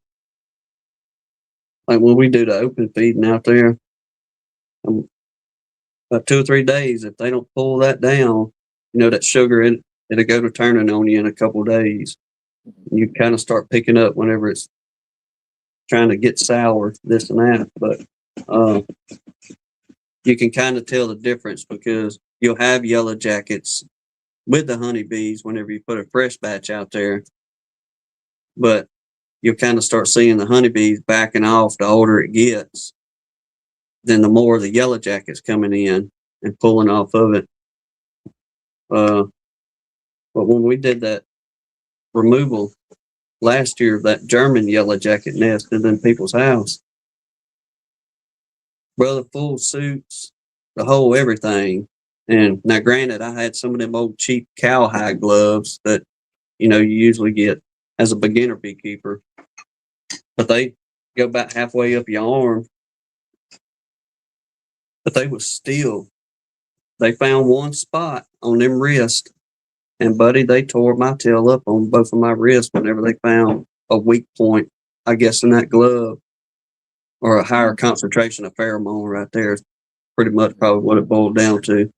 when we do the open feeding out there, about 2 or 3 days, if they don't pull that down, that sugar it'll go to turning on you in a couple of days. You kind of start picking up whenever it's trying to get sour, this and that. But you can kind of tell the difference because you'll have yellow jackets with the honeybees whenever you put a fresh batch out there. But you'll kind of start seeing the honeybees backing off the older it gets. Then the more the yellow jackets coming in and pulling off of it. But when we did that removal last year, that German yellow jacket nested in people's house, brother, full suits, the whole everything. And now, granted, I had some of them old cheap cowhide gloves that you usually get as a beginner beekeeper, but they go about halfway up your arm. But they found one spot on them wrists, and buddy, they tore my tail up on both of my wrists whenever they found a weak point, I guess, in that glove, or a higher concentration of pheromone right there. Is pretty much probably what it boiled down to.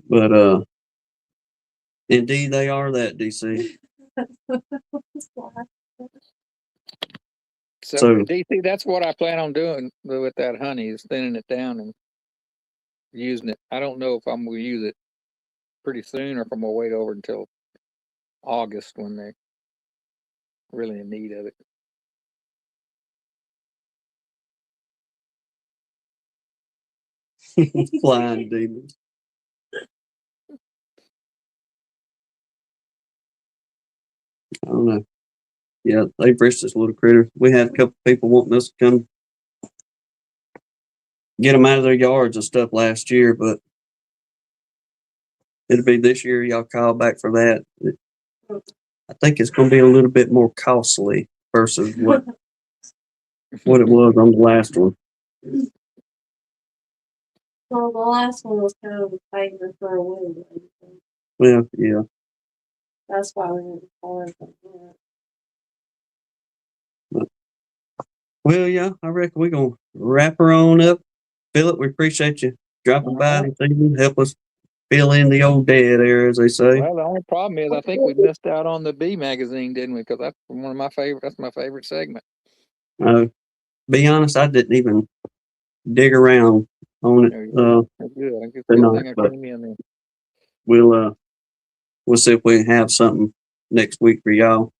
But indeed, they are that, DC. So DC, that's what I plan on doing with that honey, is thinning it down and using it. I don't know if I'm going to use it pretty soon or if I'm going to wait over until August when they're really in need of it. Flying demons. I don't know. Yeah, they've reached this little critter. We had a couple people wanting us to come get them out of their yards and stuff last year, but it'll be this year. Y'all call back for that. I think it's going to be a little bit more costly versus what it was on the last one. Well, the last one was kind of a favor for a woman. Well, yeah. That's why we didn't call it that. Well, yeah, I reckon we're going to wrap her on up. Philip, we appreciate you dropping by this evening. Help us fill in the old dead air, as they say. Well, the only problem is I think we missed out on the bee magazine, didn't we? Because that's one of my favorite. That's my favorite segment. Be honest, I didn't even dig around on it. That's good. I guess tonight, but we'll see if we have something next week for y'all.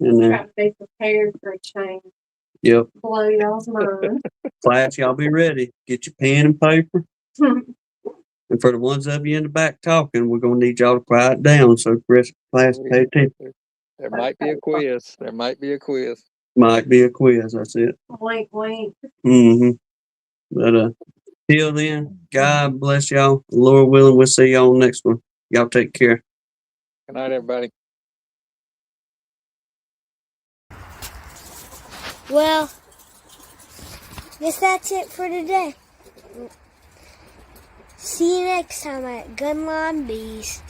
And then Got to be prepared for a change. Yep. Blow y'all's mind. Class, y'all be ready. Get your pen and paper. And for the ones of you in the back talking, we're going to need y'all to quiet down so the rest of the class pay attention. There might be a quiz. There might be a quiz. Might be a quiz. That's it. Wink, wink. But till then, God bless y'all. Lord willing, we'll see y'all on the next one. Y'all take care. Good night, everybody. Well, guess that's it for today. See you next time at Gunline Bees.